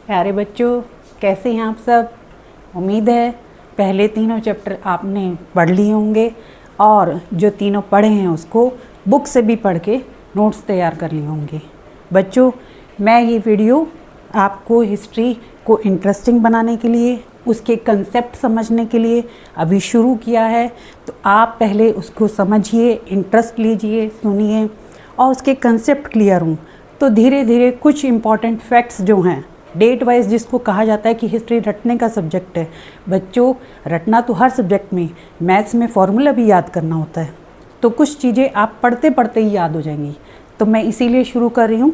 प्यारे बच्चों, कैसे हैं आप सब। उम्मीद है पहले तीनों चैप्टर आपने पढ़ लिए होंगे और जो तीनों पढ़े हैं उसको बुक से भी पढ़ के नोट्स तैयार कर लिए होंगे। बच्चों, मैं ये वीडियो आपको हिस्ट्री को इंटरेस्टिंग बनाने के लिए, उसके कंसेप्ट समझने के लिए अभी शुरू किया है। तो आप पहले उसको समझिए, इंटरेस्ट लीजिए, सुनिए और उसके कंसेप्ट क्लियर हों तो धीरे धीरे कुछ इम्पॉर्टेंट फैक्ट्स जो हैं डेट वाइज, जिसको कहा जाता है कि हिस्ट्री रटने का सब्जेक्ट है। बच्चों, रटना तो हर सब्जेक्ट में, मैथ्स में फॉर्मूला भी याद करना होता है, तो कुछ चीज़ें आप पढ़ते पढ़ते ही याद हो जाएंगी। तो मैं इसीलिए शुरू कर रही हूँ।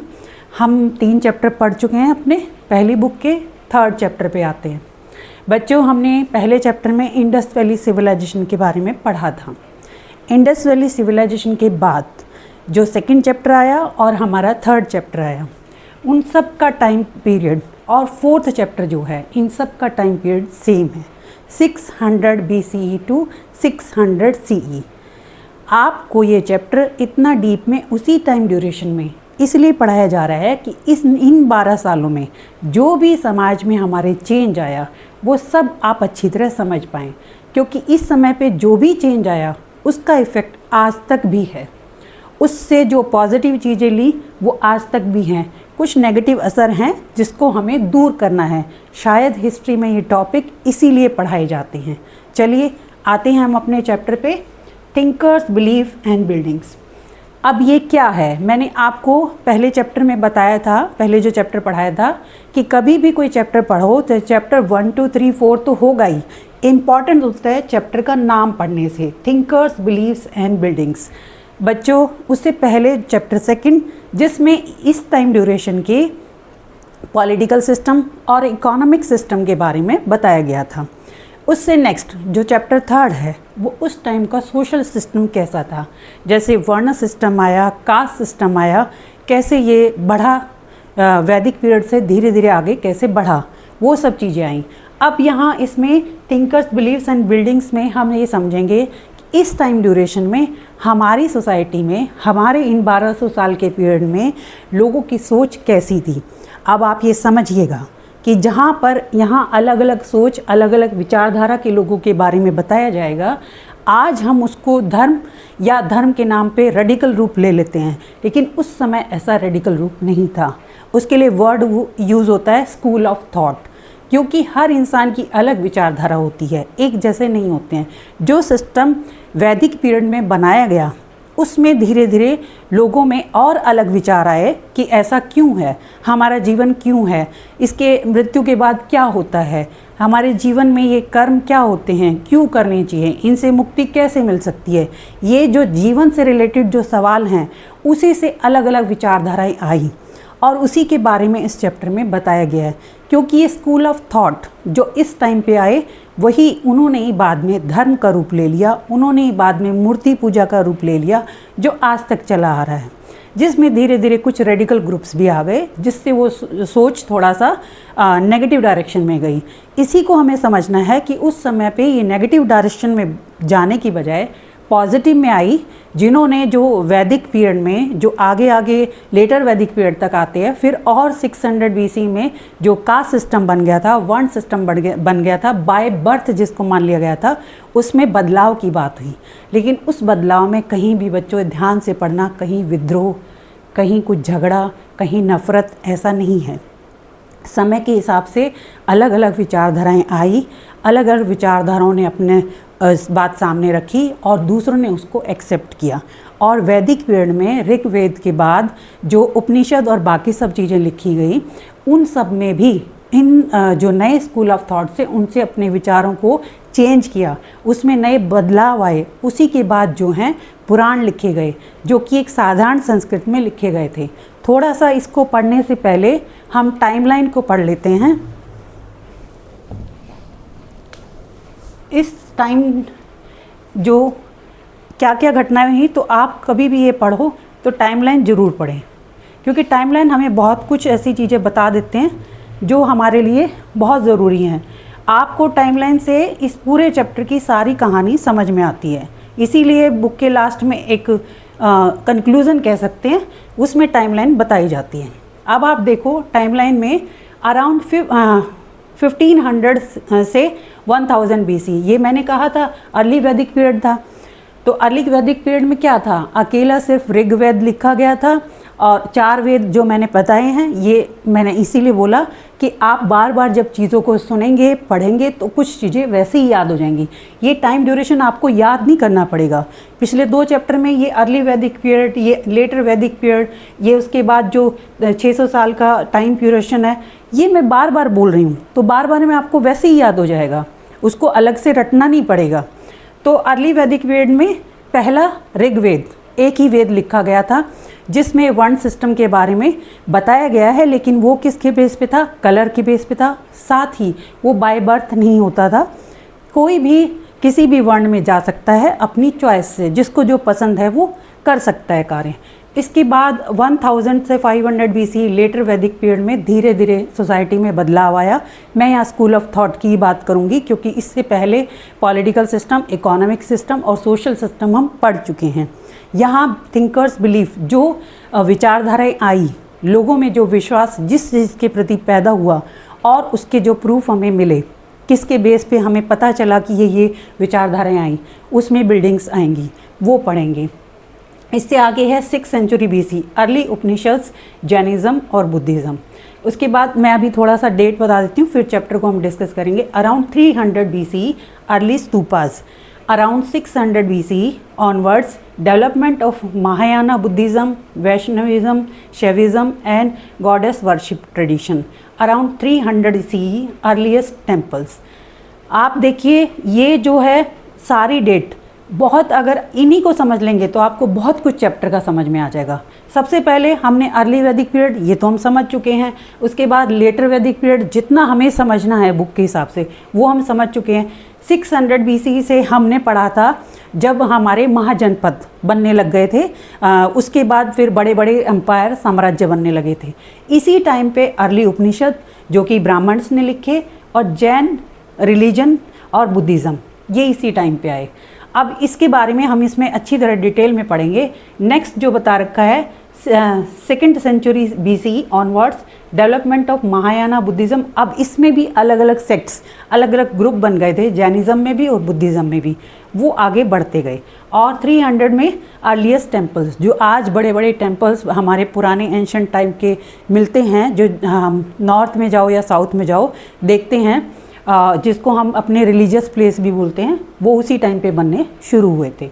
हम 3 चैप्टर पढ़ चुके हैं अपने पहली बुक के, 3rd चैप्टर पे आते हैं। बच्चों, हमने पहले चैप्टर में इंडस वैली सिविलाइजेशन के बारे में पढ़ा था। इंडस वैली सिविलाइजेशन के बाद जो 2nd चैप्टर आया और हमारा 3rd चैप्टर आया, उन सब का टाइम पीरियड और 4th चैप्टर जो है, इन सब का टाइम पीरियड सेम है, 600 BCE टू 600 CE। आपको ये चैप्टर इतना डीप में उसी टाइम ड्यूरेशन में इसलिए पढ़ाया जा रहा है कि इन 12 सालों में जो भी समाज में हमारे चेंज आया वो सब आप अच्छी तरह समझ पाएँ, क्योंकि इस समय पे जो भी चेंज आया उसका इफ़ेक्ट आज तक भी है। उससे जो पॉजिटिव चीज़ें ली वो आज तक भी हैं, कुछ नेगेटिव असर हैं जिसको हमें दूर करना है। शायद हिस्ट्री में ये टॉपिक इसीलिए पढ़ाए जाते हैं। चलिए आते हैं हम अपने चैप्टर पे, थिंकर्स, बिलीफ एंड बिल्डिंग्स। अब ये क्या है, मैंने आपको पहले चैप्टर में बताया था, पहले जो चैप्टर पढ़ाया था कि कभी भी कोई चैप्टर पढ़ो तो चैप्टर 1, 2, 3, 4 तो होगा ही। इम्पॉर्टेंट होता है चैप्टर का नाम पढ़ने से, थिंकर्स, बिलीफ्स एंड बिल्डिंग्स। बच्चों, उससे पहले चैप्टर 2 जिसमें इस टाइम ड्यूरेशन के पॉलिटिकल सिस्टम और इकोनॉमिक सिस्टम के बारे में बताया गया था। उससे नेक्स्ट जो चैप्टर 3rd है वो उस टाइम का सोशल सिस्टम कैसा था, जैसे वर्ण सिस्टम आया, कास्ट सिस्टम आया, कैसे ये बढ़ा, वैदिक पीरियड से धीरे धीरे आगे कैसे बढ़ा, वो सब चीज़ें आई। अब यहाँ इसमें थिंकर्स, बिलीव्स एंड बिल्डिंग्स में हम ये समझेंगे कि इस टाइम ड्यूरेशन में हमारी सोसाइटी में, हमारे इन 1200 साल के पीरियड में लोगों की सोच कैसी थी। अब आप ये समझिएगा कि जहाँ पर यहाँ अलग अलग सोच, अलग अलग विचारधारा के लोगों के बारे में बताया जाएगा, आज हम उसको धर्म या धर्म के नाम पे रेडिकल रूप ले लेते हैं, लेकिन उस समय ऐसा रेडिकल रूप नहीं था। उसके लिए वर्ड यूज़ होता है स्कूल ऑफ थॉट, क्योंकि हर इंसान की अलग विचारधारा होती है, एक जैसे नहीं होते हैं। जो सिस्टम वैदिक पीरियड में बनाया गया उसमें धीरे धीरे लोगों में और अलग विचार आए कि ऐसा क्यों है, हमारा जीवन क्यों है, इसके मृत्यु के बाद क्या होता है, हमारे जीवन में ये कर्म क्या होते हैं, क्यों करने चाहिए, इनसे मुक्ति कैसे मिल सकती है। ये जो जीवन से रिलेटेड जो सवाल हैं उसी से अलग अलग विचारधाराएँ आई और उसी के बारे में इस चैप्टर में बताया गया है। क्योंकि ये स्कूल ऑफ थॉट जो इस टाइम पे आए वही उन्होंने ही बाद में धर्म का रूप ले लिया, उन्होंने ही बाद में मूर्ति पूजा का रूप ले लिया, जो आज तक चला आ रहा है, जिसमें धीरे धीरे कुछ रेडिकल ग्रुप्स भी आ गए, जिससे वो सोच थोड़ा सा नेगेटिव डायरेक्शन में गई। इसी को हमें समझना है कि उस समय पे ये नेगेटिव डायरेक्शन में जाने की बजाय पॉजिटिव में आई, जिन्होंने जो वैदिक पीरियड में जो आगे आगे लेटर वैदिक पीरियड तक आते हैं, फिर और 600 BC में जो कास्ट सिस्टम बन गया था, वर्ण सिस्टम बन गया था, बाय बर्थ जिसको मान लिया गया था, उसमें बदलाव की बात हुई। लेकिन उस बदलाव में कहीं भी बच्चों ध्यान से पढ़ना, कहीं विद्रोह, कहीं कुछ झगड़ा, कहीं नफ़रत, ऐसा नहीं है। समय के हिसाब से अलग अलग विचारधाराएँ आई, अलग अलग विचारधाराओं ने अपने इस बात सामने रखी और दूसरों ने उसको एक्सेप्ट किया। और वैदिक पीरियड में ऋग्वेद के बाद जो उपनिषद और बाकी सब चीज़ें लिखी गई, उन सब में भी इन जो नए स्कूल ऑफ थॉट से उनसे अपने विचारों को चेंज किया, उसमें नए बदलाव आए। उसी के बाद जो हैं पुराण लिखे गए, जो कि एक साधारण संस्कृत में लिखे गए थे। थोड़ा सा इसको पढ़ने से पहले हम टाइमलाइन को पढ़ लेते हैं। इस टाइम जो क्या क्या घटनाएं हुई, तो आप कभी भी ये पढ़ो तो टाइमलाइन ज़रूर पढ़ें, क्योंकि टाइमलाइन हमें बहुत कुछ ऐसी चीज़ें बता देते हैं जो हमारे लिए बहुत ज़रूरी हैं। आपको टाइमलाइन से इस पूरे चैप्टर की सारी कहानी समझ में आती है, इसीलिए बुक के लास्ट में एक कंक्लूज़न कह सकते हैं, उसमें टाइमलाइन बताई जाती है। अब आप देखो टाइमलाइन में अराउंड 1500 से 1000 BC। ये मैंने कहा था अर्ली वैदिक पीरियड था। तो अर्ली वैदिक पीरियड में क्या था, अकेला सिर्फ ऋग्वेद लिखा गया था और 4 वेद जो मैंने बताए हैं, ये मैंने इसीलिए बोला कि आप बार बार जब चीज़ों को सुनेंगे पढ़ेंगे तो कुछ चीज़ें वैसे ही याद हो जाएंगी। ये टाइम ड्यूरेशन आपको याद नहीं करना पड़ेगा। पिछले 2 चैप्टर में ये अर्ली वैदिक पीरियड, ये लेटर वैदिक पीरियड, ये उसके बाद जो 600 साल का टाइम ड्यूरेशन है, ये मैं बार बार बोल रही हूँ, तो बार बार में आपको वैसे ही याद हो जाएगा, उसको अलग से रटना नहीं पड़ेगा। तो अर्ली वैदिक पीरियड में पहला ऋग्वेद, एक ही वेद लिखा गया था जिसमें वर्ण सिस्टम के बारे में बताया गया है, लेकिन वो किसके बेस पे था, कलर के बेस पे था। साथ ही वो बाय बर्थ नहीं होता था, कोई भी किसी भी वर्ण में जा सकता है अपनी चॉइस से, जिसको जो पसंद है वो कर सकता है कार्य। इसके बाद 1000 से 500 BC लेटर वैदिक पीरियड में धीरे धीरे सोसाइटी में बदलाव आया। मैं यहाँ स्कूल ऑफ थॉट की बात करूँगी क्योंकि इससे पहले पॉलिटिकल सिस्टम, इकोनॉमिक सिस्टम और सोशल सिस्टम हम पढ़ चुके हैं। यहाँ थिंकर्स बिलीफ, जो विचारधाराएँ आई, लोगों में जो विश्वास जिस चीज़ के प्रति पैदा हुआ और उसके जो प्रूफ हमें मिले, किसके बेस पे हमें पता चला कि ये विचारधाराएँ आई, उसमें बिल्डिंग्स आएंगी, वो पढ़ेंगे। इससे आगे है 6th century BC, early Upanishads, Jainism और बुद्धिज़्म। उसके बाद मैं अभी थोड़ा सा डेट बता देती हूँ, फिर चैप्टर को हम डिस्कस करेंगे। Around 300 BC early stupas, around 600 BC onwards development of Mahayana Buddhism, Vaishnavism, Shaivism and goddess worship tradition. Around 300 CE earliest temples. आप देखिए ये जो है सारी डेट बहुत, अगर इन्हीं को समझ लेंगे तो आपको बहुत कुछ चैप्टर का समझ में आ जाएगा। सबसे पहले हमने अर्ली वैदिक पीरियड, ये तो हम समझ चुके हैं। उसके बाद लेटर वैदिक पीरियड, जितना हमें समझना है बुक के हिसाब से वो हम समझ चुके हैं। 600 BC से हमने पढ़ा था जब हमारे महाजनपद बनने लग गए थे, उसके बाद फिर बड़े बड़े एम्पायर, साम्राज्य बनने लगे थे। इसी टाइम पे अर्ली उपनिषद जो कि ब्राह्मण्स ने लिखे, और जैन रिलीजन और बुद्धिज़्म, ये इसी टाइम पे आए। अब इसके बारे में हम इसमें अच्छी तरह डिटेल में पढ़ेंगे। नेक्स्ट जो बता रखा है 2nd century BC onwards development of Mahayana Buddhism. अब इसमें भी अलग अलग सेक्ट्स, अलग अलग ग्रुप बन गए थे, जैनिज़्म में भी और बुद्धिज़्म में भी, वो आगे बढ़ते गए। और 300 में अर्लीस्ट टेम्पल्स, जो आज बड़े बड़े टेम्पल्स हमारे पुराने एंशंट टाइम के मिलते हैं, जो नॉर्थ में जाओ या साउथ में जाओ देखते हैं, जिसको हम अपने रिलीजियस प्लेस भी बोलते हैं, वो उसी टाइम पे बनने शुरू हुए थे।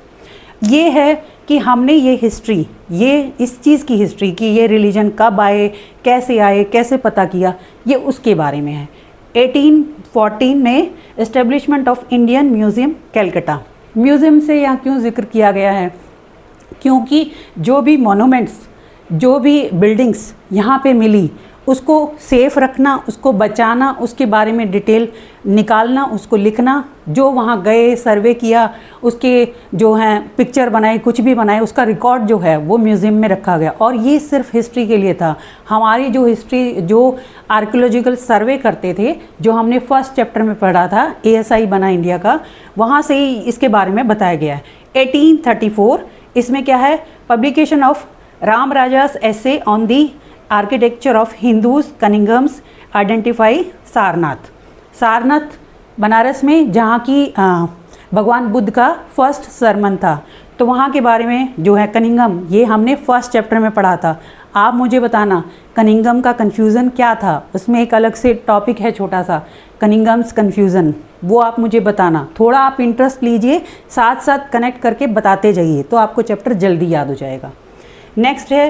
ये है कि हमने ये हिस्ट्री, ये इस चीज़ की हिस्ट्री कि ये रिलीजन कब आए, कैसे पता किया, ये उसके बारे में है। 1814 में establishment of Indian museum Calcutta. Museum से यहाँ क्यों जिक्र किया गया है, क्योंकि जो भी मोनूमेंट्स, जो भी बिल्डिंग्स यहाँ पे मिली, उसको सेफ रखना, उसको बचाना, उसके बारे में डिटेल निकालना, उसको लिखना, जो वहाँ गए सर्वे किया, उसके जो हैं पिक्चर बनाए, कुछ भी बनाए, उसका रिकॉर्ड जो है वो म्यूज़ियम में रखा गया। और ये सिर्फ हिस्ट्री के लिए था। हमारी जो हिस्ट्री, जो आर्कियोलॉजिकल सर्वे करते थे, जो हमने फर्स्ट चैप्टर में पढ़ा था, ASI बना इंडिया का, वहाँ से ही इसके बारे में बताया गया है। 1834 इसमें क्या है, publication of Ram Raja's essay on the architecture of Hindus Cunningham's identify Sarnath. Sarnath Banaras में, जहाँ की भगवान बुद्ध का फर्स्ट सरमन था, तो वहाँ के बारे में जो है कनिंगम, ये हमने फर्स्ट चैप्टर में पढ़ा था। आप मुझे बताना कनिंगम का कन्फ्यूज़न क्या था, उसमें एक अलग से टॉपिक है छोटा सा, कनिंगम्स कन्फ्यूज़न, वो आप मुझे बताना। थोड़ा आप इंटरेस्ट लीजिए, साथ साथ कनेक्ट करके बताते जाइए, तो आपको चैप्टर जल्दी याद हो जाएगा। नेक्स्ट है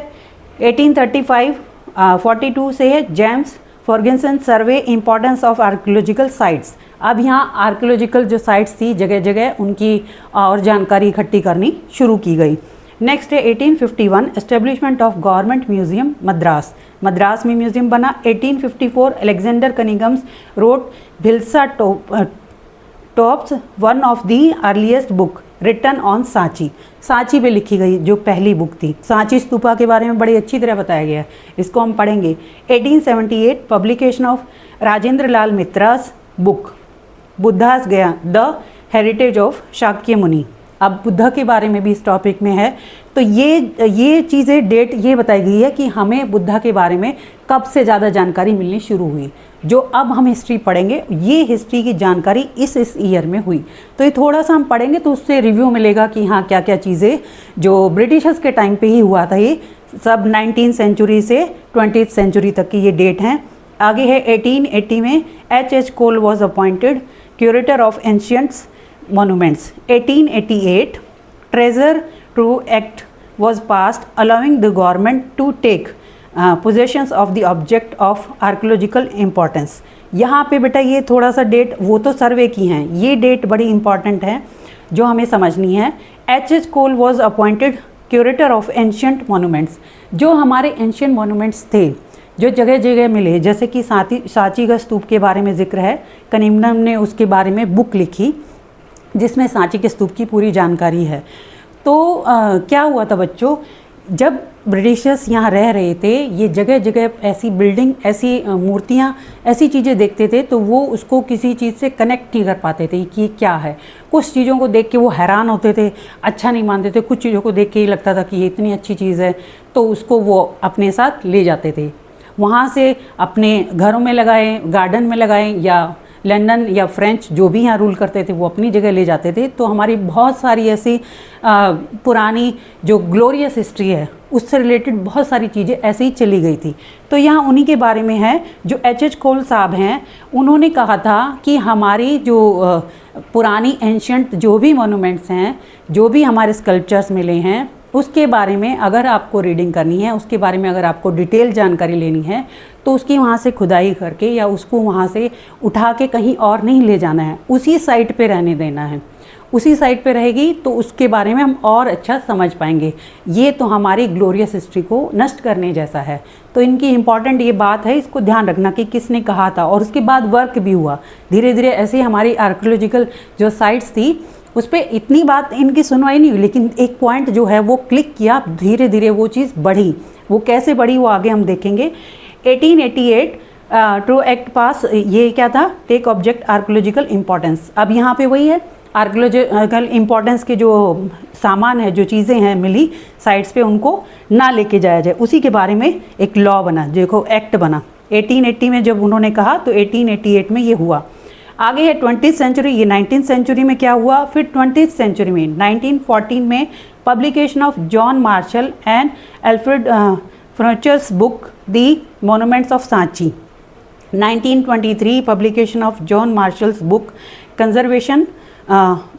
1835 42 से है James Ferguson survey importance of archaeological sites. अब यहाँ आर्कियोलॉजिकल जो साइट्स थी जगह जगह, उनकी और जानकारी इकट्ठी करनी शुरू की गई। नेक्स्ट है 1851 establishment of government museum Madras. Madras में म्यूजियम बना। 1854 Alexander Cunningham's wrote Bhilsa topes, one of the earliest book written on Sanchi. Sanchi पे लिखी गई जो पहली बुक थी। सांची स्तूपा के बारे में बड़ी अच्छी तरह बताया गया है, इसको हम पढ़ेंगे। 1878 publication of Rajendra Lal Mitra's book Buddha's Gaya the heritage of Shakya Muni. अब बुद्ध के बारे में भी इस टॉपिक में है। तो ये चीज़ें डेट ये बताई गई है कि हमें बुद्ध के बारे में कब से ज़्यादा जानकारी मिलनी शुरू हुई। जो अब हम हिस्ट्री पढ़ेंगे ये हिस्ट्री की जानकारी इस ईयर में हुई। तो ये थोड़ा सा हम पढ़ेंगे तो उससे रिव्यू मिलेगा कि हाँ क्या क्या चीज़ें जो ब्रिटिशर्स के टाइम पे ही हुआ था, ये सब 19th सेंचुरी से 20th सेंचुरी तक की ये डेट हैं। आगे है 1880 में H.H. Cole was appointed curator of ancients monuments. 1888 treasure to act was passed allowing the government to take possessions of the object of archaeological importance. यहाँ पे बेटा ये थोड़ा सा डेट वो तो सर्वे की हैं, ये डेट बड़ी इंपॉर्टेंट है जो हमें समझनी है। H.H. Cole was appointed curator of ancient monuments. जो हमारे एंशियंट मोनूमेंट्स थे जो जगह जगह मिले, जैसे कि सांची का स्तूप के बारे में जिक्र है, कनिंगम ने उसके बारे में बुक लिखी जिसमें सांची के स्तूप की पूरी जानकारी है। तो क्या हुआ था बच्चों, जब ब्रिटिशर्स यहाँ रह रहे थे, ये जगह जगह ऐसी बिल्डिंग, ऐसी मूर्तियाँ, ऐसी चीज़ें देखते थे तो वो उसको किसी चीज़ से कनेक्ट नहीं कर पाते थे कि क्या है। कुछ चीज़ों को देख के वो हैरान होते थे, अच्छा नहीं मानते थे। कुछ चीज़ों को देख के ही लगता था कि ये इतनी अच्छी चीज़ है, तो उसको वो अपने साथ ले जाते थे, वहाँ से अपने घरों में लगाए, गार्डन में लगाए, या लंदन या फ्रेंच जो भी यहाँ रूल करते थे वो अपनी जगह ले जाते थे। तो हमारी बहुत सारी ऐसी पुरानी जो ग्लोरियस हिस्ट्री है उससे रिलेटेड बहुत सारी चीज़ें ऐसे ही चली गई थी। तो यहाँ उन्हीं के बारे में है जो H.H. कोल साहब हैं। उन्होंने कहा था कि हमारी जो पुरानी एंशियंट जो भी मोनूमेंट्स हैं, जो भी हमारे स्कल्पचर्स मिले हैं, उसके बारे में अगर आपको रीडिंग करनी है, उसके बारे में अगर आपको डिटेल जानकारी लेनी है तो उसकी वहाँ से खुदाई करके या उसको वहाँ से उठा के कहीं और नहीं ले जाना है, उसी साइट पे रहने देना है। उसी साइट पे रहेगी तो उसके बारे में हम और अच्छा समझ पाएंगे। ये तो हमारी ग्लोरियस हिस्ट्री को नष्ट करने जैसा है। तो इनकी इम्पॉर्टेंट ये बात है, इसको ध्यान रखना कि किसने कहा था। और उसके बाद वर्क भी हुआ धीरे धीरे। ऐसे हमारी आर्कियोलॉजिकल जो साइट्स थी उस पर इतनी बात इनकी सुनवाई नहीं हुई, लेकिन एक पॉइंट जो है वो क्लिक किया, धीरे धीरे वो चीज़ बढ़ी। वो कैसे बढ़ी वो आगे हम देखेंगे। 1888 ट्रू एक्ट पास, ये क्या था, टेक ऑब्जेक्ट आर्कियोलॉजिकल इम्पोर्टेंस। अब यहाँ पे वही है, आर्कियोलॉजिकल इम्पोर्टेंस के जो सामान है, जो चीज़ें हैं मिली साइट्स पे, उनको ना लेके जाया जाए, उसी के बारे में एक लॉ बना, देखो एक्ट बना 1880 में। जब उन्होंने कहा तो 1888 में ये हुआ। आगे है 20th सेंचुरी। ये 19th सेंचुरी में क्या हुआ, फिर 20th सेंचुरी में 1914 में publication of John Marshall and Alfred Foucher's book the monuments of Sanchi. 1923 publication of John Marshall's book conservation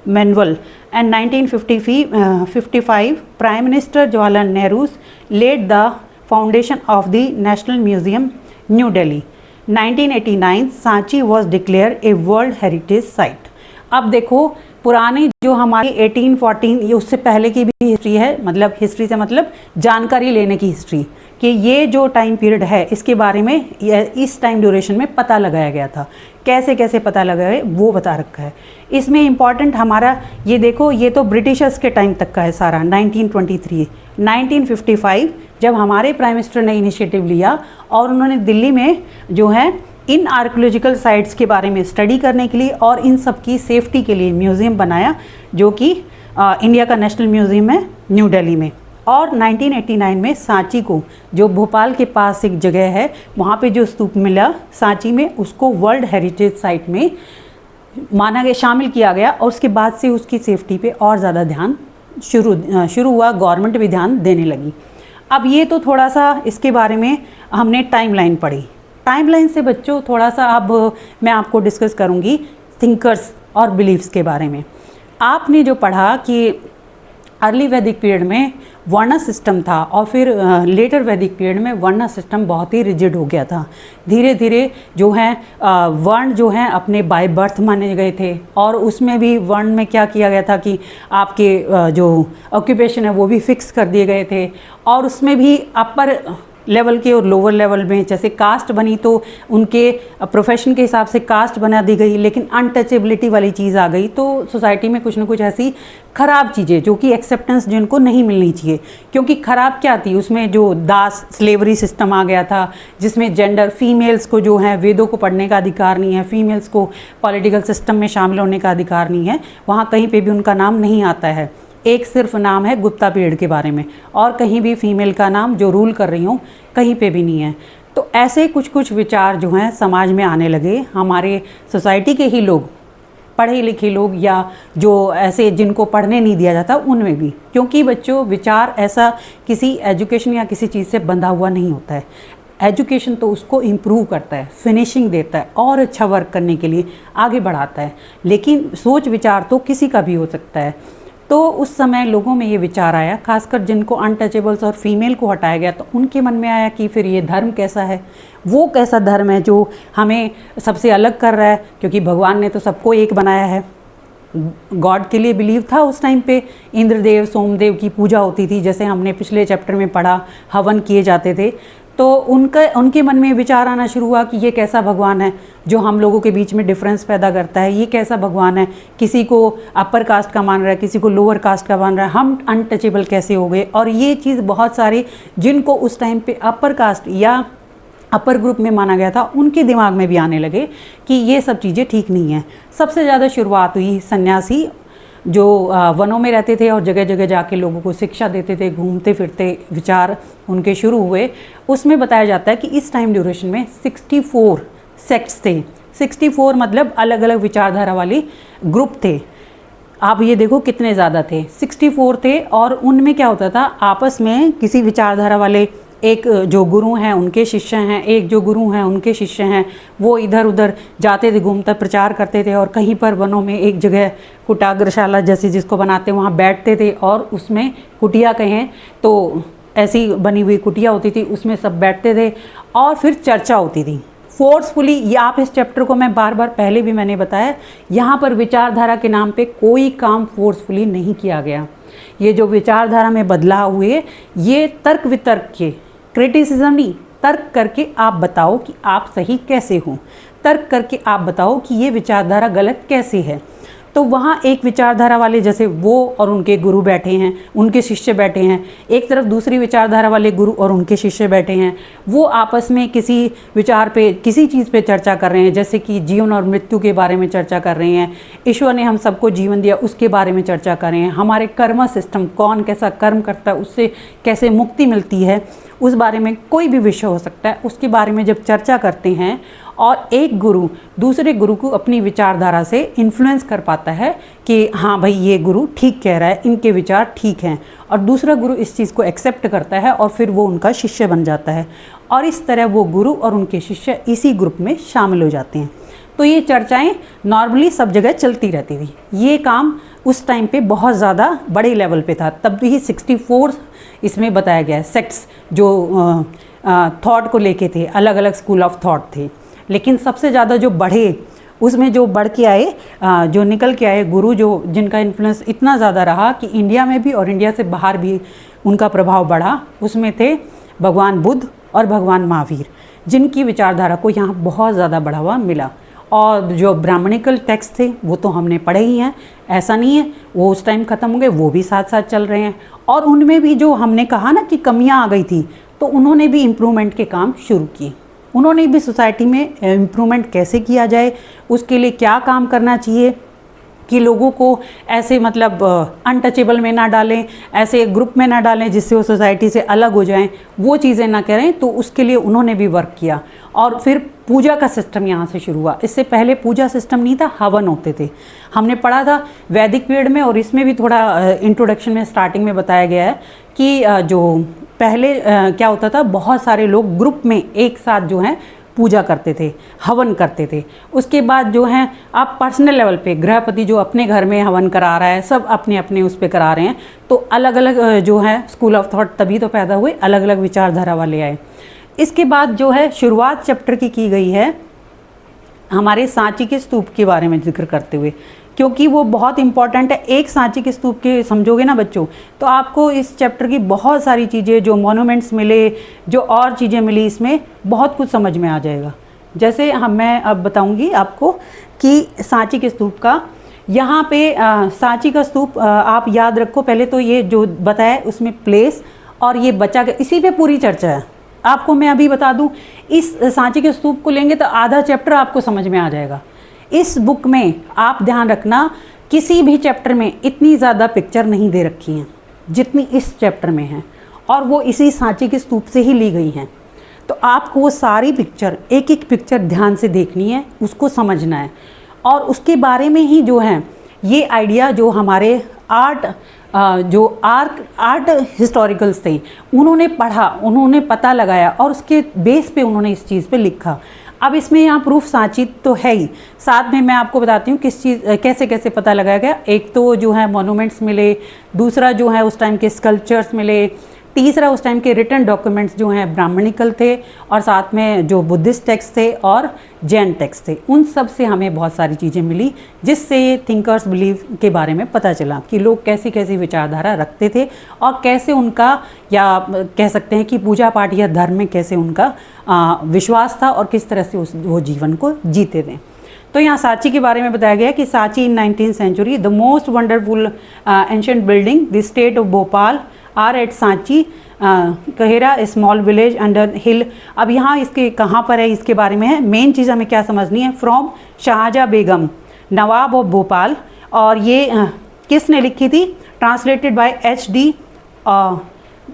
manual. And 1955 prime minister Jawaharlal Nehru led the foundation of the national museum new Delhi. 1989 Sanchi was declare a world heritage site. अब देखो पुरानी जो हमारी 1814, ये उससे पहले की भी हिस्ट्री है, मतलब हिस्ट्री से मतलब जानकारी लेने की हिस्ट्री, कि ये जो टाइम पीरियड है इसके बारे में इस टाइम ड्यूरेशन में पता लगाया गया था। कैसे कैसे पता लगाया वो बता रखा है इसमें। इम्पॉर्टेंट हमारा ये देखो, ये तो ब्रिटिशर्स के टाइम तक का है सारा। 1923 1955 जब हमारे प्राइम मिनिस्टर ने इनिशिएटिव लिया और उन्होंने दिल्ली में जो है इन आर्कियोलॉजिकल साइट्स के बारे में स्टडी करने के लिए और इन सब की सेफ्टी के लिए म्यूज़ियम बनाया, जो कि इंडिया का नेशनल म्यूज़ियम है न्यू दिल्ली में। और 1989 में सांची को, जो भोपाल के पास एक जगह है, वहाँ पे जो स्तूप मिला सांची में, उसको वर्ल्ड हेरिटेज साइट में माना गया, शामिल किया गया। और उसके बाद से उसकी सेफ्टी पे और ज़्यादा ध्यान शुरू हुआ, गवर्नमेंट भी ध्यान देने लगी। अब ये तो थोड़ा सा इसके बारे में हमने टाइमलाइन पढ़ी। टाइमलाइन से बच्चों थोड़ा सा अब मैं आपको डिस्कस करूँगी थिंकर्स और बिलीव्स के बारे में। आपने जो पढ़ा कि अर्ली वैदिक पीरियड में वर्ण सिस्टम था और फिर लेटर वैदिक पीरियड में वर्ण सिस्टम बहुत ही रिजिड हो गया था। धीरे धीरे जो है वर्ण जो हैं अपने बाय बर्थ माने गए थे, और उसमें भी वर्ण में क्या किया गया था कि आपके जो ऑक्यूपेशन है वो भी फिक्स कर दिए गए थे। और उसमें भी अपर लेवल के और लोअर लेवल में, जैसे कास्ट बनी तो उनके प्रोफेशन के हिसाब से कास्ट बना दी गई, लेकिन अनटचेबिलिटी वाली चीज़ आ गई। तो सोसाइटी में कुछ ना कुछ ऐसी ख़राब चीज़ें जो कि एक्सेप्टेंस जिनको नहीं मिलनी चाहिए, क्योंकि ख़राब क्या थी उसमें, जो दास स्लेवरी सिस्टम आ गया था, जिसमें जेंडर, फीमेल्स को जो है वेदों को पढ़ने का अधिकार नहीं है, फीमेल्स को पॉलिटिकल सिस्टम में शामिल होने का अधिकार नहीं है, वहाँ कहीं पे भी उनका नाम नहीं आता है। एक सिर्फ नाम है गुप्ता पीरियड के बारे में, और कहीं भी फीमेल का नाम जो रूल कर रही हूँ कहीं पे भी नहीं है। तो ऐसे कुछ कुछ विचार जो हैं समाज में आने लगे। हमारे सोसाइटी के ही लोग, पढ़े लिखे लोग, या जो ऐसे जिनको पढ़ने नहीं दिया जाता उनमें भी, क्योंकि बच्चों विचार ऐसा किसी एजुकेशन या किसी चीज़ से बंधा हुआ नहीं होता है। एजुकेशन तो उसको इम्प्रूव करता है, फिनिशिंग देता है और अच्छा वर्क करने के लिए आगे बढ़ाता है, लेकिन सोच विचार तो किसी का भी हो सकता है। तो उस समय लोगों में ये विचार आया, खासकर जिनको अनटचेबल्स और फीमेल को हटाया गया, तो उनके मन में आया कि फिर ये धर्म कैसा है, वो कैसा धर्म है जो हमें सबसे अलग कर रहा है, क्योंकि भगवान ने तो सबको एक बनाया है। गॉड के लिए बिलीव था उस टाइम पे, इंद्रदेव सोमदेव की पूजा होती थी, जैसे हमने पिछले चैप्टर में पढ़ा, हवन किए जाते थे। तो उनके मन में विचार आना शुरू हुआ कि ये कैसा भगवान है जो हम लोगों के बीच में डिफरेंस पैदा करता है, ये कैसा भगवान है, किसी को अपर कास्ट का मान रहा है, किसी को लोअर कास्ट का मान रहा है, हम अनटचेबल कैसे हो गए। और ये चीज़ बहुत सारे जिनको उस टाइम पे अपर कास्ट या अपर ग्रुप में माना गया था, उनके दिमाग में भी आने लगे कि ये सब चीज़ें ठीक नहीं हैं। सबसे ज़्यादा शुरुआत हुई सन्यासी जो वनों में रहते थे और जगह जगह जाके लोगों को शिक्षा देते थे, घूमते फिरते विचार उनके शुरू हुए। उसमें बताया जाता है कि इस टाइम ड्यूरेशन में 64 सेक्ट्स थे। 64 मतलब अलग अलग विचारधारा वाली ग्रुप थे। आप ये देखो कितने ज़्यादा थे, 64 थे। और उनमें क्या होता था, आपस में किसी विचारधारा वाले, एक जो गुरु हैं उनके शिष्य हैं, एक जो गुरु हैं उनके शिष्य हैं, वो इधर उधर जाते थे, घूमते प्रचार करते थे, और कहीं पर वनों में एक जगह कुटाग्रशाला जैसी जिसको बनाते वहाँ बैठते थे, और उसमें कुटिया कहें तो ऐसी बनी हुई कुटिया होती थी, उसमें सब बैठते थे और फिर चर्चा होती थी फोर्सफुली। ये आप इस चैप्टर को मैं बार बार पहले भी मैंने बताया, यहाँ पर विचारधारा के नाम पे कोई काम फोर्सफुली नहीं किया गया। ये जो विचारधारा में बदलाव हुए, ये तर्क वितर्क के, क्रिटिसिज्म नहीं, तर्क करके आप बताओ कि आप सही कैसे हो, तर्क करके आप बताओ कि ये विचारधारा गलत कैसे है। तो वहाँ एक विचारधारा वाले, जैसे वो और उनके गुरु बैठे हैं, उनके शिष्य बैठे हैं, एक तरफ दूसरी विचारधारा वाले गुरु और उनके शिष्य बैठे हैं, वो आपस में किसी विचार पे, किसी चीज़ पे चर्चा कर रहे हैं, जैसे कि जीवन और मृत्यु के बारे में चर्चा कर रहे हैं, ईश्वर ने हम सबको जीवन दिया उसके बारे में चर्चा कर रहे हैं, हमारे कर्म सिस्टम, कौन कैसा कर्म करता है उससे कैसे मुक्ति मिलती है, उस बारे में कोई भी विषय हो सकता है, उसके बारे में जब चर्चा करते हैं और एक गुरु दूसरे गुरु को अपनी विचारधारा से इन्फ्लुएंस कर पाता है कि हाँ भाई ये गुरु ठीक कह रहा है, इनके विचार ठीक हैं, और दूसरा गुरु इस चीज़ को एक्सेप्ट करता है और फिर वो उनका शिष्य बन जाता है, और इस तरह वो गुरु और उनके शिष्य इसी ग्रुप में शामिल हो जाते हैं। तो ये चर्चाएं नॉर्मली सब जगह चलती रहती थी। ये काम उस टाइम पे बहुत ज़्यादा बड़े लेवल पे था, तब भी 64 इसमें बताया गया है सेक्ट्स जो थॉट को लेके थे, अलग अलग स्कूल ऑफ थॉट थे। लेकिन सबसे ज़्यादा जो बढ़े, उसमें जो बढ़ के आए, जो निकल के आए गुरु, जो जिनका इन्फ्लुएंस इतना ज़्यादा रहा कि इंडिया में भी और इंडिया से बाहर भी उनका प्रभाव बढ़ा, उसमें थे भगवान बुद्ध और भगवान महावीर, जिनकी विचारधारा को यहाँ बहुत ज़्यादा बढ़ावा मिला। और जो ब्राह्मणिकल टेक्स्ट थे वो तो हमने पढ़े ही हैं, ऐसा नहीं है वो उस टाइम ख़त्म हो गए, वो भी साथ साथ चल रहे हैं। और उनमें भी जो हमने कहा ना कि कमियां आ गई थी, तो उन्होंने भी इम्प्रूवमेंट के काम शुरू किए। उन्होंने भी सोसाइटी में इम्प्रूवमेंट कैसे किया जाए, उसके लिए क्या काम करना चाहिए कि लोगों को ऐसे मतलब अनटचेबल में ना डालें, ऐसे ग्रुप में ना डालें जिससे वो सोसाइटी से अलग हो जाएं, वो चीज़ें ना करें। तो उसके लिए उन्होंने भी वर्क किया। और फिर पूजा का सिस्टम यहाँ से शुरू हुआ। इससे पहले पूजा सिस्टम नहीं था, हवन होते थे। हमने पढ़ा था वैदिक पीरियड में, और इसमें भी थोड़ा इंट्रोडक्शन में स्टार्टिंग में बताया गया है कि जो पहले क्या होता था, बहुत सारे लोग ग्रुप में एक साथ जो हैं पूजा करते थे, हवन करते थे। उसके बाद जो हैं आप पर्सनल लेवल पे, गृहपति जो अपने घर में हवन करा रहा है, सब अपने अपने उस पे करा रहे हैं। तो अलग अलग जो है स्कूल ऑफ थॉट तभी तो पैदा हुए, अलग अलग विचारधारा वाले आए। इसके बाद जो है शुरुआत चैप्टर की गई है हमारे सांची के स्तूप के बारे में जिक्र करते हुए, क्योंकि वो बहुत इंपॉर्टेंट है। एक सांची के स्तूप के समझोगे ना बच्चों, तो आपको इस चैप्टर की बहुत सारी चीज़ें, जो मॉन्यूमेंट्स मिले, जो और चीज़ें मिली, इसमें बहुत कुछ समझ में आ जाएगा। जैसे मैं अब बताऊंगी आपको कि सांची के स्तूप का, यहाँ पे सांची का स्तूप आप याद रखो। पहले तो ये जो बताया उसमें प्लेस और ये बचा गया, इसी पे पूरी चर्चा है। आपको मैं अभी बता दूं, इस सांची के स्तूप को लेंगे तो आधा चैप्टर आपको समझ में आ जाएगा। इस बुक में आप ध्यान रखना, किसी भी चैप्टर में इतनी ज़्यादा पिक्चर नहीं दे रखी हैं जितनी इस चैप्टर में हैं, और वो इसी सांची के स्तूप से ही ली गई हैं। तो आपको वो सारी पिक्चर, एक एक पिक्चर ध्यान से देखनी है, उसको समझना है, और उसके बारे में ही जो है ये आइडिया जो हमारे आर्ट हिस्टोरिकल्स थे, उन्होंने पढ़ा, उन्होंने पता लगाया, और उसके बेस पे उन्होंने इस चीज़ पे लिखा। अब इसमें यहाँ प्रूफ सांची तो है ही, साथ में मैं आपको बताती हूँ किस चीज़ कैसे कैसे पता लगाया गया। एक तो जो है मॉन्यूमेंट्स मिले, दूसरा जो है उस टाइम के स्कल्पचर्स मिले, तीसरा उस टाइम के रिटन डॉक्यूमेंट्स जो हैं ब्राह्मणिकल थे, और साथ में जो बुद्धिस्ट टेक्स्ट थे और जैन टेक्स्ट थे, उन सब से हमें बहुत सारी चीज़ें मिली, जिससे थिंकर्स बिलीव के बारे में पता चला कि लोग कैसी कैसी विचारधारा रखते थे, और कैसे उनका, या कह सकते हैं कि पूजा पाठ या धर्म में कैसे उनका विश्वास था, और किस तरह से वो जीवन को जीते थे। तो यहाँ सांची के बारे में बताया गया कि Sanchi in 19th century, the most wonderful ancient building, the state of Bhopal are at Sanchi, कहेरा स्मॉल विलेज अंडर हिल। अब यहाँ इसके कहाँ पर है, इसके बारे में है। मेन चीज़ हमें क्या समझनी है, फ्रॉम शाहजहाँ बेगम, नवाब ऑफ भोपाल, और ये किसने लिखी थी, ट्रांसलेटेड बाय HD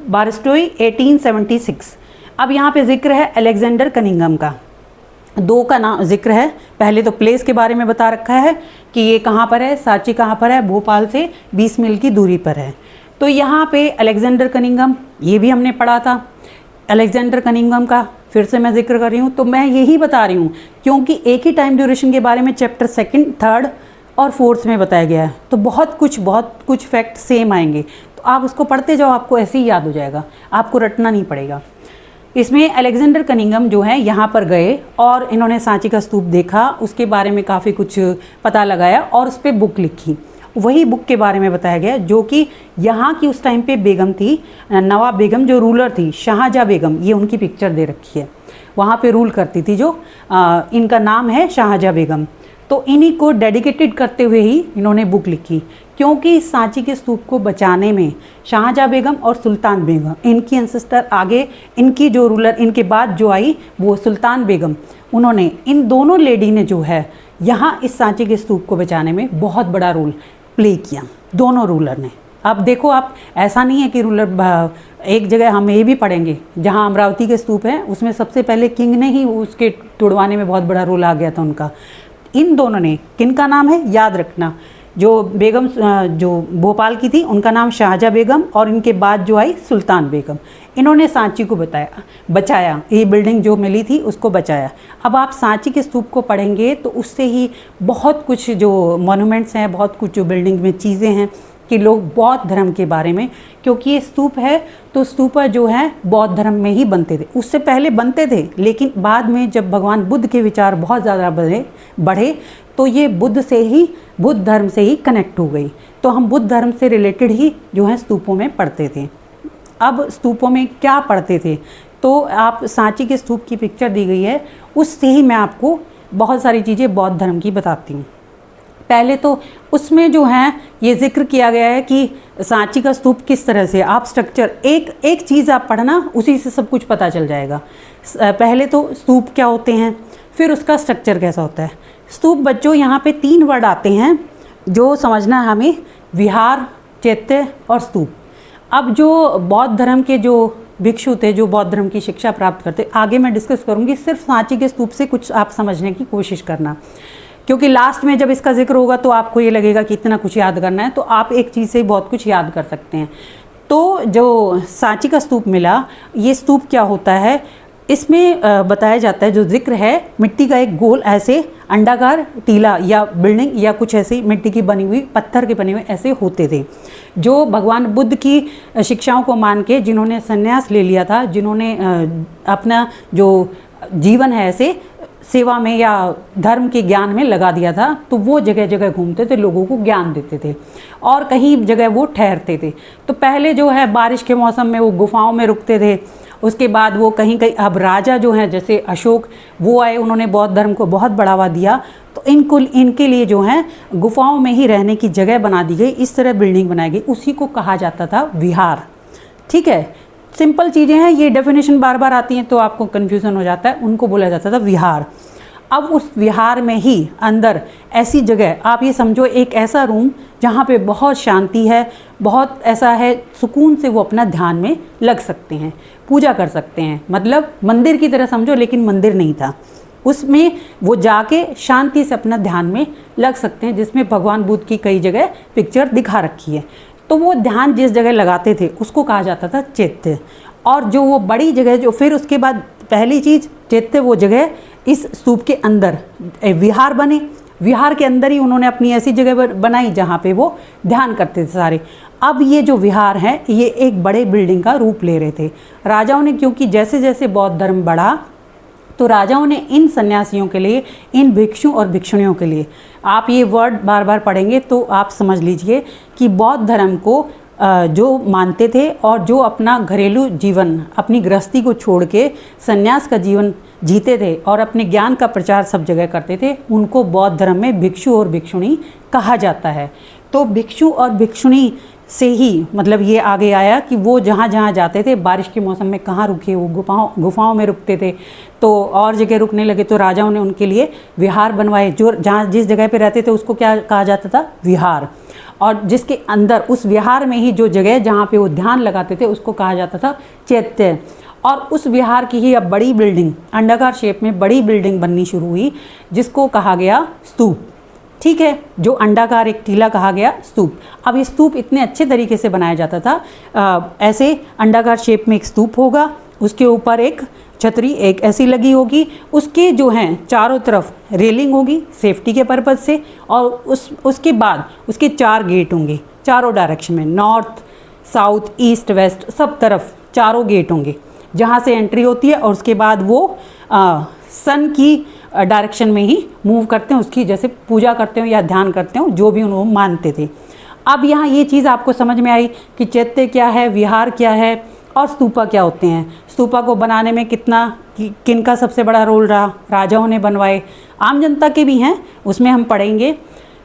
बारस्टोई 1876। अब यहाँ पे जिक्र है अलेक्जेंडर कनिंघम का, दो का नाम जिक्र है। पहले तो प्लेस के बारे में बता रखा है कि ये कहाँ पर है, सांची कहाँ पर है, भोपाल से 20 मील की दूरी पर है। तो यहाँ पे अलेक्जेंडर कनिंघम, ये भी हमने पढ़ा था। अलेक्जेंडर कनिंघम का फिर से मैं जिक्र कर रही हूँ, तो मैं यही बता रही हूँ क्योंकि एक ही टाइम ड्यूरेशन के बारे में चैप्टर 2nd, 3rd और 4th में बताया गया है, तो बहुत कुछ फैक्ट सेम आएंगे। तो आप उसको पढ़ते जाओ, आपको ऐसे ही याद हो जाएगा, आपको रटना नहीं पड़ेगा। इसमें अलेक्जेंडर कनिंघम जो है यहाँ पर गए और इन्होंने सांची का स्तूप देखा, उसके बारे में काफ़ी कुछ पता लगाया और उस पर बुक लिखी। वही बुक के बारे में बताया गया जो कि यहाँ की उस टाइम पे बेगम थी, नवाब बेगम जो रूलर थी, शाहजहाँ बेगम, ये उनकी पिक्चर दे रखी है, वहाँ पे रूल करती थी, जो इनका नाम है शाहजहाँ बेगम। तो इन्हीं को डेडिकेटेड करते हुए ही इन्होंने बुक लिखी, क्योंकि सांची के स्तूप को बचाने में शाहजहाँ बेगम और सुल्तान बेगम, इनकी एंसेस्टर आगे, इनकी जो रूलर इनके बाद जो आई वो सुल्तान बेगम, उन्होंने, इन दोनों लेडी ने जो है यहाँ इस सांची के स्तूप को बचाने में बहुत बड़ा रोल प्ले किया, दोनों रूलर ने। अब देखो, आप ऐसा नहीं है कि रूलर, एक जगह हम ये भी पढ़ेंगे जहाँ अमरावती के स्तूप हैं, उसमें सबसे पहले किंग ने ही उसके तुड़वाने में बहुत बड़ा रोल आ गया था उनका। इन दोनों ने, किनका नाम है याद रखना, जो बेगम जो भोपाल की थी उनका नाम शाहजहाँ बेगम, और इनके बाद जो आई सुल्तान बेगम, इन्होंने सांची को बचाया, ये बिल्डिंग जो मिली थी उसको बचाया। अब आप सांची के स्तूप को पढ़ेंगे तो उससे ही बहुत कुछ जो मॉन्यूमेंट्स हैं, बहुत कुछ जो बिल्डिंग में चीज़ें हैं कि लोग बौद्ध धर्म के बारे में, क्योंकि ये स्तूप है तो स्तूप जो है बौद्ध धर्म में ही बनते थे, उससे पहले बनते थे, लेकिन बाद में जब भगवान बुद्ध के विचार बहुत ज़्यादा बढ़े तो ये बुद्ध धर्म से ही कनेक्ट हो गई। तो हम बुद्ध धर्म से रिलेटेड ही जो है स्तूपों में पढ़ते थे। अब स्तूपों में क्या पढ़ते थे, तो आप सांची के स्तूप की पिक्चर दी गई है, उससे ही मैं आपको बहुत सारी चीज़ें बौद्ध धर्म की बताती हूँ। पहले तो उसमें जो है ये जिक्र किया गया है कि सांची का स्तूप किस तरह से, आप स्ट्रक्चर, एक चीज़ आप पढ़ना, उसी से सब कुछ पता चल जाएगा। पहले तो स्तूप क्या होते हैं, फिर उसका स्ट्रक्चर कैसा होता है। स्तूप बच्चों यहाँ पे 3 वर्ड आते हैं जो समझना है हमें, विहार, चैत्य और स्तूप। अब जो बौद्ध धर्म के जो भिक्षु थे, जो बौद्ध धर्म की शिक्षा प्राप्त करते, आगे मैं डिस्कस करूँगी, सिर्फ सांची के स्तूप से कुछ आप समझने की कोशिश करना, क्योंकि लास्ट में जब इसका जिक्र होगा तो आपको ये लगेगा कि इतना कुछ याद करना है, तो आप एक चीज़ से बहुत कुछ याद कर सकते हैं। तो जो सांची का स्तूप मिला, ये स्तूप क्या होता है, इसमें बताया जाता है, जो जिक्र है, मिट्टी का एक गोल ऐसे अंडाकार टीला या बिल्डिंग या कुछ ऐसी मिट्टी की बनी हुई, पत्थर के बने हुए ऐसे होते थे, जो भगवान बुद्ध की शिक्षाओं को मान के, जिन्होंने संन्यास ले लिया था, जिन्होंने अपना जो जीवन है ऐसे सेवा में या धर्म के ज्ञान में लगा दिया था, तो वो जगह जगह घूमते थे, लोगों को ज्ञान देते थे और कहीं जगह वो ठहरते थे। तो पहले जो है बारिश के मौसम में वो गुफाओं में रुकते थे, उसके बाद वो कहीं कहीं, अब राजा जो हैं जैसे अशोक वो आए, उन्होंने बौद्ध धर्म को बहुत बढ़ावा दिया, तो इनके लिए जो है गुफाओं में ही रहने की जगह बना दी गई, इस तरह बिल्डिंग बनाई गई, उसी को कहा जाता था विहार। ठीक है, सिंपल चीज़ें हैं, ये डेफिनेशन बार बार आती हैं तो आपको कन्फ्यूज़न हो जाता है, उनको बोला जाता था विहार। अब उस विहार में ही अंदर ऐसी जगह, आप ये समझो एक ऐसा रूम जहाँ पे बहुत शांति है, बहुत ऐसा है, सुकून से वो अपना ध्यान में लग सकते हैं, पूजा कर सकते हैं, मतलब मंदिर की तरह समझो, लेकिन मंदिर नहीं था, उसमें वो जाके शांति से अपना ध्यान में लग सकते हैं, जिसमें भगवान बुद्ध की कई जगह पिक्चर दिखा रखी है। तो वो ध्यान जिस जगह लगाते थे उसको कहा जाता था चैत्य। और जो वो बड़ी जगह, जो फिर उसके बाद पहली चीज़ चैत्य, वो जगह इस स्तूप के अंदर विहार बने, विहार के अंदर ही उन्होंने अपनी ऐसी जगह बनाई जहाँ पे वो ध्यान करते थे सारे। अब ये जो विहार हैं ये एक बड़े बिल्डिंग का रूप ले रहे थे राजाओं ने, क्योंकि जैसे जैसे बौद्ध धर्म बढ़ा तो राजाओं ने इन सन्यासियों के लिए, इन भिक्षु और भिक्षुणियों के लिए, आप ये वर्ड बार बार पढ़ेंगे तो आप समझ लीजिए कि बौद्ध धर्म को जो मानते थे और जो अपना घरेलू जीवन, अपनी गृहस्थी को छोड़ के सन्यास का जीवन जीते थे और अपने ज्ञान का प्रचार सब जगह करते थे, उनको बौद्ध धर्म में भिक्षु और भिक्षुणी कहा जाता है। तो भिक्षु और भिक्षुणी से ही मतलब ये आगे आया कि वो जहाँ जहाँ जाते थे, बारिश के मौसम में कहाँ रुके, वो गुफाओं में रुकते थे, तो और जगह रुकने लगे तो राजाओं ने उनके लिए विहार बनवाए, जो जहाँ जिस जगह पे रहते थे उसको क्या कहा जाता था, विहार। और जिसके अंदर उस विहार में ही जो जगह जहाँ पे वो ध्यान लगाते थे उसको कहा जाता था चैत्य। और उस विहार की ही अब बड़ी बिल्डिंग, अंडाकार शेप में बड़ी बिल्डिंग बननी शुरू हुई, जिसको कहा गया स्तूप। ठीक है, जो अंडाकार एक टीला कहा गया स्तूप। अब ये स्तूप इतने अच्छे तरीके से बनाया जाता था, ऐसे अंडाकार शेप में एक स्तूप होगा, उसके ऊपर एक छतरी एक ऐसी लगी होगी, उसके जो हैं चारों तरफ रेलिंग होगी सेफ्टी के पर्पज़ से, और उसके बाद उसके 4 गेट होंगे चारों डायरेक्शन में, नॉर्थ साउथ ईस्ट वेस्ट सब तरफ चारों गेट होंगे जहाँ से एंट्री होती है, और उसके बाद वो सन की डायरेक्शन में ही मूव करते हैं, उसकी जैसे पूजा करते हो या ध्यान करते हो, जो भी उन्होंने मानते थे। अब यहाँ ये चीज़ आपको समझ में आई कि चैत्य क्या है, विहार क्या है और स्तूपा क्या होते हैं। स्तूपा को बनाने में किन का सबसे बड़ा रोल रहा, राजाओं ने बनवाए, आम जनता के भी हैं, उसमें हम पढ़ेंगे।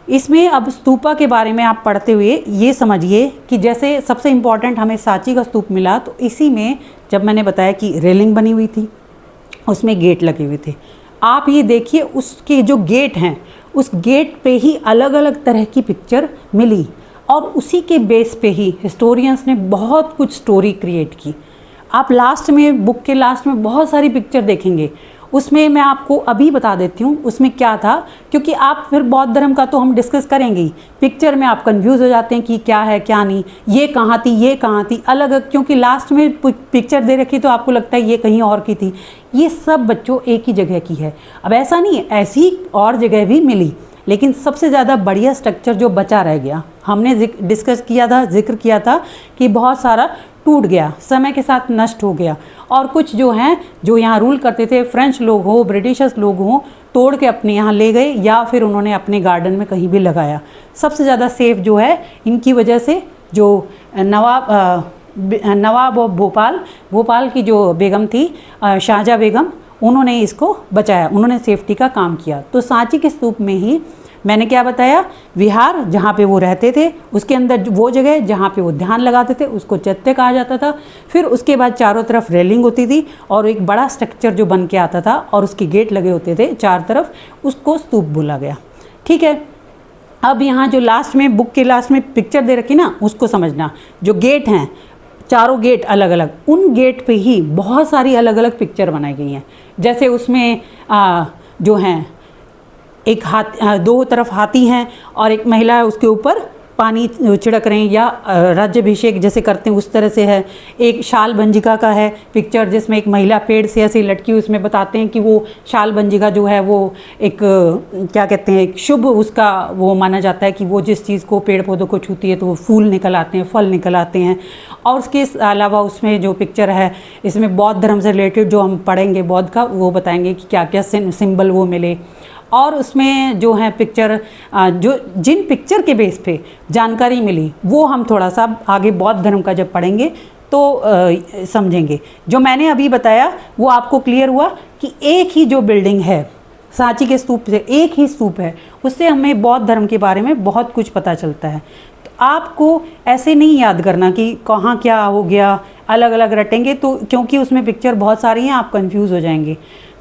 इसमें अब स्तूपा के बारे में आप पढ़ते हुए ये समझिए कि जैसे सबसे इम्पॉर्टेंट हमें सांची का स्तूप मिला, तो इसी में जब मैंने बताया कि रेलिंग बनी हुई थी, उसमें गेट लगे हुए थे। आप ये देखिए उसके जो गेट हैं, उस गेट पे ही अलग अलग तरह की पिक्चर मिली, और उसी के बेस पे ही हिस्टोरियंस ने बहुत कुछ स्टोरी क्रिएट की। आप लास्ट में, बुक के लास्ट में बहुत सारी पिक्चर देखेंगे, उसमें मैं आपको अभी बता देती हूँ उसमें क्या था, क्योंकि आप फिर बौद्ध धर्म का तो हम डिस्कस करेंगे ही, पिक्चर में आप कंफ्यूज हो जाते हैं कि क्या है क्या नहीं, ये कहाँ थी ये कहाँ थी, अलग, क्योंकि लास्ट में पिक्चर दे रखी तो आपको लगता है ये कहीं और की थी। ये सब बच्चों एक ही जगह की है। अब ऐसा नहीं है, ऐसी और जगह भी मिली, लेकिन सबसे ज़्यादा बढ़िया स्ट्रक्चर जो बचा रह गया, हमने डिस्कस किया था, जिक्र किया था कि बहुत सारा टूट गया, समय के साथ नष्ट हो गया, और कुछ जो हैं जो यहाँ रूल करते थे, फ्रेंच लोग हो, ब्रिटिशर्स लोग हों, तोड़ के अपने यहाँ ले गए या फिर उन्होंने अपने गार्डन में कहीं भी लगाया। सबसे ज़्यादा सेफ जो है इनकी वजह से, जो नवाब और भोपाल की जो बेगम थी, शाहजहाँ बेगम, उन्होंने इसको बचाया, उन्होंने सेफ्टी का काम किया। तो सांची के स्तूप में ही मैंने क्या बताया, विहार जहाँ पे वो रहते थे, उसके अंदर वो जगह जहाँ पे वो ध्यान लगाते थे उसको चैत्य कहा जाता था। फिर उसके बाद चारों तरफ रेलिंग होती थी और एक बड़ा स्ट्रक्चर जो बन के आता था और उसके गेट लगे होते थे चार तरफ, उसको स्तूप बोला गया। ठीक है, अब यहाँ जो लास्ट में, बुक के लास्ट में पिक्चर दे रखी ना, उसको समझना। जो गेट हैं, चारों गेट अलग अलग, उन गेट पे ही बहुत सारी अलग अलग पिक्चर बनाई गई हैं। जैसे उसमें जो हैं एक हाथ, दो तरफ हाथी हैं और एक महिला है, उसके ऊपर पानी छिड़क रहे हैं या राज्याभिषेक जैसे करते हैं उस तरह से है। एक शाल बंजिका का है पिक्चर जिसमें एक महिला पेड़ से ऐसे लटकी, उसमें बताते हैं कि वो शाल बंजिका जो है वो एक क्या कहते हैं, एक शुभ उसका वो माना जाता है कि वो जिस चीज़ को पेड़ पौधों को छूती है तो वो फूल निकल आते हैं, फल निकल आते हैं। और उसके अलावा उसमें जो पिक्चर है इसमें बौद्ध धर्म से रिलेटेड जो हम पढ़ेंगे बौद्ध का, वो बताएंगे कि क्या क्या सिंबल वो मिले। और उसमें जो है पिक्चर जो जिन पिक्चर के बेस पे जानकारी मिली वो हम थोड़ा सा आगे बौद्ध धर्म का जब पढ़ेंगे तो समझेंगे। जो मैंने अभी बताया वो आपको क्लियर हुआ कि एक ही जो बिल्डिंग है सांची के स्तूप से, एक ही स्तूप है, उससे हमें बौद्ध धर्म के बारे में बहुत कुछ पता चलता है। तो आपको ऐसे नहीं याद करना कि कहाँ क्या हो गया, अलग अलग रटेंगे तो, क्योंकि उसमें पिक्चर बहुत सारी हैं, आप कंफ्यूज हो जाएंगे।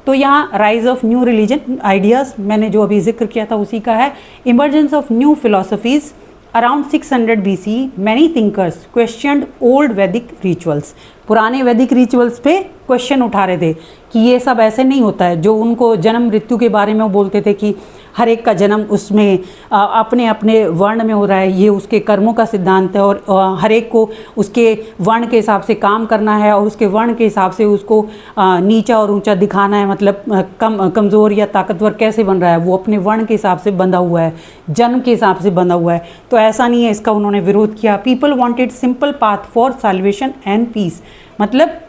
तो यहाँ rise of new religion ideas मैंने जो अभी जिक्र किया था उसी का है। Emergence of new philosophies around 600 BC many thinkers questioned old वैदिक रिचुअल्स। पुराने वैदिक रिचुअल्स पे क्वेश्चन उठा रहे थे कि ये सब ऐसे नहीं होता है। जो उनको जन्म मृत्यु के बारे में वो बोलते थे कि हर एक का जन्म उसमें अपने अपने वर्ण में हो रहा है, ये उसके कर्मों का सिद्धांत है और हर एक को उसके वर्ण के हिसाब से काम करना है और उसके वर्ण के हिसाब से उसको नीचा और ऊंचा दिखाना है। मतलब कमज़ोर या ताकतवर कैसे बन रहा है, वो अपने वर्ण के हिसाब से बंधा हुआ है, जन्म के हिसाब से बंधा हुआ है। तो ऐसा नहीं है, इसका उन्होंने विरोध किया। People wanted simple path for salvation and peace, मतलब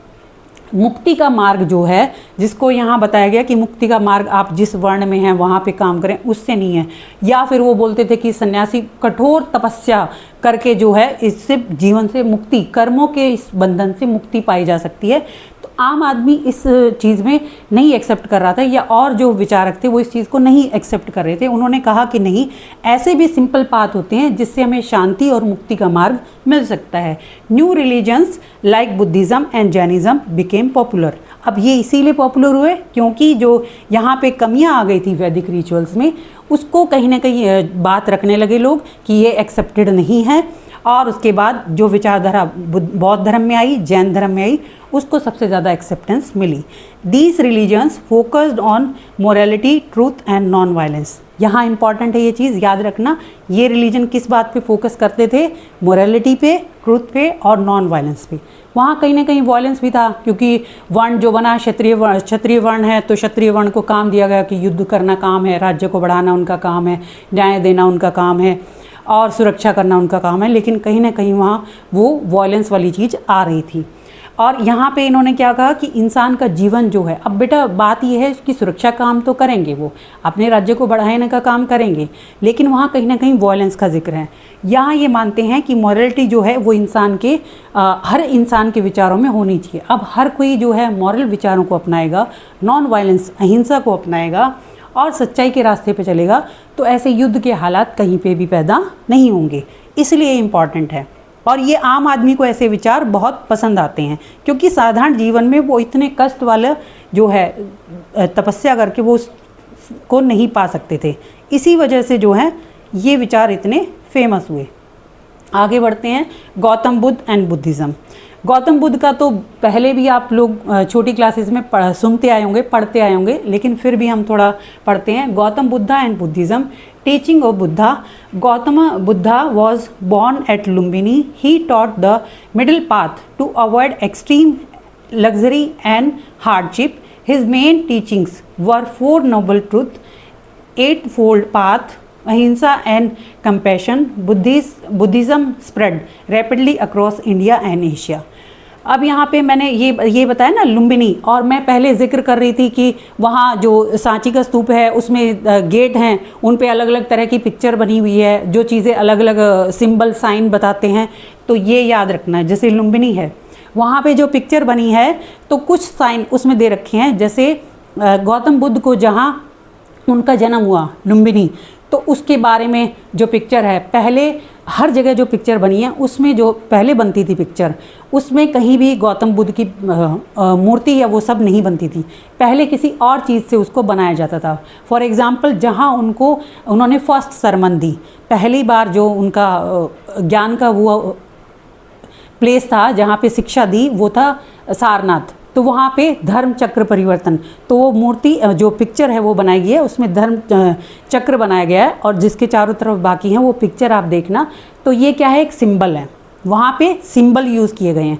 मुक्ति का मार्ग जो है, जिसको यहाँ बताया गया कि मुक्ति का मार्ग आप जिस वर्ण में हैं वहाँ पे काम करें, उससे नहीं है। या फिर वो बोलते थे कि सन्यासी कठोर तपस्या करके जो है इससे जीवन से मुक्ति, कर्मों के इस बंधन से मुक्ति पाई जा सकती है। तो आम आदमी इस चीज़ में नहीं एक्सेप्ट कर रहा था, या और जो विचारक थे वो इस चीज़ को नहीं एक्सेप्ट कर रहे थे। उन्होंने कहा कि नहीं, ऐसे भी सिंपल पाथ होते हैं जिससे हमें शांति और मुक्ति का मार्ग मिल सकता है। New religions like Buddhism and Jainism became popular. अब ये इसीलिए पॉपुलर हुए क्योंकि जो यहाँ पे कमियाँ आ गई थी वैदिक रिचुअल्स में, उसको कहीं ना कहीं बात रखने लगे लोग कि ये एक्सेप्टेड नहीं है। और उसके बाद जो विचारधारा बौद्ध धर्म में आई, जैन धर्म में आई, उसको सबसे ज़्यादा एक्सेप्टेंस मिली। These religions focused on morality, truth and non violence. यहाँ इंपॉर्टेंट है ये चीज़ याद रखना, ये रिलीजन किस बात पे फोकस करते थे? मोरालिटी पे, ट्रूथ पे और नॉन वायलेंस पे। वहाँ कहीं ना कहीं वायलेंस भी था, क्योंकि वर्ण जो बना क्षत्रिय वर्ण है, तो क्षत्रिय वर्ण को काम दिया गया कि युद्ध करना काम है, राज्य को बढ़ाना उनका काम है, न्याय देना उनका काम है और सुरक्षा करना उनका काम है। लेकिन कहीं ना कहीं वहाँ वो वायलेंस वाली चीज़ आ रही थी। और यहाँ पे इन्होंने क्या कहा कि इंसान का जीवन जो है, अब बेटा बात यह है कि सुरक्षा काम तो करेंगे, वो अपने राज्य को बढ़ाने का काम करेंगे, लेकिन वहाँ कहीं ना कहीं वायलेंस का जिक्र है। यहाँ ये मानते हैं कि मॉरलिटी जो है वो इंसान के हर इंसान के विचारों में होनी चाहिए। अब हर कोई जो है मॉरल विचारों को अपनाएगा, नॉन वायलेंस अहिंसा को अपनाएगा और सच्चाई के रास्ते पे चलेगा, तो ऐसे युद्ध के हालात कहीं पे भी पैदा नहीं होंगे। इसलिए इम्पॉर्टेंट है। और ये आम आदमी को ऐसे विचार बहुत पसंद आते हैं, क्योंकि साधारण जीवन में वो इतने कष्ट वाला जो है तपस्या करके वो उसको नहीं पा सकते थे। इसी वजह से जो है ये विचार इतने फेमस हुए। आगे बढ़ते हैं, गौतम बुद्ध एंड बुद्धिज़्म। गौतम बुद्ध का तो पहले भी आप लोग छोटी क्लासेस में सुनते आए होंगे, पढ़ते आए होंगे, लेकिन फिर भी हम थोड़ा पढ़ते हैं। Gautam Buddha and Buddhism. Teaching of Buddha. Gautam Buddha was born at Lumbini. He taught the middle path to avoid extreme luxury and hardship. His main teachings were four noble truths, eightfold path, ahimsa and compassion. Buddhism spread rapidly across India and Asia. अब यहाँ पे मैंने ये बताया ना लुम्बिनी, और मैं पहले जिक्र कर रही थी कि वहाँ जो सांची का स्तूप है उसमें गेट हैं, उन पे अलग अलग तरह की पिक्चर बनी हुई है, जो चीज़ें अलग अलग सिंबल साइन बताते हैं। तो ये याद रखना है, जैसे लुम्बिनी है वहाँ पे जो पिक्चर बनी है तो कुछ साइन उसमें दे रखे हैं। जैसे गौतम बुद्ध को जहाँ उनका जन्म हुआ लुम्बिनी, तो उसके बारे में जो पिक्चर है, पहले हर जगह जो पिक्चर बनी है उसमें जो पहले बनती थी पिक्चर, उसमें कहीं भी गौतम बुद्ध की मूर्ति या वो सब नहीं बनती थी, पहले किसी और चीज़ से उसको बनाया जाता था। फॉर एग्ज़ाम्पल, जहाँ उन्होंने फर्स्ट सरमन दी, पहली बार जो उनका ज्ञान का वो प्लेस था जहाँ पे शिक्षा दी, वो था सारनाथ। तो वहाँ पे धर्म चक्र परिवर्तन, तो वो मूर्ति जो पिक्चर है वो बनाई गई है, उसमें धर्म चक्र बनाया गया है और जिसके चारों तरफ बाकी हैं वो पिक्चर आप देखना। तो ये क्या है, एक सिंबल है, वहाँ पे सिंबल यूज़ किए गए हैं।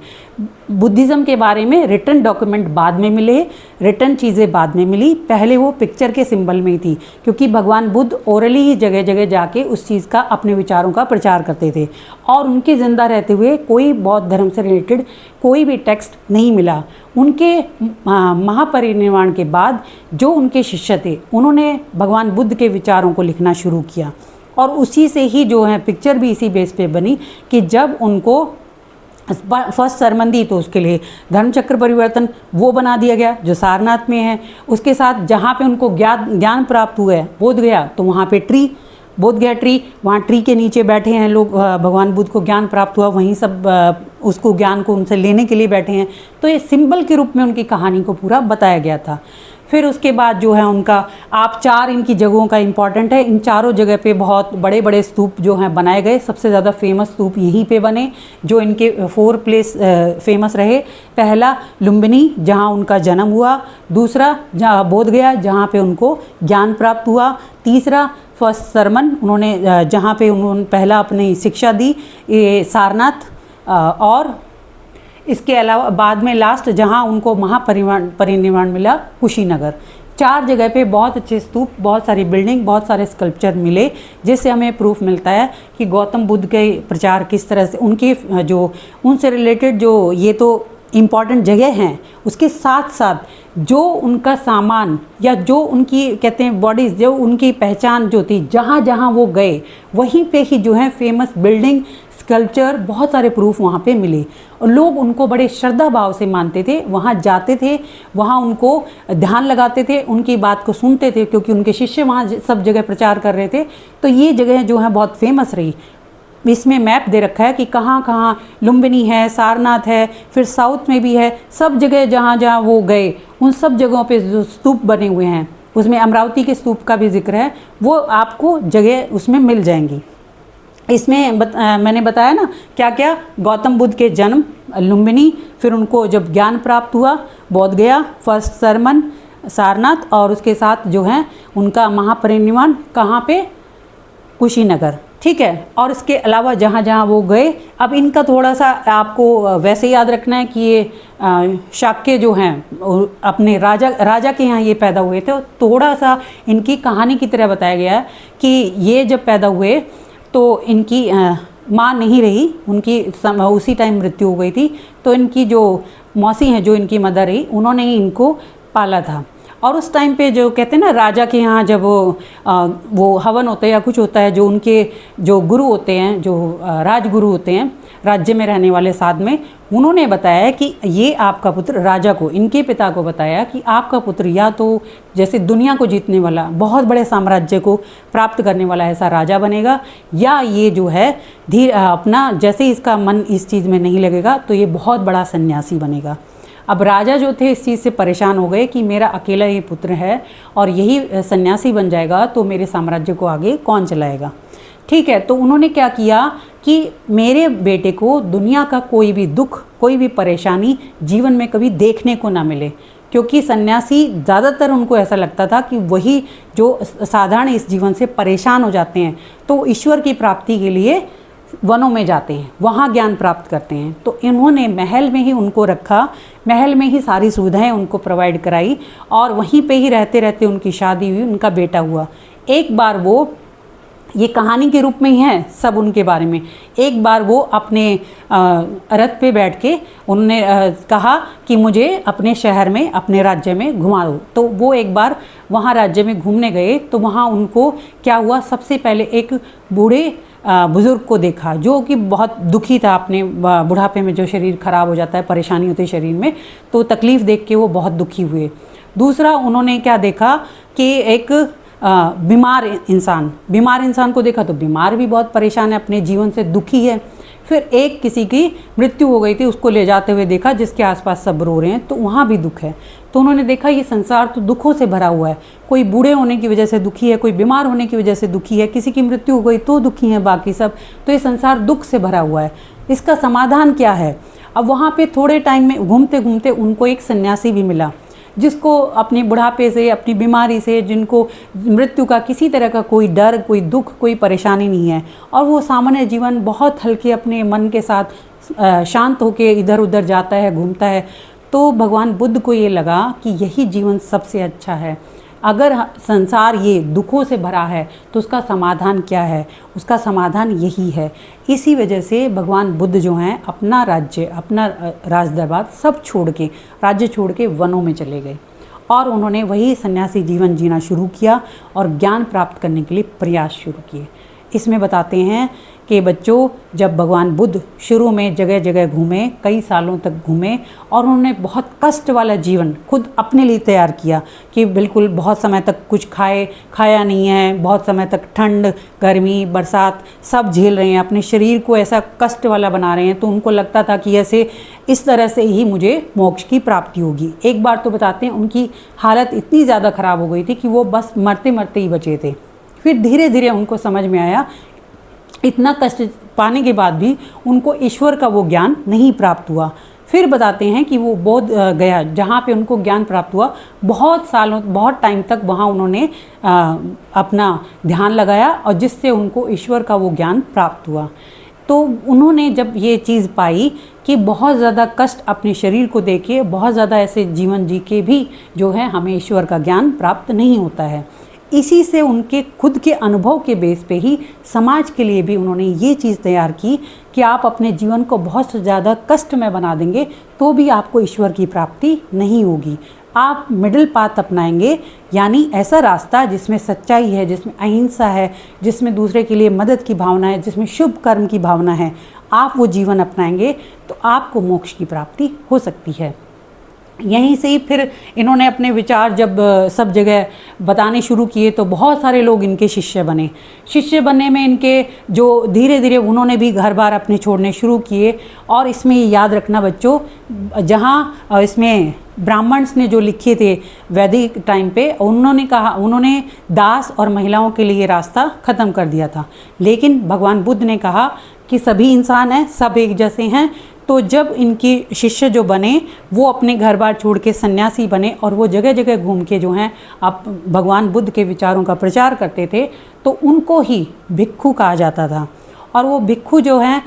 बुद्धिज़्म के बारे में रिटन डॉक्यूमेंट बाद में मिले, रिटन चीज़ें बाद में मिली, पहले वो पिक्चर के सिंबल में ही थी, क्योंकि भगवान बुद्ध ओरली ही जगह जगह जाके उस चीज़ का, अपने विचारों का प्रचार करते थे और उनके ज़िंदा रहते हुए कोई बौद्ध धर्म से रिलेटेड कोई भी टेक्स्ट नहीं मिला। उनके महापरिनिर्वाण के बाद जो उनके शिष्य थे उन्होंने भगवान बुद्ध के विचारों को लिखना शुरू किया और उसी से ही जो है पिक्चर भी इसी बेस पे बनी कि जब उनको फर्स्ट सरमन दी तो उसके लिए धर्मचक्र परिवर्तन वो बना दिया गया जो सारनाथ में है। उसके साथ जहाँ पे उनको ज्ञान प्राप्त हुआ है बोध गया, तो वहाँ पे ट्री, बोध गया ट्री, वहाँ ट्री के नीचे बैठे हैं लोग, भगवान बुद्ध को ज्ञान प्राप्त हुआ, वहीं सब उसको ज्ञान को उनसे लेने के लिए बैठे हैं। तो ये सिंबल के रूप में उनकी कहानी को पूरा बताया गया था। फिर उसके बाद जो है उनका आप 4 इनकी जगहों का इम्पॉर्टेंट है, इन चारों जगह पे बहुत बड़े बड़े स्तूप जो हैं बनाए गए। सबसे ज़्यादा फेमस स्तूप यहीं पे बने जो इनके 4 प्लेस फेमस रहे। पहला लुम्बिनी जहाँ उनका जन्म हुआ, दूसरा जहाँ बोध गया जहाँ पे उनको ज्ञान प्राप्त हुआ, तीसरा फर्स्ट सरमन उन्होंने जहाँ पे उन्होंने पहला अपनी शिक्षा दी, ये सारनाथ, और इसके अलावा बाद में लास्ट जहाँ उनको महापरिनिर्वाण मिला कुशीनगर। 4 जगह पे बहुत अच्छे स्तूप, बहुत सारी बिल्डिंग, बहुत सारे स्कल्पचर मिले, जिससे हमें प्रूफ मिलता है कि गौतम बुद्ध के प्रचार किस तरह से, उनके जो उनसे रिलेटेड जो ये तो इम्पॉर्टेंट जगह हैं, उसके साथ साथ जो उनका सामान या जो उनकी कहते हैं बॉडीज़, जो उनकी पहचान जो थी, जहाँ जहाँ वो गए वहीं पे ही जो है फेमस बिल्डिंग, स्कल्पचर, बहुत सारे प्रूफ वहाँ पे मिले और लोग उनको बड़े श्रद्धा भाव से मानते थे, वहाँ जाते थे, वहाँ उनको ध्यान लगाते थे, उनकी बात को सुनते थे, क्योंकि उनके शिष्य वहाँ सब जगह प्रचार कर रहे थे। तो ये जगह जो है बहुत फेमस रही। इसमें मैप दे रखा है कि कहाँ कहाँ लुम्बिनी है, सारनाथ है, फिर साउथ में भी है, सब जगह जहाँ जहाँ वो गए उन सब जगहों पे जो स्तूप बने हुए हैं, उसमें अमरावती के स्तूप का भी जिक्र है, वो आपको जगह उसमें मिल जाएंगी। इसमें मैंने बताया ना क्या क्या, गौतम बुद्ध के जन्म लुम्बिनी, फिर उनको जब ज्ञान प्राप्त हुआ बोध गया, फर्स्ट सरमन सारनाथ, और उसके साथ जो है उनका महापरिनिर्वाण कहाँ पे, कुशीनगर, ठीक है। और इसके अलावा जहाँ जहाँ वो गए, अब इनका थोड़ा सा आपको वैसे याद रखना है कि ये शाक्य जो हैं अपने राजा के यहाँ ये पैदा हुए थे, और थोड़ा सा इनकी कहानी की तरह बताया गया है कि ये जब पैदा हुए तो इनकी माँ नहीं रही, उनकी उसी टाइम मृत्यु हो गई थी। तो इनकी जो मौसी हैं, जो इनकी मदर रही, उन्होंने ही इनको पाला था। और उस टाइम पे जो कहते हैं ना, राजा के यहाँ जब वो हवन होता है या कुछ होता है, जो उनके जो गुरु होते हैं, जो राजगुरु होते हैं राज्य में रहने वाले, साथ में उन्होंने बताया कि ये आपका पुत्र, राजा को, इनके पिता को बताया कि आपका पुत्र या तो जैसे दुनिया को जीतने वाला, बहुत बड़े साम्राज्य को प्राप्त करने वाला ऐसा राजा बनेगा, या ये जो है अपना जैसे इसका मन इस चीज़ में नहीं लगेगा तो ये बहुत बड़ा सन्यासी बनेगा। अब राजा जो थे इस चीज़ से परेशान हो गए कि मेरा अकेला ये पुत्र है और यही सन्यासी बन जाएगा तो मेरे साम्राज्य को आगे कौन चलाएगा, ठीक है। तो उन्होंने क्या किया कि मेरे बेटे को दुनिया का कोई भी दुख, कोई भी परेशानी जीवन में कभी देखने को ना मिले, क्योंकि सन्यासी ज़्यादातर उनको ऐसा लगता था कि वही जो साधारण इस जीवन से परेशान हो जाते हैं तो ईश्वर की प्राप्ति के लिए वनों में जाते हैं, वहाँ ज्ञान प्राप्त करते हैं। तो इन्होंने महल में ही उनको रखा, महल में ही सारी सुविधाएं उनको प्रोवाइड कराई और वहीं पे ही रहते रहते उनकी शादी हुई, उनका बेटा हुआ। एक बार वो, ये कहानी के रूप में ही है सब उनके बारे में, एक बार वो अपने रथ पे बैठ के उन्होंने कहा कि मुझे अपने शहर में, अपने राज्य में घुमा दो। तो वो एक बार वहाँ राज्य में घूमने गए तो वहाँ उनको क्या हुआ, सबसे पहले एक बूढ़े बुज़ुर्ग को देखा जो कि बहुत दुखी था, अपने बुढ़ापे में जो शरीर ख़राब हो जाता है, परेशानी होती है शरीर में, तो तकलीफ़ देख के वो बहुत दुखी हुए। दूसरा उन्होंने क्या देखा कि एक बीमार इंसान को देखा, तो बीमार भी बहुत परेशान है, अपने जीवन से दुखी है। फिर एक किसी की मृत्यु हो गई थी, उसको ले जाते हुए देखा जिसके आसपास सब रो रहे हैं, तो वहाँ भी दुख है। तो उन्होंने देखा ये संसार तो दुखों से भरा हुआ है, कोई बूढ़े होने की वजह से दुखी है, कोई बीमार होने की वजह से दुखी है, किसी की मृत्यु हो गई तो दुखी हैं बाकी सब, तो ये संसार दुख से भरा हुआ है, इसका समाधान क्या है। अब वहाँ पे थोड़े टाइम में घूमते घूमते उनको एक सन्यासी भी मिला, जिसको अपने बुढ़ापे से, अपनी बीमारी से, जिनको मृत्यु का किसी तरह का कोई डर, कोई दुख, कोई परेशानी नहीं है, और वो सामान्य जीवन बहुत हल्के अपने मन के साथ शांत होके इधर उधर जाता है, घूमता है। तो भगवान बुद्ध को ये लगा कि यही जीवन सबसे अच्छा है। अगर संसार ये दुखों से भरा है तो उसका समाधान क्या है? उसका समाधान यही है। इसी वजह से भगवान बुद्ध जो हैं अपना राज्य, अपना राज दरबार सब छोड़ के, राज्य छोड़ के वनों में चले गए और उन्होंने वही सन्यासी जीवन जीना शुरू किया और ज्ञान प्राप्त करने के लिए प्रयास शुरू किए। इसमें बताते हैं कि बच्चों, जब भगवान बुद्ध शुरू में जगह जगह घूमे, कई सालों तक घूमे और उन्होंने बहुत कष्ट वाला जीवन खुद अपने लिए तैयार किया कि बिल्कुल बहुत समय तक कुछ खाया नहीं है, बहुत समय तक ठंड, गर्मी, बरसात सब झेल रहे हैं, अपने शरीर को ऐसा कष्ट वाला बना रहे हैं। तो उनको लगता था कि ऐसे इस तरह से ही मुझे मोक्ष की प्राप्ति होगी। एक बार तो बताते हैं उनकी हालत इतनी ज़्यादा ख़राब हो गई थी कि वो बस मरते मरते ही बचे थे। फिर धीरे धीरे उनको समझ में आया, इतना कष्ट पाने के बाद भी उनको ईश्वर का वो ज्ञान नहीं प्राप्त हुआ। फिर बताते हैं कि वो बोध गया, जहाँ पे उनको ज्ञान प्राप्त हुआ, बहुत सालों, बहुत टाइम तक वहाँ उन्होंने अपना ध्यान लगाया और जिससे उनको ईश्वर का वो ज्ञान प्राप्त हुआ। तो उन्होंने जब ये चीज़ पाई कि बहुत ज़्यादा कष्ट अपने शरीर को देके, बहुत ज़्यादा ऐसे जीवन जी के भी जो है हमें ईश्वर का ज्ञान प्राप्त नहीं होता है। इसी से उनके खुद के अनुभव के बेस पे ही समाज के लिए भी उन्होंने ये चीज़ तैयार की कि आप अपने जीवन को बहुत ज़्यादा कष्ट में बना देंगे तो भी आपको ईश्वर की प्राप्ति नहीं होगी। आप मिडिल पाथ अपनाएंगे, यानी ऐसा रास्ता जिसमें सच्चाई है, जिसमें अहिंसा है, जिसमें दूसरे के लिए मदद की भावना है, जिसमें शुभ कर्म की भावना है, आप वो जीवन अपनाएंगे तो आपको मोक्ष की प्राप्ति हो सकती है। यहीं से ही फिर इन्होंने अपने विचार जब सब जगह बताने शुरू किए तो बहुत सारे लोग इनके शिष्य बने। शिष्य बनने में इनके जो धीरे धीरे उन्होंने भी घर बार अपने छोड़ने शुरू किए। और इसमें याद रखना बच्चों, जहाँ इसमें ब्राह्मण्स ने जो लिखे थे वैदिक टाइम पे, उन्होंने दास और महिलाओं के लिए रास्ता ख़त्म कर दिया था। लेकिन भगवान बुद्ध ने कहा कि सभी इंसान हैं, सब एक जैसे हैं। तो जब इनके शिष्य जो बने वो अपने घर बार छोड़ के सन्यासी बने और वो जगह जगह घूम के जो हैं आप भगवान बुद्ध के विचारों का प्रचार करते थे, तो उनको ही भिक्खु कहा जाता था। और वो भिक्खु जो हैं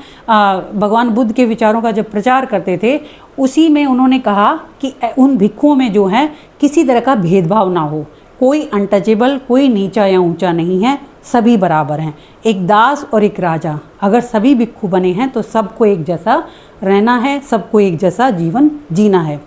भगवान बुद्ध के विचारों का जब प्रचार करते थे, उसी में उन्होंने कहा कि उन भिक्खुओं में जो है किसी तरह का भेदभाव ना हो, कोई अनटचेबल, कोई नीचा या ऊंचा नहीं है, सभी बराबर हैं। एक दास और एक राजा, अगर सभी भिक्खु बने हैं तो सबको एक जैसा रहना है, सबको एक जैसा जीवन जीना है।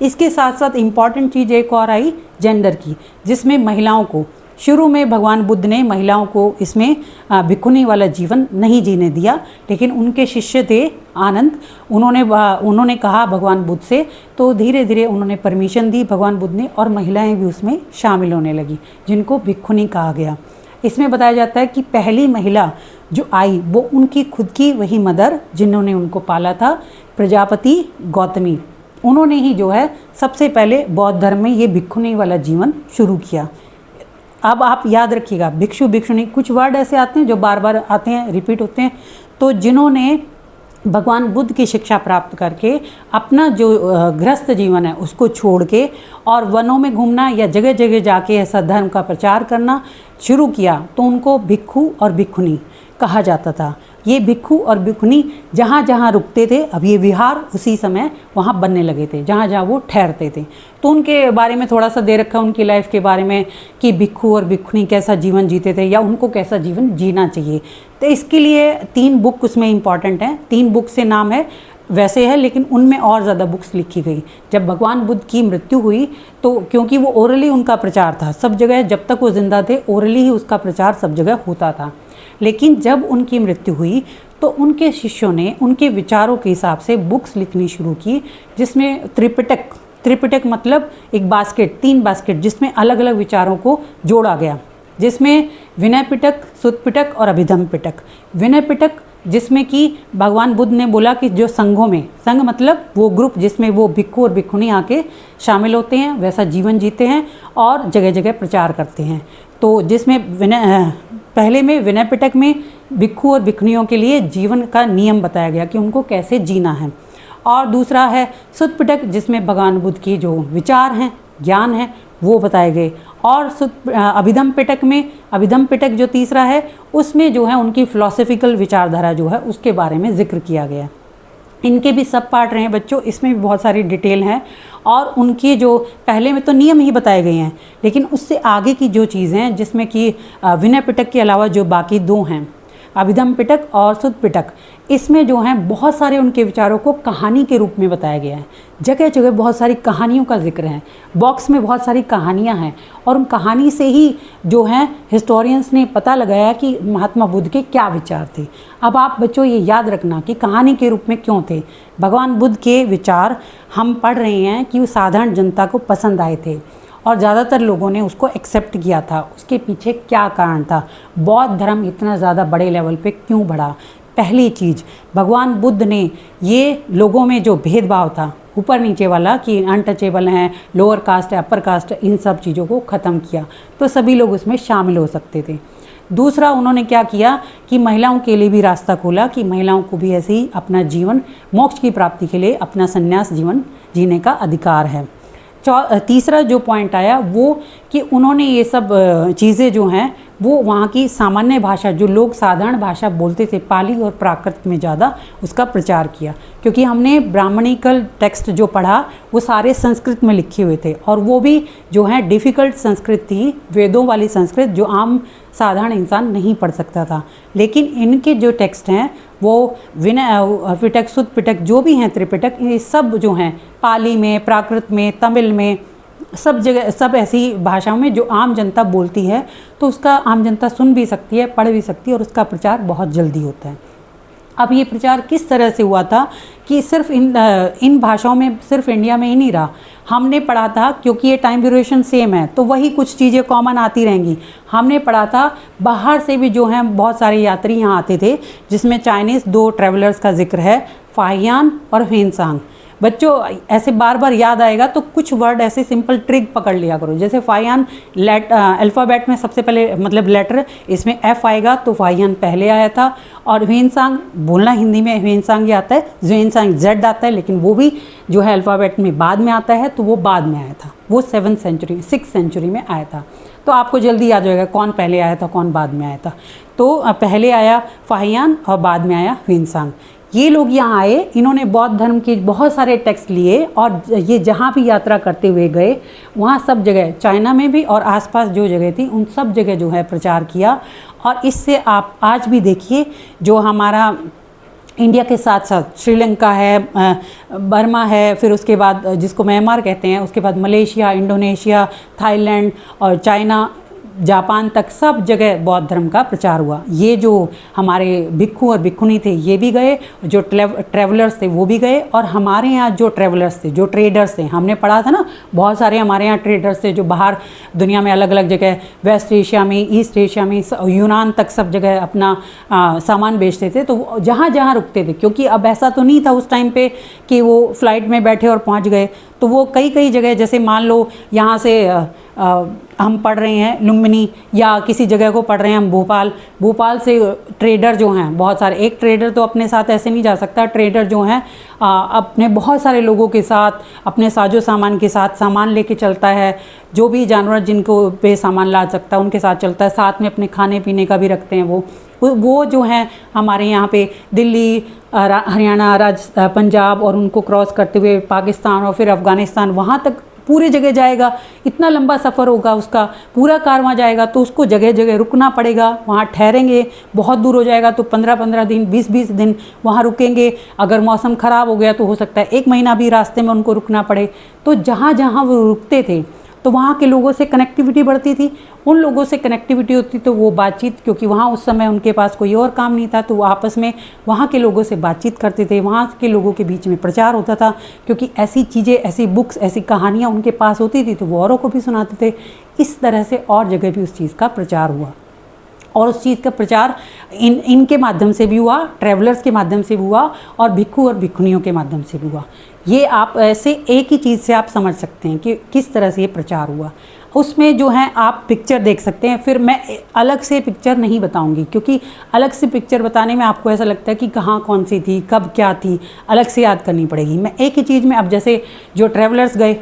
इसके साथ साथ इम्पॉर्टेंट चीज़ एक और आई जेंडर की, जिसमें महिलाओं को शुरू में भगवान बुद्ध ने महिलाओं को इसमें भिक्खुनी वाला जीवन नहीं जीने दिया। लेकिन उनके शिष्य थे आनंद, उन्होंने कहा भगवान बुद्ध से, तो धीरे धीरे उन्होंने परमिशन दी भगवान बुद्ध ने और महिलाएं भी उसमें शामिल होने लगी, जिनको भिक्खुनी कहा गया। इसमें बताया जाता है कि पहली महिला जो आई वो उनकी खुद की वही मदर जिन्होंने उनको पाला था, प्रजापति गौतमी, उन्होंने ही जो है सबसे पहले बौद्ध धर्म में ये भिक्खुनी वाला जीवन शुरू किया। अब आप याद रखिएगा, भिक्षु भिक्षुणी कुछ वर्ड ऐसे आते हैं जो बार बार आते हैं, रिपीट होते हैं। तो जिन्होंने भगवान बुद्ध की शिक्षा प्राप्त करके अपना जो गृहस्थ जीवन है उसको छोड़ के और वनों में घूमना या जगह जगह जाके ऐसा धर्म का प्रचार करना शुरू किया, तो उनको भिक्खु और भिक्खुनी कहा जाता था। ये भिक्खु और भिक्खुनी जहाँ जहाँ रुकते थे, अब ये विहार उसी समय वहाँ बनने लगे थे जहाँ जहाँ वो ठहरते थे। तो उनके बारे में थोड़ा सा दे रखा, उनकी लाइफ के बारे में कि भिक्खु और भिक्खुनी कैसा जीवन जीते थे या उनको कैसा जीवन जीना चाहिए। तो इसके लिए 3 बुक उसमें इम्पॉर्टेंट हैं। 3 बुक से नाम है वैसे है, लेकिन उनमें और ज़्यादा बुक्स लिखी गई। जब भगवान बुद्ध की मृत्यु हुई तो क्योंकि वो ओरली उनका प्रचार था सब जगह, जब तक वो जिंदा थे ओरली ही उसका प्रचार सब जगह होता था। लेकिन जब उनकी मृत्यु हुई तो उनके शिष्यों ने उनके विचारों के हिसाब से बुक्स लिखनी शुरू की, जिसमें त्रिपिटक मतलब एक बास्केट, 3 बास्केट जिसमें अलग अलग विचारों को जोड़ा गया, जिसमें विनय पिटक, सुत पिटक और अभिधम पिटक। विनय पिटक जिसमें कि भगवान बुद्ध ने बोला कि जो संघों में, संघ मतलब वो ग्रुप जिसमें वो भिक्खु और भिक्खुनी आके शामिल होते हैं, वैसा जीवन जीते हैं और जगह जगह प्रचार करते हैं। तो जिसमें पहले में विनय पिटक में भिक्खु और भिक्खुनियों के लिए जीवन का नियम बताया गया कि उनको कैसे जीना है। और दूसरा है सुत्त पिटक, जिसमें भगवान बुद्ध की जो विचार हैं, ज्ञान है, वो बताए गए। और अभिधम पिटक में, अभिधम पिटक जो तीसरा है, उसमें जो है उनकी फिलॉसफिकल विचारधारा जो है उसके बारे में जिक्र किया गया। इनके भी सब पार्ट रहे हैं बच्चों, इसमें भी बहुत सारी डिटेल है। और उनके जो पहले में तो नियम ही बताए गए हैं, लेकिन उससे आगे की जो चीज़ें हैं, जिसमें कि विनय पिटक के अलावा जो बाकी दो हैं, अभिधम पिटक और सुत्त पिटक, इसमें जो हैं बहुत सारे उनके विचारों को कहानी के रूप में बताया गया है। जगह जगह बहुत सारी कहानियों का जिक्र है, बॉक्स में बहुत सारी कहानियां हैं, और उन कहानी से ही जो हैं हिस्टोरियंस ने पता लगाया कि महात्मा बुद्ध के क्या विचार थे। अब आप बच्चों ये याद रखना कि कहानी के रूप में क्यों थे। भगवान बुद्ध के विचार हम पढ़ रहे हैं कि वो साधारण जनता को पसंद आए थे और ज़्यादातर लोगों ने उसको एक्सेप्ट किया था। उसके पीछे क्या कारण था, बौद्ध धर्म इतना ज़्यादा बड़े लेवल पे क्यों बढ़ा। पहली चीज़, भगवान बुद्ध ने ये लोगों में जो भेदभाव था ऊपर नीचे वाला कि अनटचेबल हैं, लोअर कास्ट है, अपर कास्ट है, इन सब चीज़ों को ख़त्म किया तो सभी लोग उसमें शामिल हो सकते थे। दूसरा, उन्होंने क्या किया कि महिलाओं के लिए भी रास्ता खोला कि महिलाओं को भी ऐसे ही अपना जीवन मोक्ष की प्राप्ति के लिए अपना संन्यास जीवन जीने का अधिकार है। तीसरा जो पॉइंट आया वो कि उन्होंने ये सब चीज़ें जो हैं वो वहाँ की सामान्य भाषा, जो लोग साधारण भाषा बोलते थे, पाली और प्राकृत में ज़्यादा उसका प्रचार किया। क्योंकि हमने ब्राह्मणिकल टेक्स्ट जो पढ़ा वो सारे संस्कृत में लिखे हुए थे, और वो भी जो है डिफ़िकल्ट संस्कृत थी, वेदों वाली संस्कृत जो आम साधारण इंसान नहीं पढ़ सकता था। लेकिन इनके जो टेक्स्ट हैं वो विनय पिटक, सुत्त पिटक, जो भी हैं त्रिपिटक, ये सब जो हैं पाली में, प्राकृत में, तमिल में, सब जगह, सब ऐसी भाषाओं में जो आम जनता बोलती है, तो उसका आम जनता सुन भी सकती है, पढ़ भी सकती है, और उसका प्रचार बहुत जल्दी होता है। अब ये प्रचार किस तरह से हुआ था कि सिर्फ इन भाषाओं में सिर्फ इंडिया में ही नहीं रहा। हमने पढ़ा था, क्योंकि ये टाइम ड्यूरेशन सेम है तो वही कुछ चीज़ें कॉमन आती रहेंगी। हमने पढ़ा था बाहर से भी जो हैं बहुत सारे यात्री यहाँ आते थे, जिसमें चाइनीज़ 2 ट्रैवलर्स का जिक्र है, फाहियान और ह्वेनसांग। बच्चों ऐसे बार बार याद आएगा तो कुछ वर्ड ऐसे सिंपल ट्रिक पकड़ लिया करो। जैसे फाहियान अल्फ़ाबेट में सबसे पहले मतलब लेटर, इसमें एफ आएगा तो फाहियान पहले आया था। और ह्वेनसांग बोलना हिंदी में ह्वेनसांग ही आता है, ह्वेनसांग जेड आता है, लेकिन वो भी जो है अल्फ़ाबेट में बाद में आता है, तो वो बाद में आया था, वो 6th सेंचुरी में आया था। तो आपको जल्दी याद जाएगा कौन पहले आया था कौन बाद में आया था। तो पहले आया फाहियान और बाद में आया ह्वेनसांग। ये लोग यहाँ आए, इन्होंने बौद्ध धर्म के बहुत सारे टेक्स्ट लिए, और ये जहाँ भी यात्रा करते हुए गए वहाँ सब जगह, चाइना में भी और आसपास जो जगह थी उन सब जगह जो है प्रचार किया। और इससे आप आज भी देखिए, जो हमारा इंडिया के साथ साथ श्रीलंका है, बर्मा है, फिर उसके बाद जिसको म्यांमार कहते हैं, उसके बाद मलेशिया, इंडोनेशिया, थाईलैंड और चाइना, जापान तक सब जगह बौद्ध धर्म का प्रचार हुआ। ये जो हमारे भिक्खु और भिक्खुनी थे ये भी गए, जो ट्रैवलर्स थे वो भी गए, और हमारे यहाँ जो ट्रैवलर्स थे, जो ट्रेडर्स थे, हमने पढ़ा था ना बहुत सारे हमारे यहाँ ट्रेडर्स थे जो बाहर दुनिया में अलग अलग जगह, वेस्ट एशिया में, ईस्ट एशिया में, यूनान तक सब जगह अपना सामान बेचते थे। तो जहाँ जहाँ रुकते थे, क्योंकि अब ऐसा तो नहीं था उस टाइम पे कि वो फ्लाइट में बैठे और पहुँच गए, तो वो कई कई जगह, जैसे मान लो यहाँ से हम पढ़ रहे हैं लुम्बिनी, या किसी जगह को पढ़ रहे हैं हम भोपाल से ट्रेडर जो हैं बहुत सारे, एक ट्रेडर तो अपने साथ ऐसे नहीं जा सकता, ट्रेडर जो हैं अपने बहुत सारे लोगों के साथ, अपने साजो सामान के साथ सामान लेके चलता है, जो भी जानवर जिनको पे सामान ला सकता है उनके साथ चलता है, साथ में अपने खाने पीने का भी रखते हैं। वो जो हैं हमारे यहाँ पे दिल्ली, हरियाणा, पंजाब, और उनको क्रॉस करते हुए पाकिस्तान और फिर अफ़गानिस्तान, वहाँ तक पूरी जगह जाएगा। इतना लंबा सफ़र होगा, उसका पूरा कारवां जाएगा, तो उसको जगह जगह रुकना पड़ेगा, वहाँ ठहरेंगे। बहुत दूर हो जाएगा तो 15-15 दिन, 20-20 दिन वहाँ रुकेंगे। अगर मौसम ख़राब हो गया तो हो सकता है 1 महीना भी रास्ते में उनको रुकना पड़े। तो जहाँ जहाँ वो रुकते थे तो वहाँ के लोगों से कनेक्टिविटी बढ़ती थी, उन लोगों से कनेक्टिविटी होती तो वो बातचीत, क्योंकि वहाँ उस समय उनके पास कोई और काम नहीं था, तो वो आपस में वहाँ के लोगों से बातचीत करते थे, वहाँ के लोगों के बीच में प्रचार होता था, क्योंकि ऐसी चीज़ें, ऐसी बुक्स, ऐसी कहानियाँ उनके पास होती थी तो वो औरों को भी सुनाते थे। इस तरह से और जगह भी उस चीज़ का प्रचार हुआ। और उस चीज़ का प्रचार इनके माध्यम से भी हुआ, ट्रैवलर्स के माध्यम से भी हुआ और भिक्खु और भिक्खुनियों के माध्यम से भी हुआ। ये आप ऐसे एक ही चीज़ से आप समझ सकते हैं कि किस तरह से ये प्रचार हुआ। उसमें जो है आप पिक्चर देख सकते हैं। फिर मैं अलग से पिक्चर नहीं बताऊंगी, क्योंकि अलग से पिक्चर बताने में आपको ऐसा लगता है कि कहाँ कौन सी थी, कब क्या थी, अलग से याद करनी पड़ेगी। मैं एक ही चीज़ में, अब जैसे जो ट्रैवलर्स गए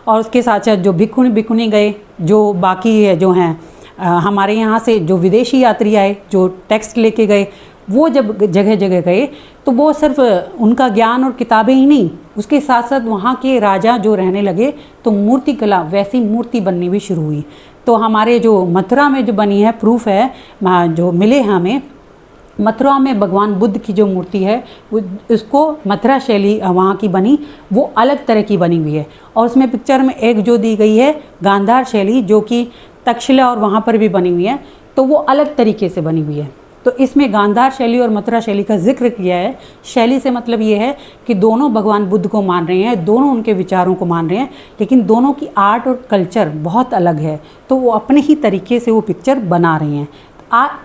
और उसके साथ साथ जो भिक्खु भिक्खुनी गए, जो बाकी जो हैं हमारे यहाँ से जो विदेशी यात्री आए, जो टेक्स्ट लेके गए, वो जब जगह जगह गए तो वो सिर्फ उनका ज्ञान और किताबें ही नहीं, उसके साथ साथ वहाँ के राजा जो रहने लगे तो मूर्ति कला, वैसी मूर्ति बननी भी शुरू हुई। तो हमारे जो मथुरा में जो बनी है, प्रूफ है जो मिले हमें, मथुरा में भगवान बुद्ध की जो मूर्ति है वो, उसको मथुरा शैली वहाँ की बनी, वो अलग तरह की बनी हुई है। और उसमें पिक्चर में एक जो दी गई है गांधार शैली, जो कि तक्षशिला और वहाँ पर भी बनी हुई है, तो वो अलग तरीके से बनी हुई है। तो इसमें गांधार शैली और मथुरा शैली का जिक्र किया है। शैली से मतलब ये है कि दोनों भगवान बुद्ध को मान रहे हैं, दोनों उनके विचारों को मान रहे हैं, लेकिन दोनों की आर्ट और कल्चर बहुत अलग है, तो वो अपने ही तरीके से वो पिक्चर बना रहे हैं।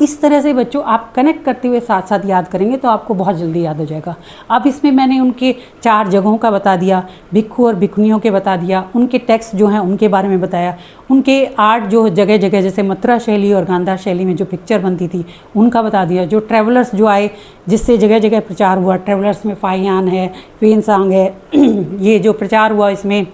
इस तरह से बच्चों आप कनेक्ट करते हुए साथ साथ याद करेंगे तो आपको बहुत जल्दी याद हो जाएगा। अब इसमें मैंने उनके 4 जगहों का बता दिया, भिक्खु और भिक्खुनियों के बता दिया, उनके टेक्स्ट जो हैं उनके बारे में बताया, उनके आर्ट जो जगह जगह जैसे मथुरा शैली और गांधार शैली में जो पिक्चर बनती थी उनका बता दिया, जो ट्रैवलर्स जो आए जिससे जगह जगह प्रचार हुआ, ट्रैवलर्स में फाहियान है, क्वीनसांग है, ये जो प्रचार हुआ इसमें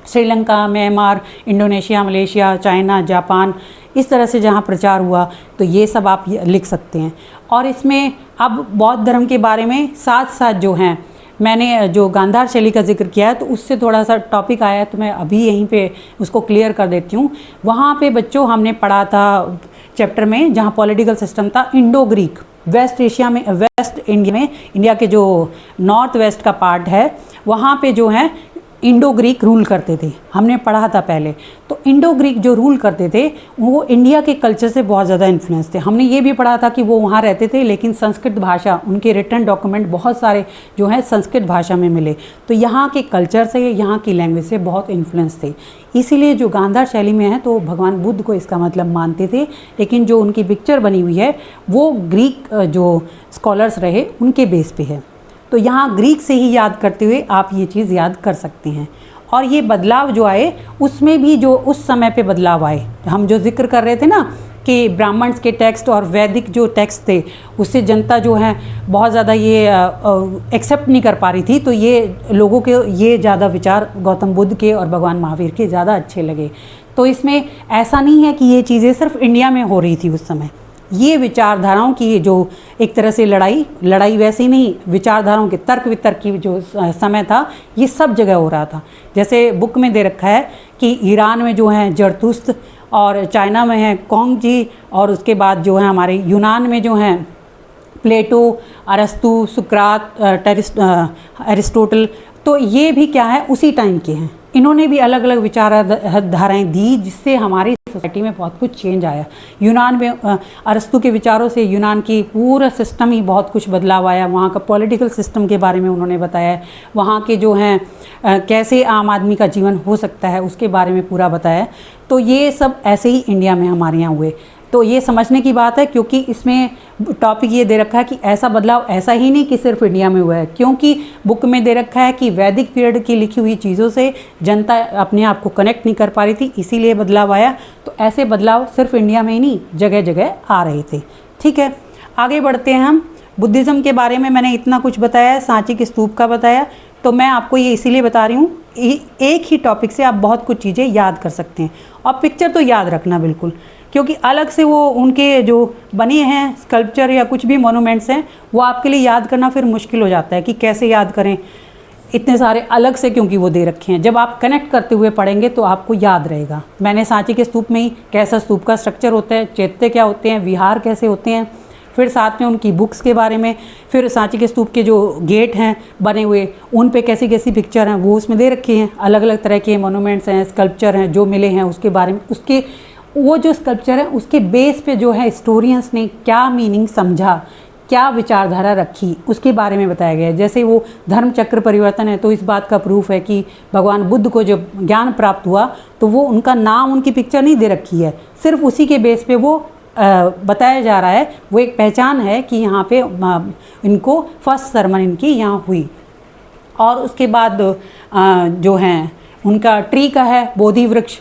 Sri Lanka, Myanmar, Indonesia, Malaysia, China, Japan, इस तरह से जहाँ प्रचार हुआ, तो ये सब आप लिख सकते हैं। और इसमें अब बौद्ध धर्म के बारे में साथ साथ जो हैं, मैंने जो गांधार शैली का जिक्र किया है तो उससे थोड़ा सा टॉपिक आया है, तो मैं अभी यहीं पे उसको क्लियर कर देती हूँ। वहाँ पे बच्चों हमने पढ़ा था चैप्टर में, जहाँ पॉलिटिकल सिस्टम था इंडो ग्रीक, वेस्ट एशिया में, वेस्ट इंडिया में, इंडिया के जो नॉर्थ वेस्ट का पार्ट है वहाँ पे जो है इंडो ग्रीक रूल करते थे, हमने पढ़ा था पहले। तो इंडो ग्रीक जो रूल करते थे वो इंडिया के कल्चर से बहुत ज़्यादा इन्फ्लुएंस थे। हमने ये भी पढ़ा था कि वो वहाँ रहते थे, लेकिन संस्कृत भाषा, उनके रिटर्न डॉक्यूमेंट बहुत सारे जो हैं संस्कृत भाषा में मिले, तो यहाँ के कल्चर से, यहाँ की लैंग्वेज से बहुत इन्फ्लुएंस थे। इसीलिए जो गांधार शैली में है तो भगवान बुद्ध को इसका मतलब मानते थे, लेकिन जो उनकी पिक्चर बनी हुई है वो ग्रीक जो स्कॉलर्स रहे उनके बेस पे है। तो यहाँ ग्रीक से ही याद करते हुए आप ये चीज़ याद कर सकते हैं। और ये बदलाव जो आए उसमें भी जो उस समय पे बदलाव आए, हम जो जिक्र कर रहे थे ना कि ब्राह्मण्स के टेक्स्ट और वैदिक जो टेक्स्ट थे उससे जनता जो है बहुत ज़्यादा ये एक्सेप्ट नहीं कर पा रही थी, तो ये लोगों के ये ज़्यादा विचार गौतम बुद्ध के और भगवान महावीर के ज़्यादा अच्छे लगे। तो इसमें ऐसा नहीं है कि ये चीज़ें सिर्फ इंडिया में हो रही थी उस समय, ये विचारधाराओं की जो एक तरह से लड़ाई वैसी नहीं, विचारधाराओं के तर्क वितर्क की जो समय था ये सब जगह हो रहा था। जैसे बुक में दे रखा है कि ईरान में जो है जरतुस्त, और चाइना में है कॉन्ग जी, और उसके बाद जो है हमारे यूनान में जो हैं प्लेटो, अरस्तु, सुकरात, अरिस्टोटल, तो ये भी क्या है उसी टाइम के हैं। इन्होंने भी अलग अलग विचारधाराएं दी जिससे हमारी सोसाइटी में बहुत कुछ चेंज आया। यूनान में अरस्तु के विचारों से यूनान की पूरा सिस्टम ही बहुत कुछ बदलाव आया। वहाँ का पॉलिटिकल सिस्टम के बारे में उन्होंने बताया, वहाँ के जो हैं कैसे आम आदमी का जीवन हो सकता है उसके बारे में पूरा बताया। तो ये सब ऐसे ही इंडिया में हमारे यहाँ हुए। तो ये समझने की बात है, क्योंकि इसमें टॉपिक ये दे रखा है कि ऐसा बदलाव ऐसा ही नहीं कि सिर्फ इंडिया में हुआ है, क्योंकि बुक में दे रखा है कि वैदिक पीरियड की लिखी हुई चीज़ों से जनता अपने आप को कनेक्ट नहीं कर पा रही थी, इसीलिए बदलाव आया। तो ऐसे बदलाव सिर्फ इंडिया में ही नहीं, जगह जगह आ रहे थे। ठीक है, आगे बढ़ते हैं हम। बुद्धिज़्म के बारे में मैंने इतना कुछ बताया, सांची के स्तूप का बताया, तो मैं आपको ये इसीलिए बता रही हूँ, एक ही टॉपिक से आप बहुत कुछ चीज़ें याद कर सकते हैं। और पिक्चर तो याद रखना बिल्कुल, क्योंकि अलग से वो उनके जो बने हैं स्कल्पचर या कुछ भी मोनूमेंट्स हैं वो आपके लिए याद करना फिर मुश्किल हो जाता है कि कैसे याद करें इतने सारे अलग से, क्योंकि वो दे रखे हैं। जब आप कनेक्ट करते हुए पढ़ेंगे तो आपको याद रहेगा। मैंने सांची के स्तूप में ही कैसा स्तूप का स्ट्रक्चर होता है, चैत्य क्या होते हैं, विहार कैसे होते हैं, फिर साथ में उनकी बुक्स के बारे में, फिर सांची के स्तूप के जो गेट हैं बने हुए उन पे कैसी कैसी पिक्चर हैं वो उसमें दे रखे हैं। अलग अलग तरह के मोनूमेंट्स हैं, स्कल्पचर हैं जो मिले हैं उसके बारे में, उसके वो जो स्कल्पचर है उसके बेस पे जो है हिस्टोरियंस ने क्या मीनिंग समझा, क्या विचारधारा रखी, उसके बारे में बताया गया है। जैसे वो धर्म चक्र परिवर्तन है तो इस बात का प्रूफ है कि भगवान बुद्ध को जब ज्ञान प्राप्त हुआ तो वो उनका नाम, उनकी पिक्चर नहीं दे रखी है, सिर्फ उसी के बेस पे वो बताया जा रहा है, वो एक पहचान है कि यहाँ पे इनको फर्स्ट सरमन इनकी यहाँ हुई। और उसके बाद जो हैं उनका ट्री का है बोधि वृक्ष,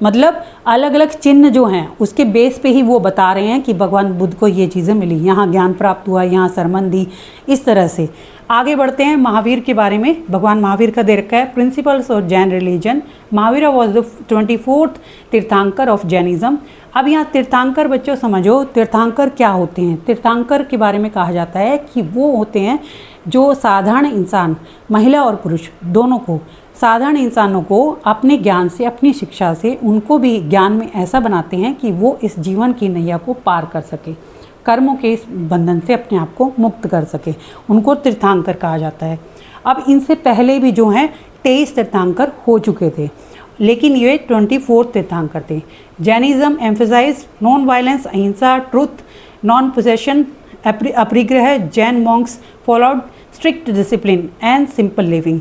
मतलब अलग अलग चिन्ह जो हैं उसके बेस पे ही वो बता रहे हैं कि भगवान बुद्ध को ये चीज़ें मिली, यहाँ ज्ञान प्राप्त हुआ, यहाँ सरमन दी। इस तरह से आगे बढ़ते हैं महावीर के बारे में। भगवान महावीर का दे रखा है principles of Jain religion. Mahavir was the 24th तीर्थंकर ऑफ जैनिज्म। अब यहाँ तीर्थंकर बच्चों समझो, तीर्थंकर क्या होते हैं। तीर्थंकर के बारे में कहा जाता है कि वो होते हैं जो साधारण इंसान, महिला और पुरुष दोनों को, साधारण इंसानों को अपने ज्ञान से, अपनी शिक्षा से उनको भी ज्ञान में ऐसा बनाते हैं कि वो इस जीवन की नैया को पार कर सके, कर्मों के इस बंधन से अपने आप को मुक्त कर सके। उनको तीर्थंकर कहा जाता है। अब इनसे पहले भी जो हैं 23 तीर्थंकर हो चुके थे, लेकिन ये 24th तीर्थंकर थे। Jainism emphasize non violence, ahimsa, truth, non possession, aparigraha. Jain monks followed strict discipline and simple living.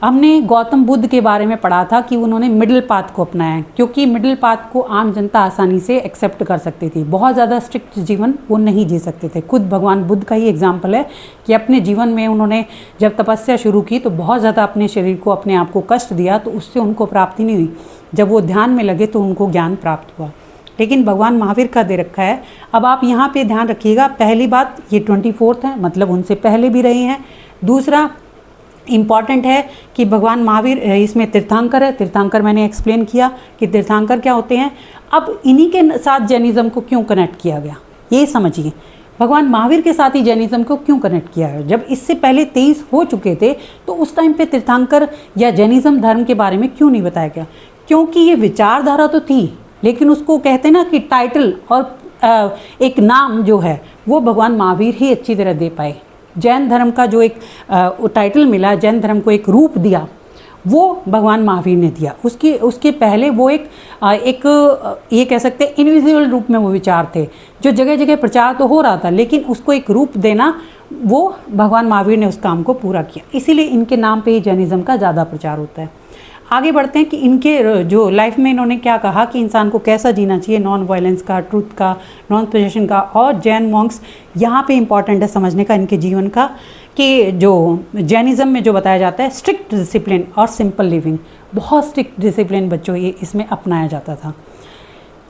हमने गौतम बुद्ध के बारे में पढ़ा था कि उन्होंने मिडिल पाथ को अपनाया, क्योंकि मिडिल पाथ को आम जनता आसानी से एक्सेप्ट कर सकती थी। बहुत ज़्यादा स्ट्रिक्ट जीवन वो नहीं जी सकते थे। खुद भगवान बुद्ध का ही एग्जाम्पल है कि अपने जीवन में उन्होंने जब तपस्या शुरू की तो बहुत ज़्यादा अपने शरीर को, अपने आप को कष्ट दिया, तो उससे उनको प्राप्ति नहीं हुई। जब वो ध्यान में लगे तो उनको ज्ञान प्राप्त हुआ। लेकिन भगवान महावीर का दे रखा है। अब आप यहाँ पे ध्यान रखिएगा, पहली बात ये 24th है, मतलब उनसे पहले भी रहे हैं। दूसरा इम्पॉर्टेंट है कि भगवान महावीर इसमें तीर्थंकर है। तीर्थंकर मैंने एक्सप्लेन किया कि तीर्थंकर क्या होते हैं। अब इन्हीं के साथ जैनिज्म को क्यों कनेक्ट किया गया, ये समझिए। भगवान महावीर के साथ ही जैनिज्म को क्यों कनेक्ट किया है। जब इससे पहले 23 हो चुके थे तो उस टाइम पे तीर्थंकर या जैनिज्म धर्म के बारे में क्यों नहीं बताया गया, क्योंकि ये विचारधारा तो थी, लेकिन उसको कहते हैं ना कि टाइटल और एक नाम जो है वो भगवान महावीर ही अच्छी तरह दे पाए। जैन धर्म का जो एक टाइटल मिला, जैन धर्म को एक रूप दिया, वो भगवान महावीर ने दिया। उसके पहले वो एक ये कह सकते हैं इनविजिबल रूप में वो विचार थे, जो जगह जगह प्रचार तो हो रहा था, लेकिन उसको एक रूप देना वो भगवान महावीर ने उस काम को पूरा किया। इसीलिए इनके नाम पे ही जैनिज्म का ज़्यादा प्रचार होता है। आगे बढ़ते हैं कि इनके जो लाइफ में इन्होंने क्या कहा कि इंसान को कैसा जीना चाहिए, नॉन वायलेंस का, ट्रूथ का, नॉन पोजेशन का। और जैन मॉन्क्स यहाँ पे इम्पॉर्टेंट है समझने का इनके जीवन का, कि जो जैनिज्म में जो बताया जाता है स्ट्रिक्ट डिसिप्लिन और सिंपल लिविंग, बहुत स्ट्रिक्ट डिसिप्लिन बच्चों ये इसमें अपनाया जाता था।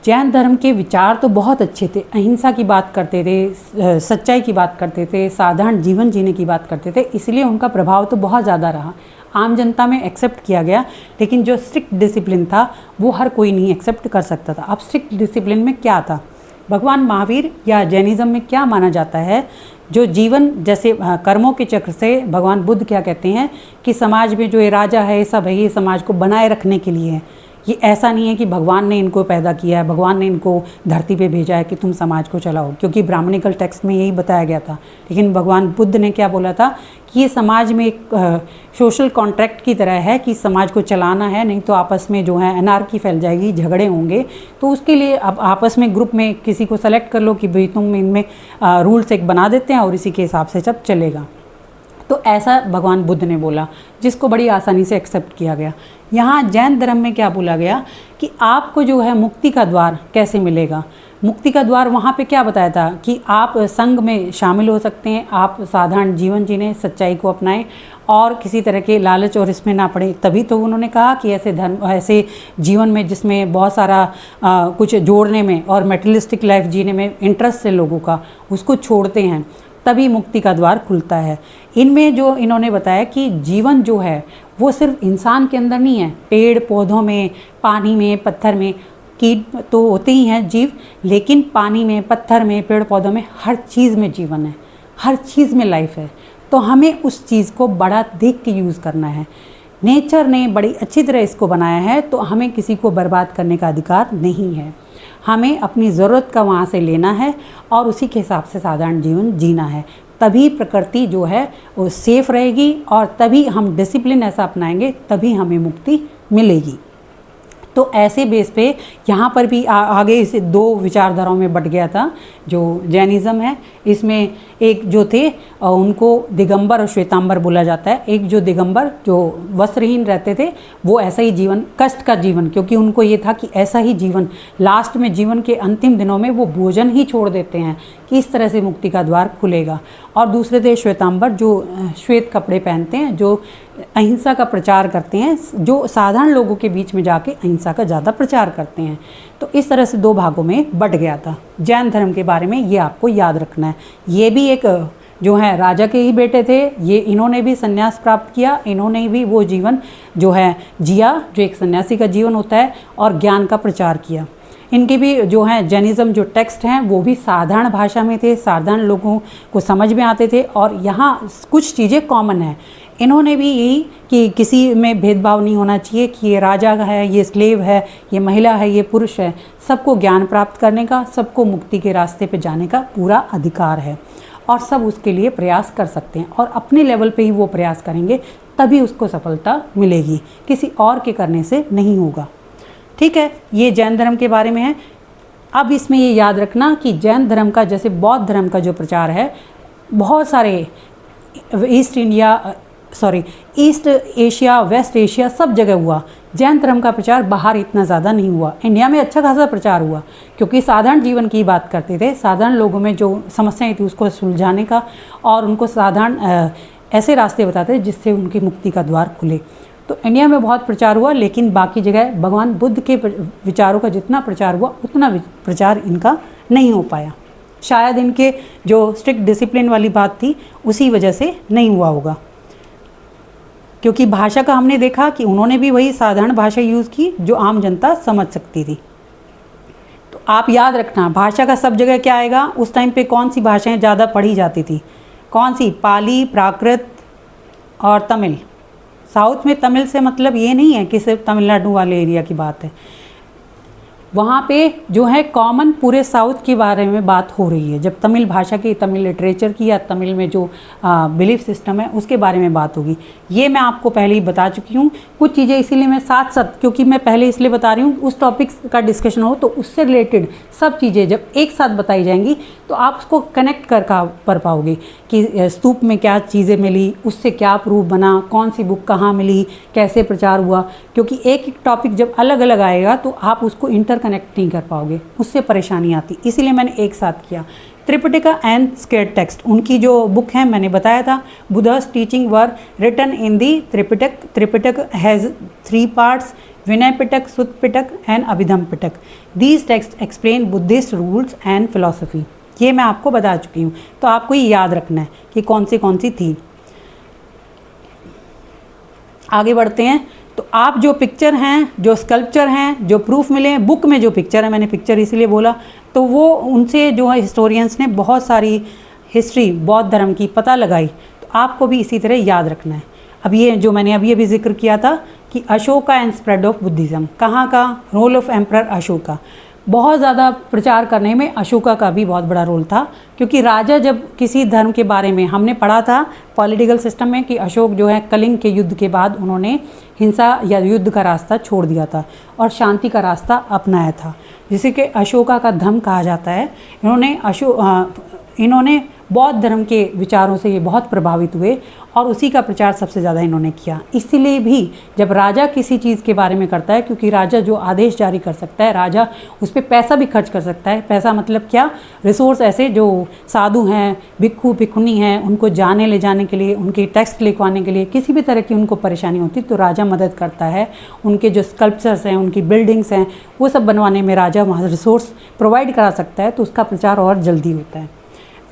जैन धर्म के विचार तो बहुत अच्छे थे, अहिंसा की बात करते थे, सच्चाई की बात करते थे, साधारण जीवन जीने की बात करते थे, इसलिए उनका प्रभाव तो बहुत ज़्यादा रहा, आम जनता में एक्सेप्ट किया गया। लेकिन जो स्ट्रिक्ट डिसिप्लिन था वो हर कोई नहीं एक्सेप्ट कर सकता था। अब स्ट्रिक्ट डिसिप्लिन में क्या था, भगवान महावीर या जैनिज्म में क्या माना जाता है, जो जीवन जैसे कर्मों के चक्र से भगवान बुद्ध क्या कहते हैं कि समाज में जो ये राजा है, ये सब है, ये समाज को बनाए रखने के लिए है। ये ऐसा नहीं है कि भगवान ने इनको पैदा किया है, भगवान ने इनको धरती पे भेजा है कि तुम समाज को चलाओ, क्योंकि ब्राह्मणिकल टेक्स्ट में यही बताया गया था। लेकिन भगवान बुद्ध ने क्या बोला था कि ये समाज में एक सोशल कॉन्ट्रैक्ट की तरह है कि समाज को चलाना है, नहीं तो आपस में जो है अनार्की फैल जाएगी, झगड़े होंगे। तो उसके लिए अब आपस में ग्रुप में किसी को सेलेक्ट कर लो कि भाई तुम इनमें रूल्स एक बना देते हैं और इसी के हिसाब से सब चलेगा। तो ऐसा भगवान बुद्ध ने बोला, जिसको बड़ी आसानी से एक्सेप्ट किया गया। यहाँ जैन धर्म में क्या बोला गया कि आपको जो है मुक्ति का द्वार कैसे मिलेगा। मुक्ति का द्वार वहाँ पे क्या बताया था कि आप संघ में शामिल हो सकते हैं, आप साधारण जीवन जीने, सच्चाई को अपनाएं और किसी तरह के लालच और इसमें ना पड़े। तभी तो उन्होंने कहा कि ऐसे जीवन में जिसमें बहुत सारा कुछ जोड़ने में और मेटेरियलिस्टिक लाइफ जीने में इंटरेस्ट है लोगों का, उसको छोड़ते हैं, तभी मुक्ति का द्वार खुलता है। इनमें जो इन्होंने बताया कि जीवन जो है वो सिर्फ इंसान के अंदर नहीं है, पेड़ पौधों में, पानी में, पत्थर में, कीट तो होते ही हैं जीव, लेकिन पानी में, पत्थर में, पेड़ पौधों में, हर चीज़ में जीवन है, हर चीज़ में लाइफ है। तो हमें उस चीज़ को बड़ा देख के यूज़ करना है। नेचर ने बड़ी अच्छी तरह इसको बनाया है, तो हमें किसी को बर्बाद करने का अधिकार नहीं है। हमें अपनी ज़रूरत का वहाँ से लेना है और उसी के हिसाब से साधारण जीवन जीना है। तभी प्रकृति जो है वो सेफ रहेगी और तभी हम डिसिप्लिन ऐसा अपनाएंगे, तभी हमें मुक्ति मिलेगी। तो ऐसे बेस पे यहाँ पर भी आगे इसे दो विचारधाराओं में बट गया था। जो जैनिज़्म है इसमें एक जो थे उनको दिगंबर और श्वेतांबर बोला जाता है। एक जो दिगंबर जो वस्त्रहीन रहते थे वो ऐसा ही जीवन, कष्ट का जीवन, क्योंकि उनको ये था कि ऐसा ही जीवन लास्ट में, जीवन के अंतिम दिनों में वो भोजन ही छोड़ देते हैं कि इस तरह से मुक्ति का द्वार खुलेगा। और दूसरे थे श्वेतांबर जो श्वेत कपड़े पहनते हैं, जो अहिंसा का प्रचार करते हैं, जो साधारण लोगों के बीच में जाके अहिंसा का ज़्यादा प्रचार करते हैं। तो इस तरह से 2 भागों में बट गया था जैन धर्म के बारे में, ये आपको याद रखना है। ये भी एक जो है राजा के ही बेटे थे, ये इन्होंने भी संन्यास प्राप्त किया, इन्होंने भी वो जीवन जो है जिया जो एक सन्यासी का जीवन होता है, और ज्ञान का प्रचार किया। इनके भी जो है जैनिज़्म जो टेक्स्ट हैं वो भी साधारण भाषा में थे, साधारण लोगों को समझ में आते थे, और यहाँ कुछ चीज़ें कॉमन हैं। इन्होंने भी यही कि किसी में भेदभाव नहीं होना चाहिए कि ये राजा है, ये स्लेव है, ये महिला है, ये पुरुष है, सबको ज्ञान प्राप्त करने का, सबको मुक्ति के रास्ते पे जाने का पूरा अधिकार है, और सब उसके लिए प्रयास कर सकते हैं, और अपने लेवल पे ही वो प्रयास करेंगे तभी उसको सफलता मिलेगी, किसी और के करने से नहीं होगा। ठीक है, ये जैन धर्म के बारे में है। अब इसमें ये याद रखना कि जैन धर्म का, जैसे बौद्ध धर्म का जो प्रचार है, बहुत सारे ईस्ट एशिया, वेस्ट एशिया, सब जगह हुआ। जैन धर्म का प्रचार बाहर इतना ज़्यादा नहीं हुआ। इंडिया में अच्छा खासा प्रचार हुआ, क्योंकि साधारण जीवन की बात करते थे, साधारण लोगों में जो समस्याएं थी उसको सुलझाने का, और उनको साधारण ऐसे रास्ते बताते थे जिससे उनकी मुक्ति का द्वार खुले। तो इंडिया में बहुत प्रचार हुआ, लेकिन बाकी जगह भगवान बुद्ध के विचारों का जितना प्रचार हुआ उतना प्रचार इनका नहीं हो पाया। शायद इनके जो स्ट्रिक्ट डिसिप्लिन वाली बात थी उसी वजह से नहीं हुआ होगा, क्योंकि भाषा का हमने देखा कि उन्होंने भी वही साधारण भाषा यूज़ की जो आम जनता समझ सकती थी। तो आप याद रखना, भाषा का सब जगह क्या आएगा, उस टाइम पे कौन सी भाषाएं ज़्यादा पढ़ी जाती थी, कौन सी, पाली, प्राकृत और तमिल। साउथ में तमिल से मतलब ये नहीं है कि सिर्फ तमिलनाडु वाले एरिया की बात है, वहाँ पे जो है कॉमन पूरे साउथ के बारे में बात हो रही है। जब तमिल भाषा की, तमिल लिटरेचर की, या तमिल में जो बिलीफ सिस्टम है उसके बारे में बात होगी। ये मैं आपको पहले ही बता चुकी हूँ। कुछ चीज़ें इसीलिए मैं साथ साथ, क्योंकि मैं पहले इसलिए बता रही हूँ उस टॉपिक का डिस्कशन हो तो उससे रिलेटेड सब चीज़ें जब एक साथ बताई जाएंगी तो आप उसको कनेक्ट कर पाओगे कि स्तूप में क्या चीज़ें मिली, उससे क्या प्रूफ बना, कौन सी बुक कहाँ मिली, कैसे प्रचार हुआ। क्योंकि एक एक टॉपिक जब अलग अलग आएगा तो आप उसको इंटरकनेक्ट नहीं कर पाओगे, उससे परेशानी आती, इसीलिए मैंने एक साथ किया। त्रिपिटका एंड स्केर्ड टेक्स्ट, उनकी जो बुक है मैंने बताया था, Buddha's teaching were written in the Tripitaka. Tripitaka has 3 parts, Vinaya Pitaka, Sutta Pitaka and Abhidhamma Pitaka. These text explain Buddhist rules and philosophy. ये मैं आपको बता चुकी हूँ, तो आपको ये याद रखना है कि कौन सी थी। आगे बढ़ते हैं। तो आप जो पिक्चर हैं, जो स्कल्पचर हैं, जो प्रूफ मिले हैं, बुक में जो पिक्चर है, मैंने पिक्चर इसलिए बोला, तो वो उनसे जो है हिस्टोरियंस ने बहुत सारी हिस्ट्री बौद्ध धर्म की पता लगाई। तो आपको भी इसी तरह याद रखना है। अब ये जो मैंने अभी जिक्र किया था कि Ashoka and spread of Buddhism, कहाँ का, रोल ऑफ एम्परर अशोका। बहुत ज़्यादा प्रचार करने में अशोका का भी बहुत बड़ा रोल था, क्योंकि राजा जब किसी धर्म के बारे में, हमने पढ़ा था पॉलिटिकल सिस्टम में कि अशोक जो है कलिंग के युद्ध के बाद उन्होंने हिंसा या युद्ध का रास्ता छोड़ दिया था और शांति का रास्ता अपनाया था, जिसे कि अशोका का धम्म कहा जाता है। इन्होंने बौद्ध धर्म के विचारों से ये बहुत प्रभावित हुए और उसी का प्रचार सबसे ज़्यादा इन्होंने किया। इसीलिए भी जब राजा किसी चीज़ के बारे में करता है, क्योंकि राजा जो आदेश जारी कर सकता है, राजा उस पर पैसा भी खर्च कर सकता है। पैसा मतलब क्या, रिसोर्स ऐसे जो साधु हैं, भिक्खु भिक्खुनी हैं, उनको जाने ले जाने के लिए, उनके टेक्स्ट लिखवाने के लिए, किसी भी तरह की उनको परेशानी होती तो राजा मदद करता है। उनके जो स्कल्पचर्स हैं, उनकी बिल्डिंग्स हैं, वो सब बनवाने में राजा वहाँ रिसोर्स प्रोवाइड करा सकता है, तो उसका प्रचार और जल्दी होता है।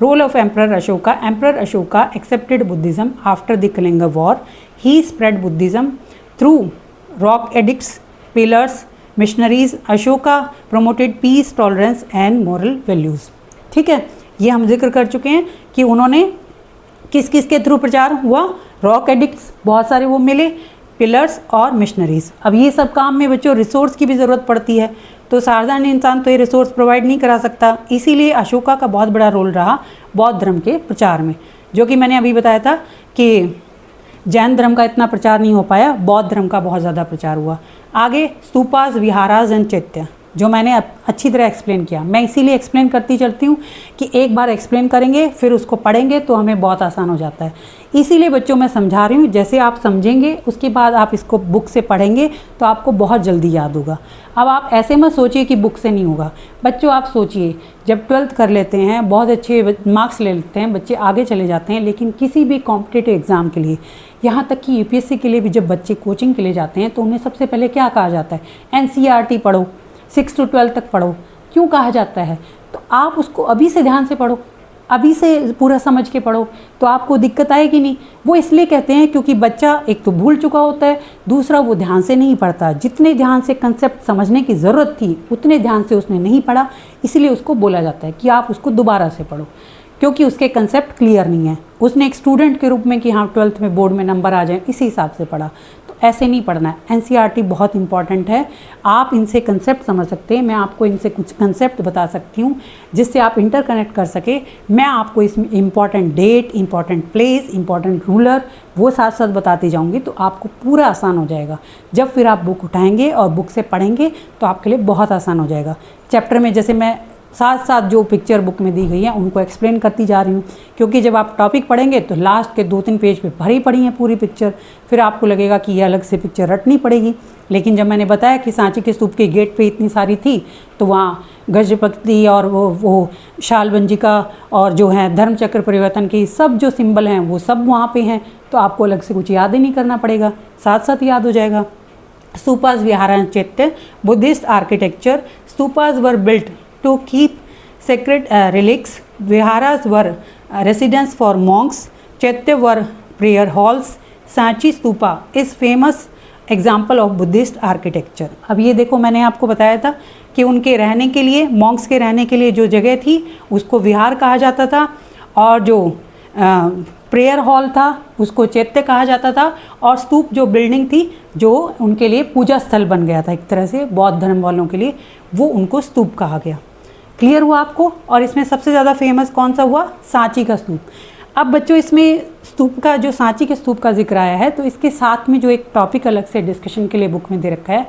Role of Emperor Ashoka. Emperor Ashoka accepted Buddhism after the Kalinga War. He spread Buddhism through rock edicts, pillars, missionaries. Ashoka promoted peace, tolerance and moral values. ठीक है, ये हम जिक्र कर चुके हैं कि उन्होंने किस किस के थ्रू प्रचार हुआ। रॉक एडिक्ट्स बहुत सारे वो मिले, पिलर्स और मिशनरीज़। अब ये सब काम में बच्चों रिसोर्स की भी ज़रूरत पड़ती है, तो साधारण इंसान तो ये रिसोर्स प्रोवाइड नहीं करा सकता। इसीलिए अशोका का बहुत बड़ा रोल रहा बौद्ध धर्म के प्रचार में, जो कि मैंने अभी बताया था कि जैन धर्म का इतना प्रचार नहीं हो पाया, बौद्ध धर्म का बहुत ज़्यादा प्रचार हुआ। आगे स्तूपास, विहारास एंड चैत्य। जो मैंने अच्छी तरह एक्सप्लेन किया। मैं इसीलिए एक्सप्लेन करती चलती हूँ कि एक बार एक्सप्लेन करेंगे फिर उसको पढ़ेंगे तो हमें बहुत आसान हो जाता है। इसीलिए बच्चों मैं समझा रही हूँ, जैसे आप समझेंगे उसके बाद आप इसको बुक से पढ़ेंगे तो आपको बहुत जल्दी याद होगा। अब आप ऐसे मत सोचिए कि बुक से नहीं होगा। बच्चों आप सोचिए, जब 12th कर लेते हैं, बहुत अच्छे मार्क्स ले लेते हैं, बच्चे आगे चले जाते हैं, लेकिन किसी भी कॉम्पिटिटिव एग्ज़ाम के लिए, यहाँ तक कि यूपीएससी के लिए भी जब बच्चे कोचिंग के लिए जाते हैं तो उन्हें सबसे पहले क्या कहा जाता है, एनसीईआरटी पढ़ो, 6 to 12 तक पढ़ो। क्यों कहा जाता है? तो आप उसको अभी से ध्यान से पढ़ो, अभी से पूरा समझ के पढ़ो तो आपको दिक्कत आएगी नहीं। वो इसलिए कहते हैं क्योंकि बच्चा एक तो भूल चुका होता है, दूसरा वो ध्यान से नहीं पढ़ता। जितने ध्यान से कंसेप्ट समझने की ज़रूरत थी उतने ध्यान से उसने नहीं पढ़ा, इसलिए उसको बोला जाता है कि आप उसको दोबारा से पढ़ो, क्योंकि उसके कंसेप्ट क्लियर नहीं है। उसने एक स्टूडेंट के रूप में कि हाँ 12th में बोर्ड में नंबर आ जाए इसी हिसाब से पढ़ा, तो ऐसे नहीं पढ़ना है। एनसीईआरटी बहुत इंपॉर्टेंट है, आप इनसे कंसेप्ट समझ सकते हैं। मैं आपको इनसे कुछ कंसेप्ट बता सकती हूँ जिससे आप इंटरकनेक्ट कर सके। मैं आपको इसमें important date, important place, important ruler वो साथ साथ बताती जाऊँगी, तो आपको पूरा आसान हो जाएगा। जब फिर आप बुक उठाएंगे और बुक से पढ़ेंगे तो आपके लिए बहुत आसान हो जाएगा। चैप्टर में जैसे मैं साथ साथ जो पिक्चर बुक में दी गई है उनको एक्सप्लेन करती जा रही हूँ, क्योंकि जब आप टॉपिक पढ़ेंगे तो लास्ट के 2-3 पेज पे भरी पड़ी है पूरी पिक्चर, फिर आपको लगेगा कि ये अलग से पिक्चर रटनी पड़ेगी। लेकिन जब मैंने बताया कि सांची के स्तूप के गेट पे इतनी सारी थी, तो वहाँ गजपति और वो शालबंजिका और जो है धर्मचक्र परिवर्तन की सब जो सिंबल हैं वो सब वहाँ पे हैं, तो आपको अलग से कुछ याद ही नहीं करना पड़ेगा, साथ साथ याद हो जाएगा। स्तूपास विहार चैत्य, Buddhist architecture, stupas were built to keep sacred relics, viharas were residence for monks, chaitya were prayer halls, Sanchi stupa is famous example of Buddhist architecture। अब ये देखो, मैंने आपको बताया था कि उनके रहने के लिए, मॉन्क्स के रहने के लिए जो जगह थी उसको विहार कहा जाता था, और जो प्रेयर हॉल था उसको चैत्य कहा जाता था, और स्तूप जो बिल्डिंग थी जो उनके लिए पूजा स्थल बन गया था एक तरह से बौद्ध धर्म वालों के लिए, वो उनको स्तूप कहा गया। क्लियर हुआ आपको? और इसमें सबसे ज़्यादा फेमस कौन सा हुआ? सांची का स्तूप। अब बच्चों इसमें स्तूप का, जो सांची के स्तूप का जिक्र आया है, तो इसके साथ में जो एक टॉपिक अलग से डिस्कशन के लिए बुक में दे रखा है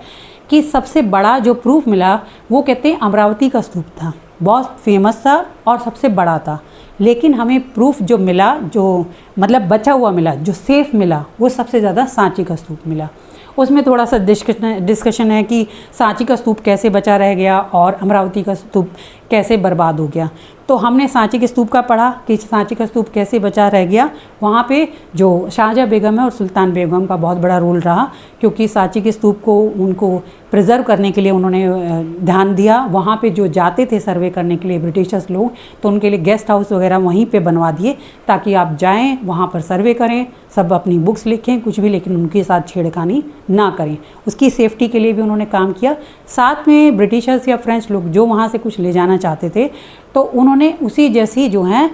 कि सबसे बड़ा जो प्रूफ मिला वो कहते हैं अमरावती का स्तूप था, बहुत फेमस था और सबसे बड़ा था। लेकिन हमें प्रूफ जो मिला, जो मतलब बचा हुआ मिला, जो सेफ मिला, वो सबसे ज़्यादा सांची का स्तूप मिला। उसमें थोड़ा सा डिस्कशन है कि सांची का स्तूप कैसे बचा रह गया और अमरावती का स्तूप कैसे बर्बाद हो गया। तो हमने सांची के स्तूप का पढ़ा कि सांची का स्तूप कैसे बचा रह गया। वहाँ पे जो शाहजहाँ बेगम है और सुल्तान बेगम का बहुत बड़ा रोल रहा, क्योंकि सांची के स्तूप को उनको प्रिजर्व करने के लिए उन्होंने ध्यान दिया। वहाँ पे जो जाते थे सर्वे करने के लिए ब्रिटिशर्स लोग, तो उनके लिए गेस्ट हाउस वगैरह वहीं पे बनवा दिए ताकि आप जाएं वहाँ पर सर्वे करें, सब अपनी बुक्स लिखें कुछ भी, लेकिन उनके साथ छेड़खानी ना करें। उसकी सेफ्टी के लिए भी उन्होंने काम किया। साथ में ब्रिटिशर्स या फ्रेंच लोग जो वहाँ से कुछ ले जाना चाहते थे, तो उन्होंने उसी जैसी जो है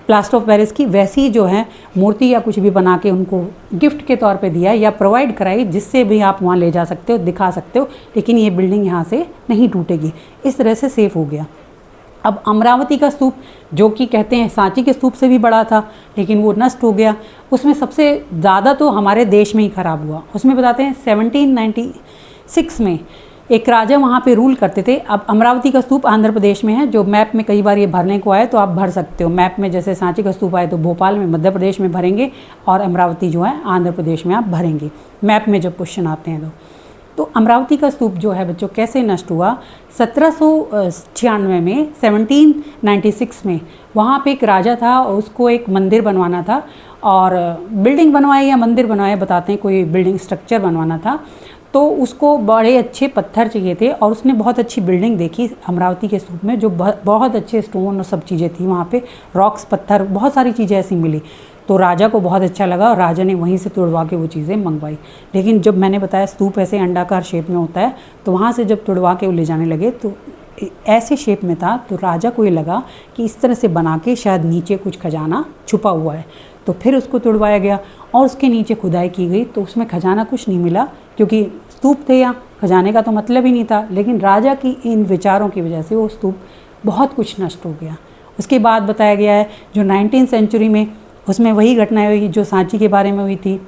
प्लास्टर ऑफ पेरिस की वैसी जो है मूर्ति या कुछ भी बना के उनको गिफ्ट के तौर पे दिया या प्रोवाइड कराई, जिससे भी आप वहाँ ले जा सकते हो, दिखा सकते हो, लेकिन ये बिल्डिंग यहाँ से नहीं टूटेगी। इस तरह से सेफ हो गया। अब अमरावती का स्तूप, जो कि कहते हैं सांची के स्तूप से भी बड़ा था, लेकिन वो नष्ट हो गया। उसमें सबसे ज़्यादा तो हमारे देश में ही ख़राब हुआ। उसमें बताते हैं 1796 में एक राजा वहाँ पे रूल करते थे। अब अमरावती का स्तूप आंध्र प्रदेश में है, जो मैप में कई बार ये भरने को आए तो आप भर सकते हो। मैप में जैसे सांची का स्तूप आए तो भोपाल में मध्य प्रदेश में भरेंगे, और अमरावती जो है आंध्र प्रदेश में आप भरेंगे मैप में जब क्वेश्चन आते हैं तो अमरावती का स्तूप जो है बच्चों कैसे नष्ट हुआ? 1796 में, 1796 में वहाँ पे एक राजा था, उसको एक मंदिर बनवाना था, और बिल्डिंग बनवाए या मंदिर बनवाए बताते हैं, कोई बिल्डिंग स्ट्रक्चर बनवाना था। तो उसको बड़े अच्छे पत्थर चाहिए थे, और उसने बहुत अच्छी बिल्डिंग देखी अमरावती के स्तूप में, जो बहुत अच्छे स्टोन और सब चीज़ें थी वहाँ पे, रॉक्स, पत्थर, बहुत सारी चीज़ें ऐसी मिली। तो राजा को बहुत अच्छा लगा और राजा ने वहीं से तुड़वा के वो चीज़ें मंगवाई। लेकिन जब मैंने बताया स्तूप ऐसे अंडाकार शेप में होता है, तो वहाँ से जब तुड़वा के वो ले जाने लगे तो ऐसे शेप में था, तो राजा को ये लगा कि इस तरह से बना के शायद नीचे कुछ खजाना छुपा हुआ है। तो फिर उसको तुड़वाया गया और उसके नीचे खुदाई की गई, तो उसमें खजाना कुछ नहीं मिला, क्योंकि स्तूप थे, यहाँ खजाने का तो मतलब ही नहीं था। लेकिन राजा की इन विचारों की वजह से वो स्तूप बहुत कुछ नष्ट हो गया। उसके बाद बताया गया है जो 19th सेंचुरी में, उसमें वही घटनाएं हुई जो सांची के बारे में हुई थी,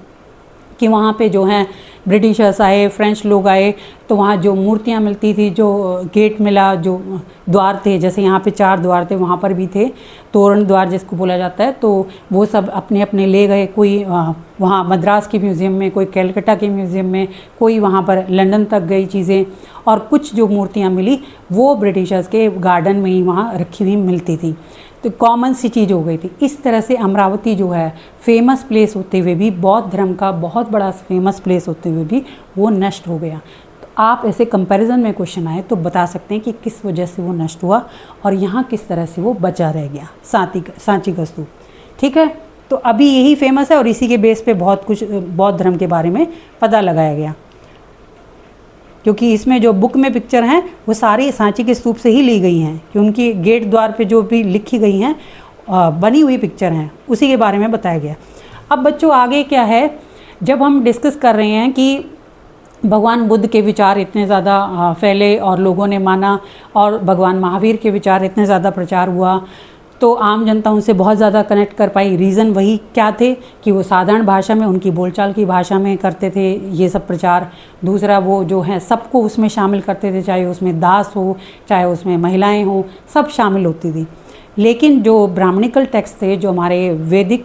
कि वहाँ पे जो हैं ब्रिटिशर्स आए, फ्रेंच लोग आए, तो वहाँ जो मूर्तियाँ मिलती थी, जो गेट मिला, जो द्वार थे, जैसे यहाँ पे 4 द्वार थे, वहाँ पर भी थे, तोरण द्वार जिसको बोला जाता है, तो वो सब अपने अपने ले गए। कोई वहाँ मद्रास के म्यूज़ियम में, कोई कलकत्ता के म्यूज़ियम में, कोई वहाँ पर लंदन तक गई चीज़ें, और कुछ जो मूर्तियाँ मिली वो ब्रिटिशर्स के गार्डन में ही वहाँ रखी हुई मिलती थी। तो कॉमन सी चीज़ हो गई थी। इस तरह से अमरावती जो है फेमस प्लेस होते हुए भी, बौद्ध धर्म का बहुत बड़ा फेमस प्लेस होते हुए भी वो नष्ट हो गया। तो आप ऐसे कंपैरिजन में क्वेश्चन आए तो बता सकते हैं कि किस वजह से वो नष्ट हुआ और यहाँ किस तरह से वो बचा रह गया, सांची का स्तूप। ठीक है, तो अभी यही फेमस है और इसी के बेस पे बहुत कुछ बौद्ध धर्म के बारे में पता लगाया गया, क्योंकि इसमें जो बुक में पिक्चर हैं वो सारी सांची के स्तूप से ही ली गई हैं, कि उनकी गेट द्वार पे जो भी लिखी गई हैं बनी हुई पिक्चर हैं, उसी के बारे में बताया गया। अब बच्चों आगे क्या है, जब हम डिस्कस कर रहे हैं कि भगवान बुद्ध के विचार इतने ज़्यादा फैले और लोगों ने माना, और भगवान महावीर के विचार इतने ज़्यादा प्रचार हुआ, तो आम जनता उनसे बहुत ज़्यादा कनेक्ट कर पाई। रीज़न वही क्या थे कि वो साधारण भाषा में, उनकी बोलचाल की भाषा में करते थे ये सब प्रचार। दूसरा, वो जो है सबको उसमें शामिल करते थे, चाहे उसमें दास हो, चाहे उसमें महिलाएं हो, सब शामिल होती थी। लेकिन जो ब्राह्मणिकल टेक्स्ट थे, जो हमारे वैदिक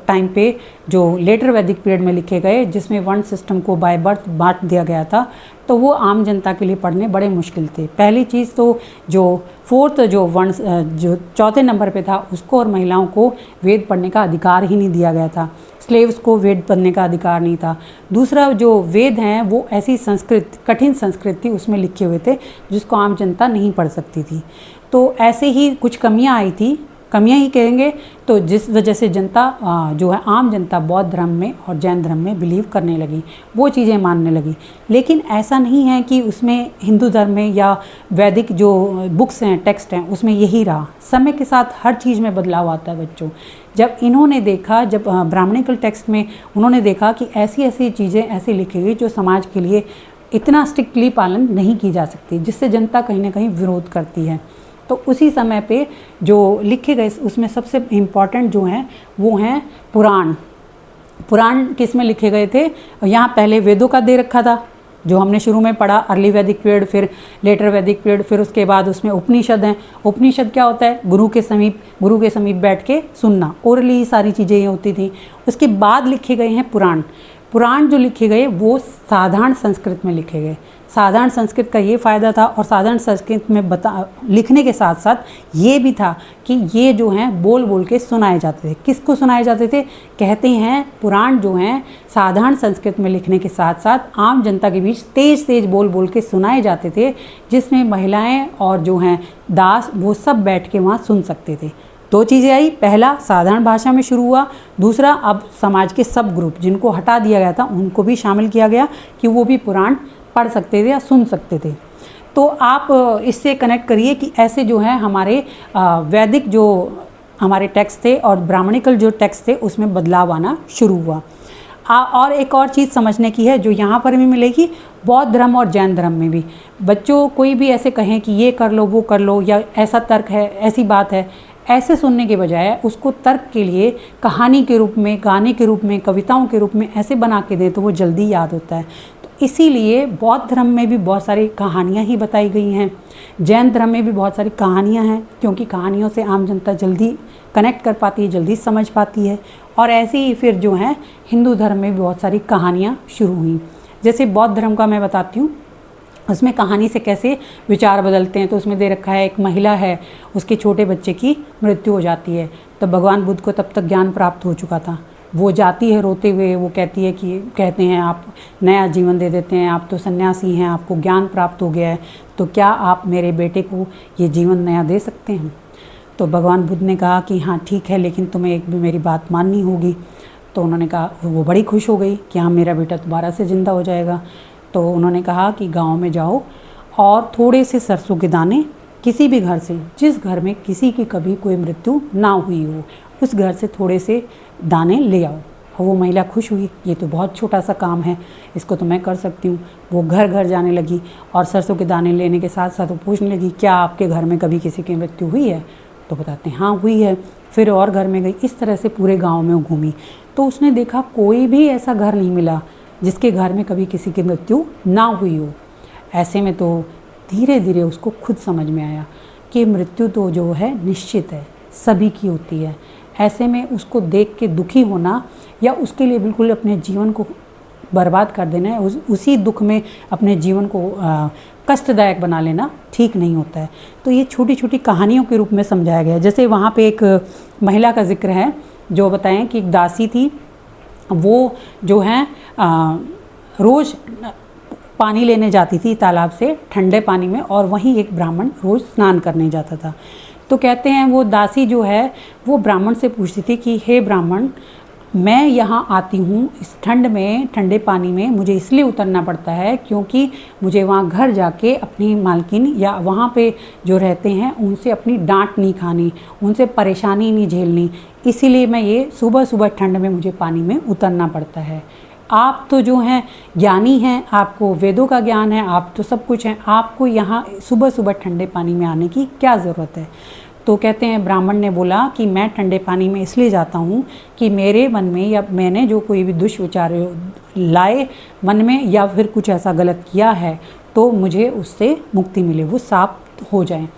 टाइम पे, जो लेटर वैदिक पीरियड में लिखे गए, जिसमें वर्ण सिस्टम को बाय बर्थ बांट दिया गया था, तो वो आम जनता के लिए पढ़ने बड़े मुश्किल थे। पहली चीज़ तो जो फोर्थ जो वर्ण जो चौथे नंबर पे था, उसको और महिलाओं को वेद पढ़ने का अधिकार ही नहीं दिया गया था। स्लेव्स को वेद पढ़ने का अधिकार नहीं था। दूसरा, जो वेद हैं वो ऐसी संस्कृत, कठिन संस्कृत थी, उसमें लिखे हुए थे जिसको आम जनता नहीं पढ़ सकती थी। तो ऐसे ही कुछ कमियां आई थी, कमियां ही कहेंगे, तो जिस वजह से जनता जो है आम जनता बौद्ध धर्म में और जैन धर्म में बिलीव करने लगी, वो चीज़ें मानने लगी। लेकिन ऐसा नहीं है कि उसमें हिंदू धर्म में या वैदिक जो बुक्स हैं, टेक्स्ट हैं, उसमें यही रहा। समय के साथ हर चीज़ में बदलाव आता है बच्चों। जब इन्होंने देखा, जब ब्राह्मणिकल टेक्स्ट में उन्होंने देखा कि ऐसी ऐसी चीज़ें ऐसी लिखी गई जो समाज के लिए इतना स्ट्रिक्टली पालन नहीं की जा सकती, जिससे जनता कहीं ना कहीं विरोध करती है, तो उसी समय पे जो लिखे गए उसमें सबसे इम्पॉर्टेंट जो हैं वो हैं पुराण। पुराण किस में लिखे गए थे? यहाँ पहले वेदों का दे रखा था, जो हमने शुरू में पढ़ा, अर्ली वैदिक पीरियड, फिर लेटर वैदिक पीरियड, फिर उसके बाद उसमें उपनिषद हैं। उपनिषद क्या होता है? गुरु के समीप बैठ के सुनना, ओरली सारी चीज़ें ये होती थी। उसके बाद लिखे गए हैं पुराण। पुराण जो लिखे गए वो साधारण संस्कृत में लिखे गए। साधारण संस्कृत का ये फ़ायदा था, और साधारण संस्कृत में लिखने के साथ साथ ये भी था कि ये जो हैं बोल बोल के सुनाए जाते थे। किसको सुनाए जाते थे? कहते हैं पुराण जो हैं साधारण संस्कृत में लिखने के साथ साथ आम जनता के बीच तेज तेज बोल बोल के सुनाए जाते थे, जिसमें महिलाएं और जो हैं दास वो सब बैठ के वहाँ सुन सकते थे। दो चीज़ें आई, पहला साधारण भाषा में शुरू हुआ, दूसरा अब समाज के सब ग्रुप जिनको हटा दिया गया था उनको भी शामिल किया गया कि वो भी पुराण पढ़ सकते थे या सुन सकते थे। तो आप इससे कनेक्ट करिए कि ऐसे जो है हमारे वैदिक जो हमारे टेक्स्ट थे और ब्राह्मणिकल जो टेक्स्ट थे उसमें बदलाव आना शुरू हुआ। और एक और चीज़ समझने की है जो यहाँ पर भी मिलेगी, बौद्ध धर्म और जैन धर्म में भी। बच्चों कोई भी ऐसे कहें कि ये कर लो वो कर लो, या ऐसा तर्क है, ऐसी बात है, ऐसे सुनने के बजाय उसको तर्क के लिए कहानी के रूप में, गाने के रूप में, कविताओं के रूप में ऐसे बना के दें तो वो जल्दी याद होता है। तो इसीलिए बौद्ध धर्म में भी बहुत सारी कहानियाँ ही बताई गई हैं, जैन धर्म में भी बहुत सारी कहानियाँ हैं, क्योंकि कहानियों से आम जनता जल्दी कनेक्ट कर पाती है, जल्दी समझ पाती है। और ऐसे ही फिर जो है हिंदू धर्म में भी बहुत सारी कहानियाँ शुरू हुई। जैसे बौद्ध धर्म का मैं बताती हूँ, उसमें कहानी से कैसे विचार बदलते हैं। तो उसमें दे रखा है, एक महिला है, उसके छोटे बच्चे की मृत्यु हो जाती है, तो भगवान बुद्ध को तब तक ज्ञान प्राप्त हो चुका था। वो जाती है रोते हुए, वो कहती है कि कहते हैं आप नया जीवन दे देते हैं, आप तो सन्यासी हैं, आपको ज्ञान प्राप्त हो गया है, तो क्या आप मेरे बेटे को ये जीवन नया दे सकते हैं? तो भगवान बुद्ध ने कहा कि हाँ ठीक है, लेकिन तुम्हें एक भी मेरी बात माननी होगी। तो उन्होंने कहा, वो बड़ी खुश हो गई कि हाँ मेरा बेटा दोबारा से ज़िंदा हो जाएगा। तो उन्होंने कहा कि गांव में जाओ और थोड़े से सरसों के दाने किसी भी घर से, जिस घर में किसी की कभी कोई मृत्यु ना हुई हो, उस घर से थोड़े से दाने ले आओ। और वो महिला खुश हुई, ये तो बहुत छोटा सा काम है, इसको तो मैं कर सकती हूँ। वो घर घर जाने लगी और सरसों के दाने लेने के साथ साथ वो पूछने लगी, क्या आपके घर में कभी किसी की मृत्यु हुई है? तो बताते हैं हाँ हुई है। फिर और घर में गई, इस तरह से पूरे गाँव में घूमी, तो उसने देखा कोई भी ऐसा घर नहीं मिला जिसके घर में कभी किसी की मृत्यु ना हुई हो। ऐसे में तो धीरे धीरे उसको खुद समझ में आया कि मृत्यु तो जो है निश्चित है, सभी की होती है। ऐसे में उसको देख के दुखी होना या उसके लिए बिल्कुल अपने जीवन को बर्बाद कर देना है, उसी दुख में अपने जीवन को कष्टदायक बना लेना ठीक नहीं होता है। तो ये छोटी छोटी कहानियों के रूप में समझाया गया है। जैसे वहाँ पे एक महिला का जिक्र है जो बताएं कि एक दासी थी, वो जो है रोज़ पानी लेने जाती थी तालाब से ठंडे पानी में, और वहीं एक ब्राह्मण रोज़ स्नान करने जाता था। तो कहते हैं वो दासी जो है वो ब्राह्मण से पूछती थी कि हे ब्राह्मण, मैं यहाँ आती हूँ इस ठंड में, ठंडे पानी में मुझे इसलिए उतरना पड़ता है क्योंकि मुझे वहाँ घर जाके अपनी मालकिन या वहाँ पे जो रहते हैं उनसे अपनी डांट नहीं खानी, उनसे परेशानी नहीं झेलनी, इसीलिए मैं ये सुबह सुबह ठंड में मुझे पानी में उतरना पड़ता है। आप तो जो हैं ज्ञानी हैं, आपको वेदों का ज्ञान है, आप तो सब कुछ हैं, आपको यहाँ सुबह सुबह ठंडे पानी में आने की क्या ज़रूरत है। तो कहते हैं ब्राह्मण ने बोला कि मैं ठंडे पानी में इसलिए जाता हूँ कि मेरे मन में या मैंने जो कोई भी दुष्विचार लाए मन में या फिर कुछ ऐसा गलत किया है तो मुझे उससे मुक्ति मिले, वो साफ हो जाए।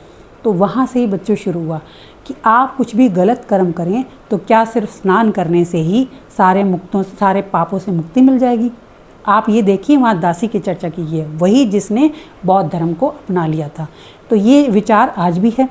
तो वहाँ से ही बच्चों शुरू हुआ कि आप कुछ भी गलत कर्म करें तो क्या सिर्फ स्नान करने से ही सारे पापों से मुक्ति मिल जाएगी। आप ये देखिए वहाँ दासी की चर्चा की है, वही जिसने बौद्ध धर्म को अपना लिया था। तो ये विचार आज भी है,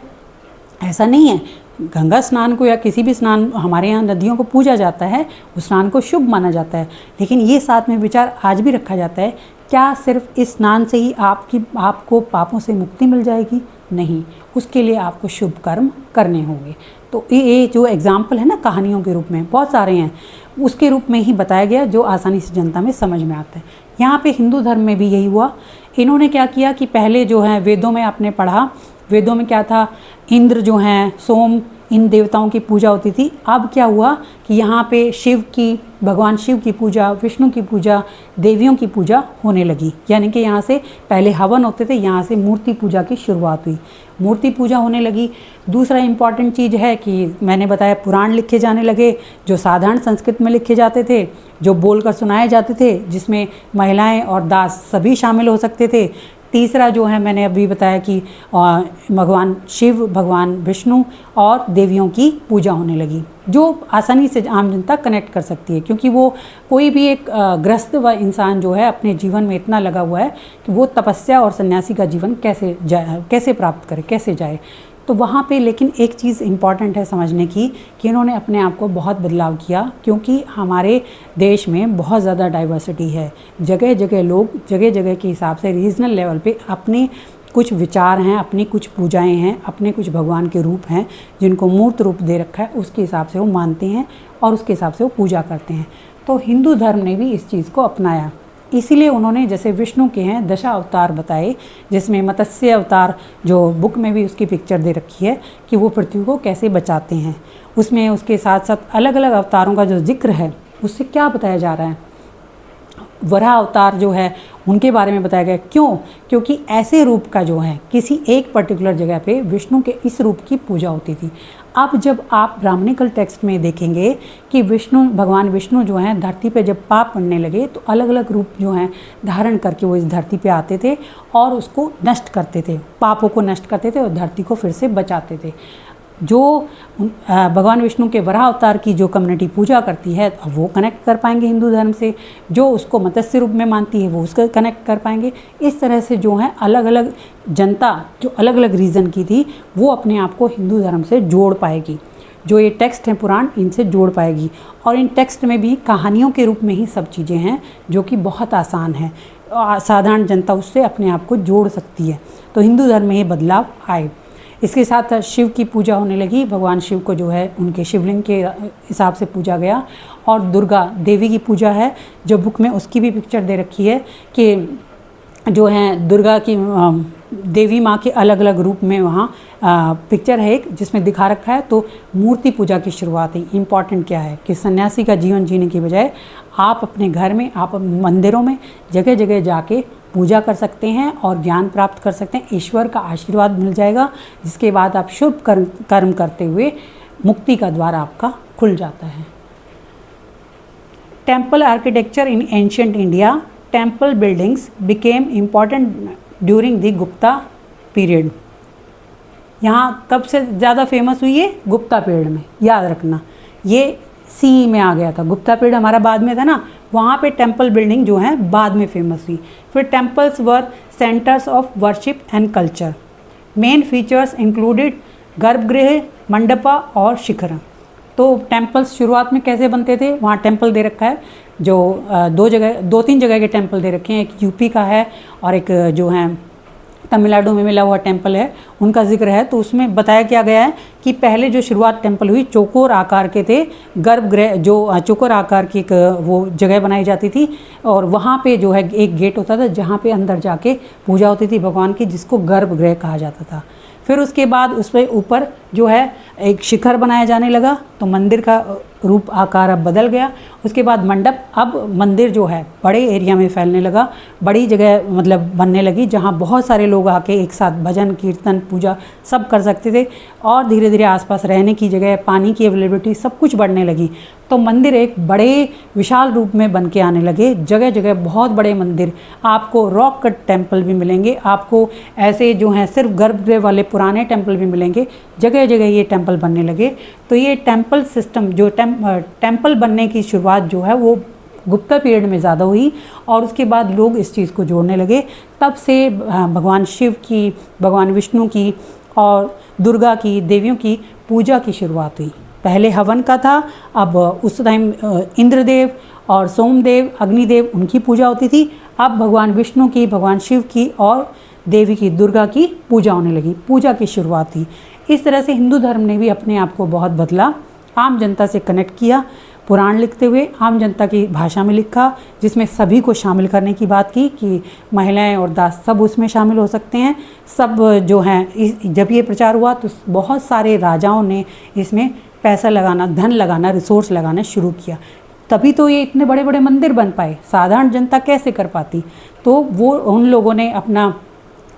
ऐसा नहीं है गंगा स्नान को या किसी भी स्नान, हमारे यहाँ नदियों को पूजा जाता है, उस स्नान को शुभ माना जाता है, लेकिन ये साथ में विचार आज भी रखा जाता है, क्या सिर्फ इस स्नान से ही आपको पापों से मुक्ति मिल जाएगी? नहीं, उसके लिए आपको शुभ कर्म करने होंगे। तो ये जो एग्जाम्पल है ना कहानियों के रूप में बहुत सारे हैं, उसके रूप में ही बताया गया जो आसानी से जनता में समझ में आता है। यहाँ पे हिंदू धर्म में भी यही हुआ। इन्होंने क्या किया कि पहले जो है वेदों में आपने पढ़ा, वेदों में क्या था, इंद्र जो हैं, सोम, इन देवताओं की पूजा होती थी। अब क्या हुआ कि यहाँ पे शिव की, भगवान शिव की पूजा, विष्णु की पूजा, देवियों की पूजा होने लगी। यानी कि यहाँ से पहले हवन होते थे, यहाँ से मूर्ति पूजा की शुरुआत हुई, मूर्ति पूजा होने लगी। दूसरा इम्पॉर्टेंट चीज़ है कि मैंने बताया पुराण लिखे जाने लगे, जो साधारण संस्कृत में लिखे जाते थे, जो बोलकर सुनाए जाते थे, जिसमें महिलाएं और दास सभी शामिल हो सकते थे। तीसरा जो है मैंने अभी बताया कि भगवान शिव, भगवान विष्णु और देवियों की पूजा होने लगी, जो आसानी से आम जनता कनेक्ट कर सकती है, क्योंकि वो कोई भी एक ग्रस्त व इंसान जो है अपने जीवन में इतना लगा हुआ है कि वो तपस्या और सन्यासी का जीवन कैसे प्राप्त करे, कैसे जाए। तो वहाँ पे लेकिन एक चीज़ इम्पॉर्टेंट है समझने की कि इन्होंने अपने आप को बहुत बदलाव किया, क्योंकि हमारे देश में बहुत ज़्यादा डाइवर्सिटी है। जगह जगह लोग जगह जगह के हिसाब से रीजनल लेवल पे अपने कुछ विचार हैं, अपनी कुछ पूजाएं हैं, अपने कुछ भगवान के रूप हैं जिनको मूर्त रूप दे रखा है, उसके हिसाब से वो मानते हैं और उसके हिसाब से वो पूजा करते हैं। तो हिंदू धर्म ने भी इस चीज़ को अपनाया। इसीलिए उन्होंने जैसे विष्णु के हैं दशा अवतार बताए, जिसमें मत्स्य अवतार जो बुक में भी उसकी पिक्चर दे रखी है कि वो पृथ्वी को कैसे बचाते हैं। उसमें उसके साथ साथ अलग अलग अवतारों का जो जिक्र है उससे क्या बताया जा रहा है, वराह अवतार जो है उनके बारे में बताया गया। क्यों? क्योंकि ऐसे रूप का जो है किसी एक पर्टिकुलर जगह पे विष्णु के इस रूप की पूजा होती थी। अब जब आप ब्राह्मणिकल टेक्स्ट में देखेंगे कि भगवान विष्णु जो हैं धरती पे जब पाप पड़ने लगे तो अलग अलग रूप जो हैं धारण करके वो इस धरती पे आते थे और उसको नष्ट करते थे, पापों को नष्ट करते थे और धरती को फिर से बचाते थे। जो भगवान विष्णु के वराह अवतार की जो कम्युनिटी पूजा करती है वो कनेक्ट कर पाएंगे हिंदू धर्म से, जो उसको मत्स्य रूप में मानती है वो उसको कनेक्ट कर पाएंगे। इस तरह से जो है अलग अलग जनता जो अलग अलग रीज़न की थी वो अपने आप को हिंदू धर्म से जोड़ पाएगी। जो ये टेक्स्ट हैं पुराण, इनसे जोड़ पाएगी। और इन टेक्स्ट में भी कहानियों के रूप में ही सब चीज़ें हैं जो कि बहुत आसान है, साधारण जनता उससे अपने आप को जोड़ सकती है। तो हिंदू धर्म में ये बदलाव आए। इसके साथ शिव की पूजा होने लगी। भगवान शिव को जो है उनके शिवलिंग के हिसाब से पूजा गया। और दुर्गा देवी की पूजा है, जो बुक में उसकी भी पिक्चर दे रखी है कि जो है दुर्गा की देवी माँ के अलग अलग रूप में वहाँ पिक्चर है एक जिसमें दिखा रखा है। तो मूर्ति पूजा की शुरुआत है। इम्पॉर्टेंट क्या है कि सन्यासी का जीवन जीने की बजाय आप अपने घर में, आप मंदिरों में जगह जगह जाके पूजा कर सकते हैं और ज्ञान प्राप्त कर सकते हैं। ईश्वर का आशीर्वाद मिल जाएगा, जिसके बाद आप शुभ कर्म करते हुए मुक्ति का द्वार आपका खुल जाता है। Temple architecture in ancient India, temple buildings became important during the Gupta period. यहाँ कब से ज़्यादा फेमस हुई है? गुप्ता पीरियड में, याद रखना। ये सी में आ गया था, गुप्ता पीरियड हमारा बाद में था ना, वहाँ पे टेम्पल बिल्डिंग जो है बाद में फेमस हुई। फिर temples were centres of worship and culture. Main features included गर्भगृह, मंडपा और शिखर। तो टेम्पल्स शुरुआत में कैसे बनते थे? वहाँ टेम्पल दे रखा है, जो दो तीन जगह के टेम्पल दे रखे हैं, एक यूपी का है और एक जो है तमिलनाडु में मिला हुआ टेम्पल है, उनका जिक्र है। तो उसमें बताया क्या गया है कि पहले जो शुरुआत टेम्पल हुई चौकोर आकार के थे, गर्भगृह जो चौकोर आकार की एक वो जगह बनाई जाती थी और वहाँ पे जो है एक गेट होता था जहाँ पे अंदर जाके पूजा होती थी भगवान की, जिसको गर्भगृह कहा जाता था। फिर उसके बाद उस पर ऊपर जो है एक शिखर बनाया जाने लगा, तो मंदिर का रूप आकार अब बदल गया। उसके बाद मंडप, अब मंदिर जो है बड़े एरिया में फैलने लगा, बड़ी जगह मतलब बनने लगी जहाँ बहुत सारे लोग आके एक साथ भजन कीर्तन पूजा सब कर सकते थे। और धीरे धीरे आसपास रहने की जगह, पानी की अवेलेबिलिटी सब कुछ बढ़ने लगी। तो मंदिर एक बड़े विशाल रूप में बन के आने लगे। जगह जगह बहुत बड़े मंदिर, आपको रॉक कट टेम्पल भी मिलेंगे, आपको ऐसे जो हैं सिर्फ गर्भगृह वाले पुराने टेम्पल भी मिलेंगे। जगह जगह ये टेम्पल बनने लगे। तो ये टेम्पल सिस्टम जो टेम्पल बनने की शुरुआत जो है वो गुप्ता पीरियड में ज़्यादा हुई और उसके बाद लोग इस चीज़ को जोड़ने लगे। तब से भगवान शिव की, भगवान विष्णु की और दुर्गा की, देवियों की पूजा की शुरुआत हुई। पहले हवन का था, अब उस टाइम इंद्रदेव और सोमदेव, अग्निदेव, उनकी पूजा होती थी। अब भगवान विष्णु की, भगवान शिव की और देवी की, दुर्गा की पूजा होने लगी। पूजा की शुरुआत थी। इस तरह से हिंदू धर्म ने भी अपने आप को बहुत बदला, आम जनता से कनेक्ट किया, पुराण लिखते हुए आम जनता की भाषा में लिखा, जिसमें सभी को शामिल करने की बात की कि महिलाएं और दास सब उसमें शामिल हो सकते हैं। सब जो हैं, जब ये प्रचार हुआ तो बहुत सारे राजाओं ने इसमें पैसा लगाना, धन लगाना, रिसोर्स लगाना शुरू किया। तभी तो ये इतने बड़े बड़े मंदिर बन पाए। साधारण जनता कैसे कर पाती? तो वो उन लोगों ने अपना,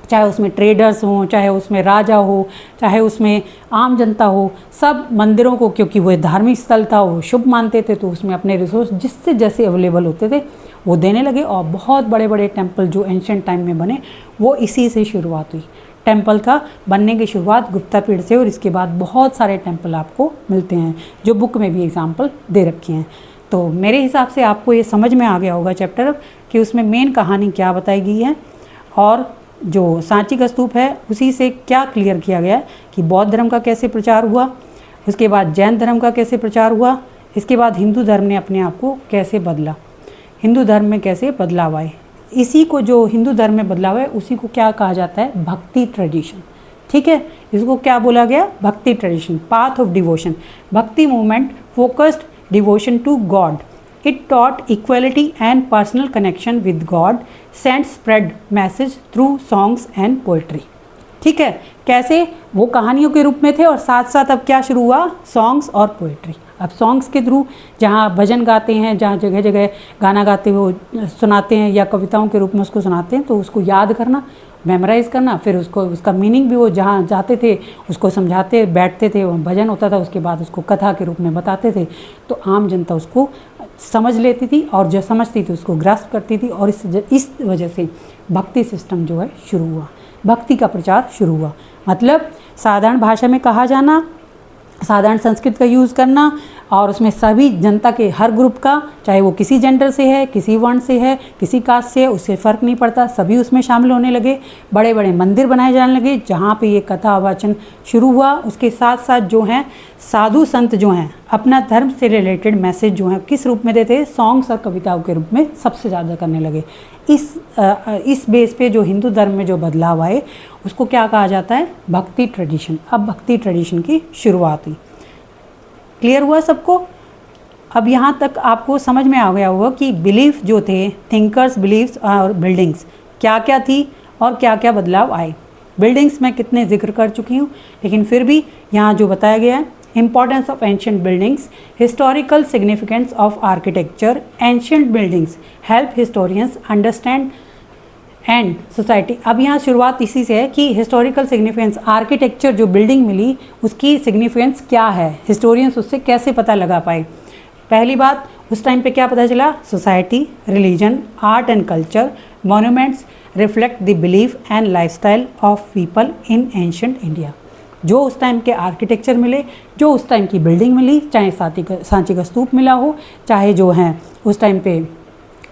चाहे उसमें ट्रेडर्स हों, चाहे उसमें राजा हो, चाहे उसमें आम जनता हो, सब मंदिरों को, क्योंकि वो धार्मिक स्थल था, वो शुभ मानते थे, तो उसमें अपने रिसोर्स जिससे जैसे अवेलेबल होते थे वो देने लगे। और बहुत बड़े बड़े टेम्पल जो एंशिएंट टाइम में बने वो इसी से शुरुआत हुई। टेम्पल का बनने की शुरुआत गुप्ता पीरियड से, और इसके बाद बहुत सारे टेम्पल आपको मिलते हैं जो बुक में भी एग्जाम्पल दे रखे हैं। तो मेरे हिसाब से आपको ये समझ में आ गया होगा चैप्टर कि उसमें मेन कहानी क्या बताई गई है और जो सांची का स्तूप है उसी से क्या क्लियर किया गया है कि बौद्ध धर्म का कैसे प्रचार हुआ, उसके बाद जैन धर्म का कैसे प्रचार हुआ, इसके बाद हिंदू धर्म ने अपने आप को कैसे बदला, हिंदू धर्म में कैसे बदलाव आए। इसी को, जो हिंदू धर्म में बदलाव है, उसी को क्या कहा जाता है? भक्ति ट्रेडिशन। ठीक है, इसको क्या बोला गया? Bhakti tradition, path of devotion. Bhakti movement focused devotion to God. It taught equality and personal connection with God, sent spread message through songs and poetry। ठीक है, कैसे? वो कहानियों के रूप में थे और साथ साथ अब क्या शुरू हुआ? सॉन्ग्स और पोएट्री। अब सॉन्ग्स के थ्रू जहाँ भजन गाते हैं, जहाँ जगह जगह गाना गाते हुए सुनाते हैं या कविताओं के रूप में उसको सुनाते हैं, तो उसको याद करना, मेमोराइज करना, फिर उसको, उसका मीनिंग भी वो जहाँ जाते थे उसको समझाते बैठते थे, भजन होता था, उसके बाद उसको कथा के रूप में बताते थे, तो आम जनता उसको समझ लेती थी और जो समझती थी उसको ग्रास्प करती थी। और इस वजह से भक्ति सिस्टम जो है शुरू हुआ, भक्ति का प्रचार शुरू हुआ। मतलब साधारण भाषा में कहा जाना, साधारण संस्कृत का यूज़ करना, और उसमें सभी जनता के हर ग्रुप का, चाहे वो किसी जेंडर से है, किसी वर्ण से है, किसी कास्ट से है, उससे फ़र्क नहीं पड़ता, सभी उसमें शामिल होने लगे। बड़े बड़े मंदिर बनाए जाने लगे जहाँ पे ये कथा वाचन शुरू हुआ। उसके साथ साथ जो हैं साधु संत जो हैं अपना धर्म से रिलेटेड मैसेज जो है किस रूप में देते हैं? सॉन्ग्स और कविताओं के रूप में सबसे ज़्यादा करने लगे। इस बेस पे जो हिंदू धर्म में जो बदलाव आए उसको क्या कहा जाता है? भक्ति ट्रेडिशन। अब भक्ति ट्रेडिशन की शुरुआत हुई। क्लियर हुआ सबको? अब यहाँ तक आपको समझ में आ गया होगा कि बिलीफ जो थे, थिंकर्स, बिलीफ्स और बिल्डिंग्स क्या क्या थी और क्या क्या बदलाव आए। बिल्डिंग्स मैं कितने जिक्र कर चुकी हूँ, लेकिन फिर भी यहाँ जो बताया गया है, importance of ancient buildings, historical significance of architecture, ancient buildings help historians understand and society. अब यहाँ शुरुआत इसी से है कि हिस्टोरिकल सिग्निफिकेंस, आर्किटेक्चर जो बिल्डिंग मिली उसकी सिग्निफिकेंस क्या है, हिस्टोरियंस उससे कैसे पता लगा पाए। पहली बात, उस टाइम पे क्या पता चला? Society, religion, art and culture, monuments, reflect the belief and lifestyle of people in ancient India. जो उस टाइम के आर्किटेक्चर मिले, जो उस टाइम की बिल्डिंग मिली, चाहे सांची का स्तूप मिला हो, चाहे जो है उस टाइम पे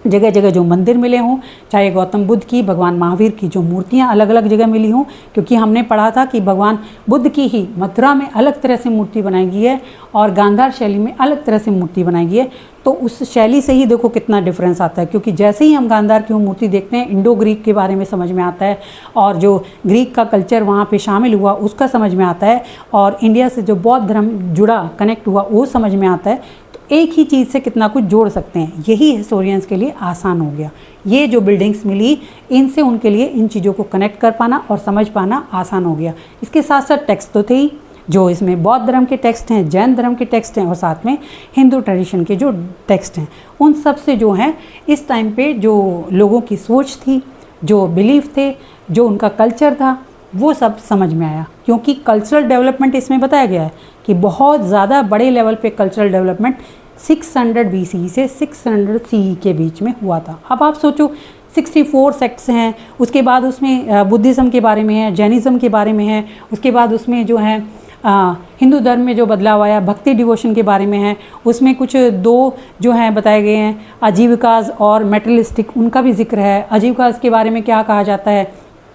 जगह जगह जो मंदिर मिले हों, चाहे गौतम बुद्ध की, भगवान महावीर की जो मूर्तियाँ अलग अलग जगह मिली हों, क्योंकि हमने पढ़ा था कि भगवान बुद्ध की ही मथुरा में अलग तरह से मूर्ति बनाई गई है और गांधार शैली में अलग तरह से मूर्ति बनाई गई है। तो उस शैली से ही देखो कितना डिफरेंस आता है, क्योंकि जैसे ही हम गांधार की मूर्ति देखते हैं इंडो ग्रीक के बारे में समझ में आता है, और जो ग्रीक का कल्चर वहाँ पे शामिल हुआ उसका समझ में आता है, और इंडिया से जो बौद्ध धर्म जुड़ा, कनेक्ट हुआ, वो समझ में आता है। तो एक ही चीज़ से कितना कुछ जोड़ सकते हैं, यही हिस्टोरियंस के लिए आसान हो गया। ये जो बिल्डिंग्स मिली, इनसे उनके लिए इन चीज़ों को कनेक्ट कर पाना और समझ पाना आसान हो गया। इसके साथ साथ टेक्स्ट तो थे ही, जो इसमें बौद्ध धर्म के टेक्स्ट हैं, जैन धर्म के टेक्स्ट हैं, और साथ में हिंदू ट्रेडिशन के जो टेक्स्ट हैं, उन सब से जो हैं इस टाइम पे जो लोगों की सोच थी, जो बिलीफ थे, जो उनका कल्चर था, वो सब समझ में आया। क्योंकि कल्चरल डेवलपमेंट इसमें बताया गया है कि बहुत ज़्यादा बड़े लेवल पे कल्चरल डेवलपमेंट 600 BCE से 600 CE के बीच में हुआ था। अब आप सोचो 64 सेक्ट्स हैं, उसके बाद उसमें बुद्धिज़्म के बारे में है, जैनिज़्म के बारे में है, उसके बाद उसमें जो है हिंदू धर्म में जो बदलाव आया भक्ति डिवोशन के बारे में है, उसमें कुछ 2 जो हैं बताए गए हैं, आजीविकाज और मेटलिस्टिक, उनका भी जिक्र है। आजीविकाज के बारे में क्या कहा जाता है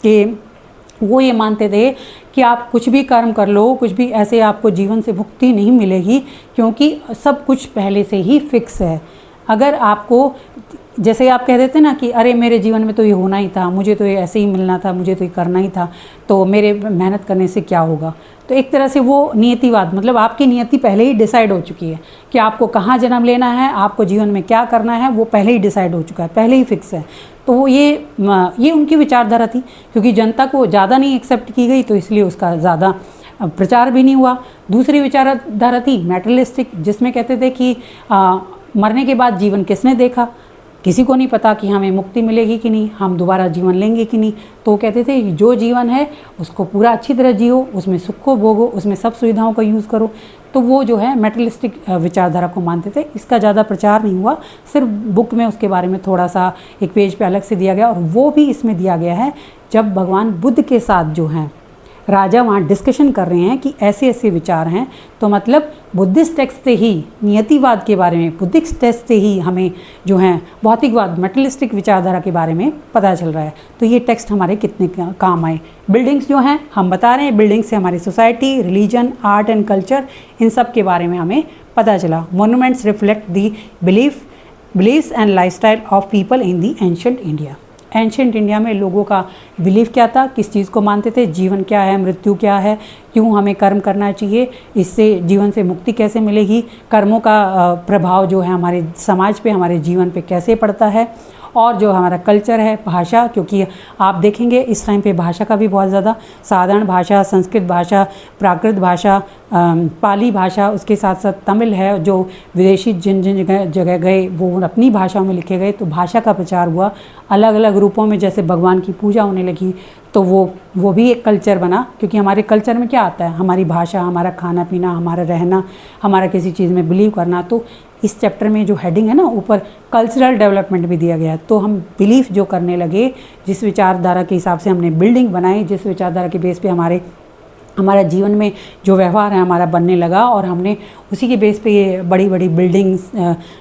कि वो ये मानते थे कि आप कुछ भी कर्म कर लो, कुछ भी ऐसे आपको जीवन से मुक्ति नहीं मिलेगी, क्योंकि सब कुछ पहले से ही फिक्स है। अगर आपको, जैसे आप कह देते ना कि अरे मेरे जीवन में तो ये होना ही था, मुझे तो ये ऐसे ही मिलना था, मुझे तो ये करना ही था, तो मेरे मेहनत करने से क्या होगा। तो एक तरह से वो नियतिवाद, मतलब आपकी नियति पहले ही डिसाइड हो चुकी है कि आपको कहाँ जन्म लेना है, आपको जीवन में क्या करना है, वो पहले ही डिसाइड हो चुका है, पहले ही फिक्स है। तो वो ये उनकी विचारधारा थी, क्योंकि जनता को ज़्यादा नहीं एक्सेप्ट की गई, तो इसलिए उसका ज़्यादा प्रचार भी नहीं हुआ। दूसरी विचारधारा थी मैटरलिस्टिक, जिसमें कहते थे कि मरने के बाद जीवन किसने देखा, किसी को नहीं पता कि हमें मुक्ति मिलेगी कि नहीं, हम दोबारा जीवन लेंगे कि नहीं। तो कहते थे जो जीवन है उसको पूरा अच्छी तरह जियो, उसमें सुख को भोगो, उसमें सब सुविधाओं का यूज़ करो। तो वो जो है मेटलिस्टिक विचारधारा को मानते थे। इसका ज़्यादा प्रचार नहीं हुआ, सिर्फ बुक में उसके बारे में थोड़ा सा एक पेज पे अलग से दिया गया, और वो भी इसमें दिया गया है जब भगवान बुद्ध के साथ जो हैं राजा वहाँ डिस्कशन कर रहे हैं कि ऐसे ऐसे विचार हैं। तो मतलब बुद्धिस्ट टेक्स्ट से ही नियतिवाद के बारे में, बुद्धिस्ट टेक्स्ट से ही हमें जो है भौतिकवाद, मेटलिस्टिक विचारधारा के बारे में पता चल रहा है। तो ये टेक्स्ट हमारे कितने काम आए। बिल्डिंग्स जो हैं हम बता रहे हैं, बिल्डिंग्स से हमारी society, religion, art and culture, इन सब के बारे में हमें पता चला। Monuments reflect the beliefs and lifestyle of people in the ancient India. Ancient India में लोगों का बिलीफ क्या था, किस चीज़ को मानते थे, जीवन क्या है, मृत्यु क्या है, क्यों हमें कर्म करना चाहिए, इससे जीवन से मुक्ति कैसे मिलेगी, कर्मों का प्रभाव जो है हमारे समाज पे, हमारे जीवन पे कैसे पड़ता है, और जो हमारा कल्चर है, भाषा, क्योंकि आप देखेंगे इस टाइम पे भाषा का भी बहुत ज़्यादा, साधारण भाषा, संस्कृत भाषा, प्राकृत भाषा, पाली भाषा, उसके साथ साथ तमिल है, जो विदेशी जिन जिन जगह गए वो अपनी भाषा में लिखे गए, तो भाषा का प्रचार हुआ अलग अलग रूपों में। जैसे भगवान की पूजा होने लगी तो वो भी एक कल्चर बना, क्योंकि हमारे कल्चर में क्या आता है, हमारी भाषा, हमारा खाना पीना, हमारा रहना, हमारा किसी चीज़ में बिलीव करना। तो इस चैप्टर में जो हेडिंग है ना ऊपर, कल्चरल डेवलपमेंट भी दिया गया है। तो हम बिलीफ जो करने लगे, जिस विचारधारा के हिसाब से हमने बिल्डिंग बनाई, जिस विचारधारा के बेस पे हमारा जीवन में जो व्यवहार है हमारा बनने लगा, और हमने उसी के बेस पे ये बड़ी बड़ी बिल्डिंग्स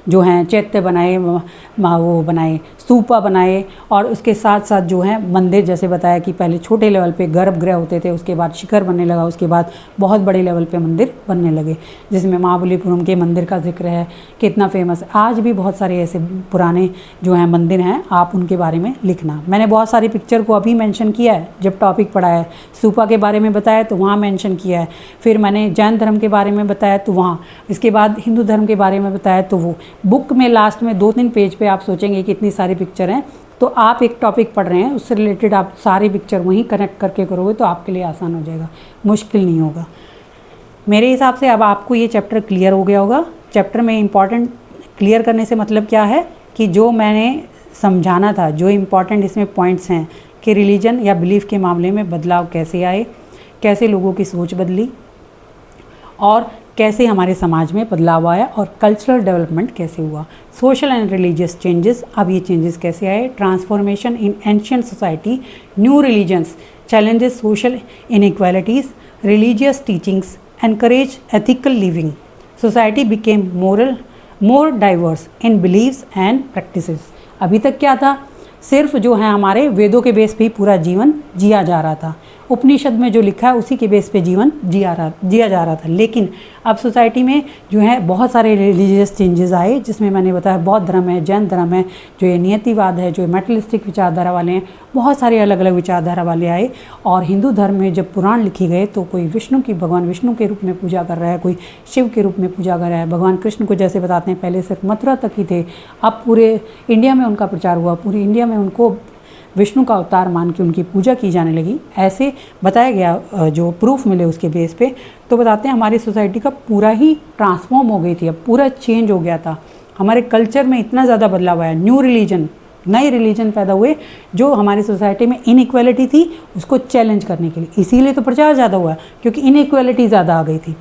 जो हैं, चैत्य बनाए, वो बनाए, स्तूपा बनाए, और उसके साथ साथ जो है मंदिर, जैसे बताया कि पहले छोटे लेवल पे गर्भगृह होते थे, उसके बाद शिखर बनने लगा, उसके बाद बहुत बड़े लेवल पे मंदिर बनने लगे, जिसमें महाबलीपुरम के मंदिर का जिक्र है, कितना फेमस। आज भी बहुत सारे ऐसे पुराने जो हैं मंदिर हैं, आप उनके बारे में लिखना। मैंने बहुत सारी पिक्चर को अभी मेंशन किया है, जब टॉपिक पढ़ा है, स्तूपा के बारे में बताया तो वहाँ मेंशन किया है, फिर मैंने जैन धर्म के बारे में बताया तो वहाँ, इसके बाद हिंदू धर्म के बारे में बताया तो वो। बुक में लास्ट में 2-3 पेज पे आप सोचेंगे कि इतनी सारी पिक्चर हैं, तो आप एक टॉपिक पढ़ रहे हैं, उससे रिलेटेड आप सारी पिक्चर वहीं कनेक्ट करके करोगे तो आपके लिए आसान हो जाएगा, मुश्किल नहीं होगा मेरे हिसाब से। अब आपको ये चैप्टर क्लियर हो गया होगा। चैप्टर में इम्पॉर्टेंट क्लियर करने से मतलब क्या है कि जो मैंने समझाना था, जो इम्पॉर्टेंट इसमें पॉइंट्स हैं कि रिलीजन या बिलीफ के मामले में बदलाव कैसे आए, कैसे लोगों की सोच बदली, और कैसे हमारे समाज में बदलाव आया और कल्चरल डेवलपमेंट कैसे हुआ। सोशल एंड रिलीजियस चेंजेस, अब ये चेंजेस कैसे आए। Transformation in ancient society, new religions challenges social inequalities, religious teachings encourage ethical living, society became more diverse in beliefs and practices। अभी तक क्या था, सिर्फ जो है हमारे वेदों के बेस पे ही पूरा जीवन जिया जा रहा था, उपनिषद में जो लिखा है उसी के बेस पे जीवन जिया जा रहा था। लेकिन अब सोसाइटी में जो है बहुत सारे रिलीजियस चेंजेस आए, जिसमें मैंने बताया बौद्ध धर्म है, जैन धर्म है, जो ये नियतिवाद है, जो मेटलिस्टिक विचारधारा वाले हैं, बहुत सारे अलग अलग विचारधारा वाले आए। और हिंदू धर्म में जब पुराण लिखे गए तो कोई भगवान विष्णु के रूप में पूजा कर रहा है, कोई शिव के रूप में पूजा कर रहा है। भगवान कृष्ण को जैसे बताते हैं पहले सिर्फ मथुरा तक ही थे, अब पूरे इंडिया में उनका प्रचार हुआ, पूरी इंडिया में उनको विष्णु का अवतार मान के उनकी पूजा की जाने लगी। ऐसे बताया गया, जो प्रूफ मिले उसके बेस पे। तो बताते हैं हमारी सोसाइटी का पूरा ही ट्रांसफॉर्म हो गई थी, अब पूरा चेंज हो गया था। हमारे कल्चर में इतना ज़्यादा बदलाव आया, नए रिलीजन पैदा हुए जो हमारी सोसाइटी में इनइक्वालिटी थी उसको चैलेंज करने के लिए। इसीलिए तो प्रचार ज़्यादा हुआ क्योंकि इनइक्वालिटी ज़्यादा आ गई थी।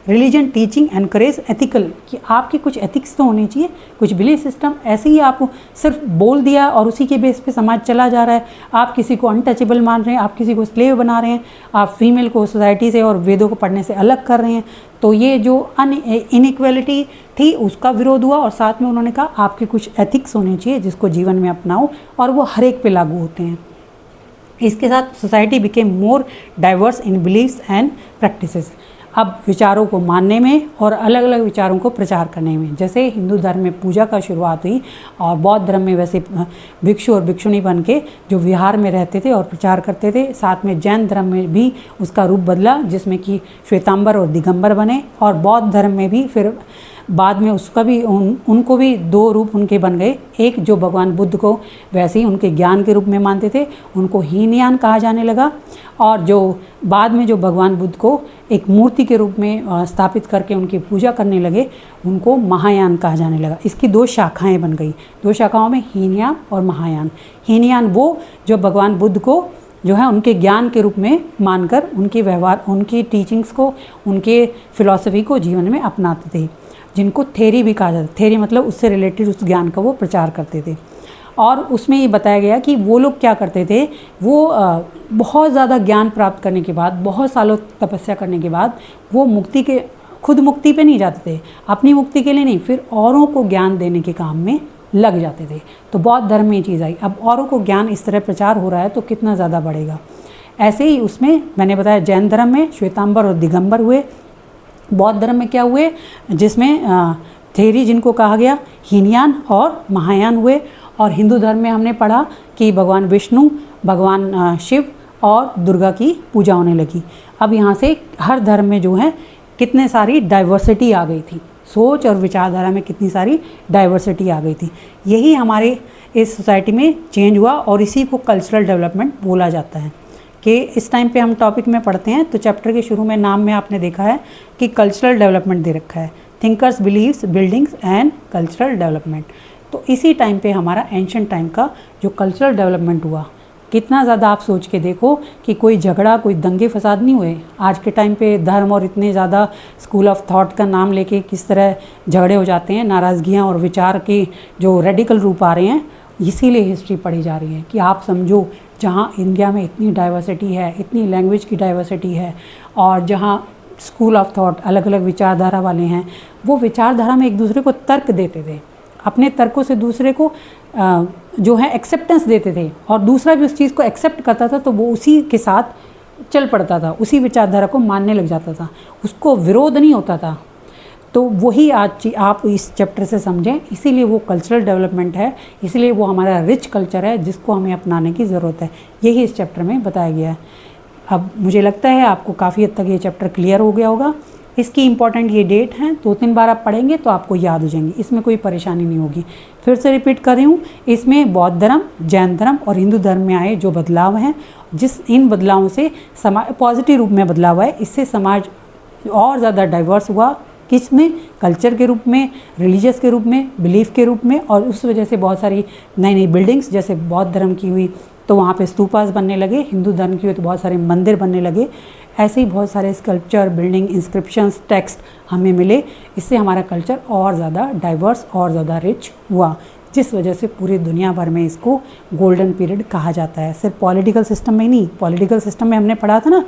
रिलीजन टीचिंग एनकरेज एथिकल, कि आपके कुछ एथिक्स तो होने चाहिए, कुछ बिलीफ सिस्टम। ऐसे ही आप सिर्फ बोल दिया और उसी के बेस पे समाज चला जा रहा है। आप किसी को अनटचेबल मान रहे हैं, आप किसी को स्लेव बना रहे हैं, आप फीमेल को सोसाइटी से और वेदों को पढ़ने से अलग कर रहे हैं। तो ये जो इनइक्वालिटी थी उसका विरोध हुआ, और साथ में उन्होंने कहा आपके कुछ एथिक्स होने चाहिए जिसको जीवन में अपनाओ, और वो हर एक पे लागू होते हैं। इसके साथ society became more diverse in beliefs and practices. अब विचारों को मानने में और अलग अलग विचारों को प्रचार करने में, जैसे हिंदू धर्म में पूजा का शुरुआत हुई, और बौद्ध धर्म में वैसे भिक्षु और भिक्षुणी बन के जो विहार में रहते थे और प्रचार करते थे। साथ में जैन धर्म में भी उसका रूप बदला, जिसमें कि श्वेतांबर और दिगंबर बने। और बौद्ध धर्म में भी फिर बाद में उसका भी उनको भी दो रूप उनके बन गए। एक जो भगवान बुद्ध को वैसे ही उनके ज्ञान के रूप में मानते थे, उनको हीनयान कहा जाने लगा, और जो बाद में जो भगवान बुद्ध को एक मूर्ति के रूप में स्थापित करके उनकी पूजा करने लगे, उनको महायान कहा जाने लगा। इसकी दो शाखाएं बन गई, दो शाखाओं में हीनयान और महायान। हीनयान वो जो भगवान बुद्ध को जो है उनके ज्ञान के रूप में मानकर उनके व्यवहार, उनकी टीचिंग्स को, उनके फिलॉसफी को जीवन में अपनाते थे, जिनको थेरी भी कहा जाता है। थेरी मतलब उससे रिलेटेड उस ज्ञान का वो प्रचार करते थे। और उसमें ये बताया गया कि वो लोग क्या करते थे, वो बहुत ज़्यादा ज्ञान प्राप्त करने के बाद, बहुत सालों तपस्या करने के बाद, वो खुद मुक्ति पे नहीं जाते थे, अपनी मुक्ति के लिए नहीं, फिर औरों को ज्ञान देने के काम में लग जाते थे। तो बौद्ध धर्म में ये चीज़ आई। अब औरों को ज्ञान इस तरह प्रचार हो रहा है तो कितना ज़्यादा बढ़ेगा। ऐसे ही उसमें मैंने बताया जैन धर्म में श्वेतांबर और दिगंबर हुए। बौद्ध धर्म में क्या हुए, जिसमें थेरी जिनको कहा गया, हीनयान और महायान हुए। और हिंदू धर्म में हमने पढ़ा कि भगवान विष्णु, भगवान शिव और दुर्गा की पूजा होने लगी। अब यहाँ से हर धर्म में जो है कितने सारी डाइवर्सिटी आ गई थी, सोच और विचारधारा में कितनी सारी डाइवर्सिटी आ गई थी। यही हमारे इस सोसाइटी में चेंज हुआ, और इसी को कल्चरल डेवलपमेंट बोला जाता है। कि इस टाइम पे हम टॉपिक में पढ़ते हैं तो चैप्टर के शुरू में नाम में आपने देखा है कि कल्चरल डेवलपमेंट दे रखा है, thinkers, beliefs, buildings and cultural development. तो इसी टाइम पे हमारा एंशिएंट टाइम का जो कल्चरल डेवलपमेंट हुआ, कितना ज़्यादा आप सोच के देखो कि कोई झगड़ा, कोई दंगे फसाद नहीं हुए। आज के टाइम पे धर्म और इतने ज़्यादा स्कूल ऑफ थॉट का नाम लेके किस तरह झगड़े हो जाते हैं, नाराज़गियाँ और विचार के जो रेडिकल रूप आ रहे हैं, इसीलिए हिस्ट्री पढ़ी जा रही है कि आप समझो जहाँ इंडिया में इतनी डाइवर्सिटी है, इतनी लैंग्वेज की डाइवर्सिटी है, और जहाँ स्कूल ऑफ थॉट अलग अलग विचारधारा वाले हैं, वो विचारधारा में एक दूसरे को तर्क देते थे, अपने तर्कों से दूसरे को जो है एक्सेप्टेंस देते थे, और दूसरा भी उस चीज़ को एक्सेप्ट करता था तो वो उसी के साथ चल पड़ता था, उसी विचारधारा को मानने लग जाता था, उसको विरोध नहीं होता था। तो वही आज आप इस चैप्टर से समझें, इसीलिए वो कल्चरल डेवलपमेंट है, इसीलिए वो हमारा रिच कल्चर है जिसको हमें अपनाने की ज़रूरत है। यही इस चैप्टर में बताया गया है। अब मुझे लगता है आपको काफ़ी हद तक ये चैप्टर क्लियर हो गया होगा। इसकी इंपॉर्टेंट ये डेट हैं, 2-3 बार आप पढ़ेंगे तो आपको याद हो जाएंगी, इसमें कोई परेशानी नहीं होगी। फिर से रिपीट कर रही हूँ, इसमें बौद्ध धर्म, जैन धर्म और हिंदू धर्म में आए जो बदलाव हैं, इन बदलावों से समाज पॉजिटिव रूप में बदलाव है, इससे समाज और ज़्यादा डाइवर्स हुआ। किसमें? कल्चर के रूप में, रिलीजियस के रूप में, बिलीफ के रूप में, और उस वजह से बहुत सारी नई नई बिल्डिंग्स, जैसे बौद्ध धर्म की हुई तो वहाँ पे स्तूपास बनने लगे, हिंदू धर्म की हुई तो बहुत सारे मंदिर बनने लगे, ऐसे ही बहुत सारे स्कल्पचर, बिल्डिंग, इंस्क्रिप्शंस, टेक्स्ट हमें मिले। इससे हमारा कल्चर और ज़्यादा डाइवर्स और ज़्यादा रिच हुआ, जिस वजह से पूरी दुनिया भर में इसको गोल्डन पीरियड कहा जाता है। सिर्फ पॉलिटिकल सिस्टम में ही नहीं, पॉलिटिकल सिस्टम में हमने पढ़ा था ना,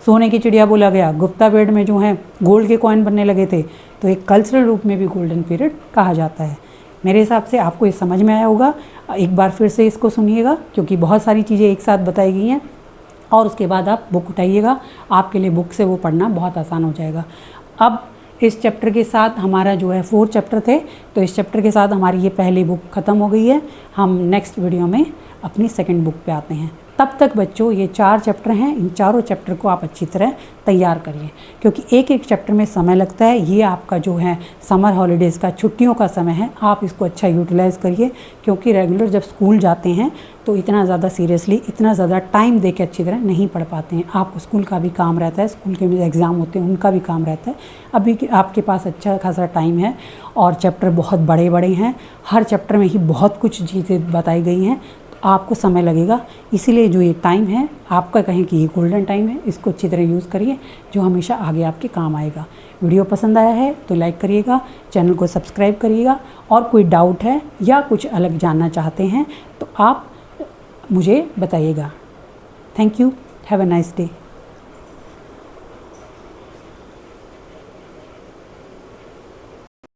सोने की चिड़िया बोला गया, गुप्ता पीरियड में जो है गोल्ड के कॉइन बनने लगे थे, तो एक कल्चरल रूप में भी गोल्डन पीरियड कहा जाता है। मेरे हिसाब से आपको ये समझ में आया होगा। एक बार फिर से इसको सुनिएगा, क्योंकि बहुत सारी चीज़ें एक साथ बताई गई हैं, और उसके बाद आप बुक उठाइएगा, आपके लिए बुक से वो पढ़ना बहुत आसान हो जाएगा। अब इस चैप्टर के साथ हमारा जो है 4 चैप्टर थे, तो इस चैप्टर के साथ हमारी ये पहली बुक ख़त्म हो गई है। हम नेक्स्ट वीडियो में अपनी सेकंड बुक पे आते हैं। तब तक बच्चों ये 4 चैप्टर हैं, इन चारों चैप्टर को आप अच्छी तरह तैयार करिए, क्योंकि एक एक चैप्टर में समय लगता है। ये आपका जो है समर हॉलीडेज़ का, छुट्टियों का समय है, आप इसको अच्छा यूटिलाइज़ करिए, क्योंकि रेगुलर जब स्कूल जाते हैं तो इतना ज़्यादा सीरियसली, इतना ज़्यादा टाइम दे के अच्छी तरह नहीं पढ़ पाते हैं। आपको स्कूल का भी काम रहता है, स्कूल के एग्ज़ाम होते हैं उनका भी काम रहता है। अभी आपके पास अच्छा खासा टाइम है और चैप्टर बहुत बड़े बड़े हैं, हर चैप्टर में ही बहुत कुछ चीज़ें बताई गई हैं, आपको समय लगेगा। इसीलिए जो ये टाइम है आपका, कहें कि ये गोल्डन टाइम है, इसको अच्छी तरह यूज़ करिए, जो हमेशा आगे आपके काम आएगा। वीडियो पसंद आया है तो लाइक करिएगा, चैनल को सब्सक्राइब करिएगा, और कोई डाउट है या कुछ अलग जानना चाहते हैं तो आप मुझे बताइएगा। Thank you, have a nice day.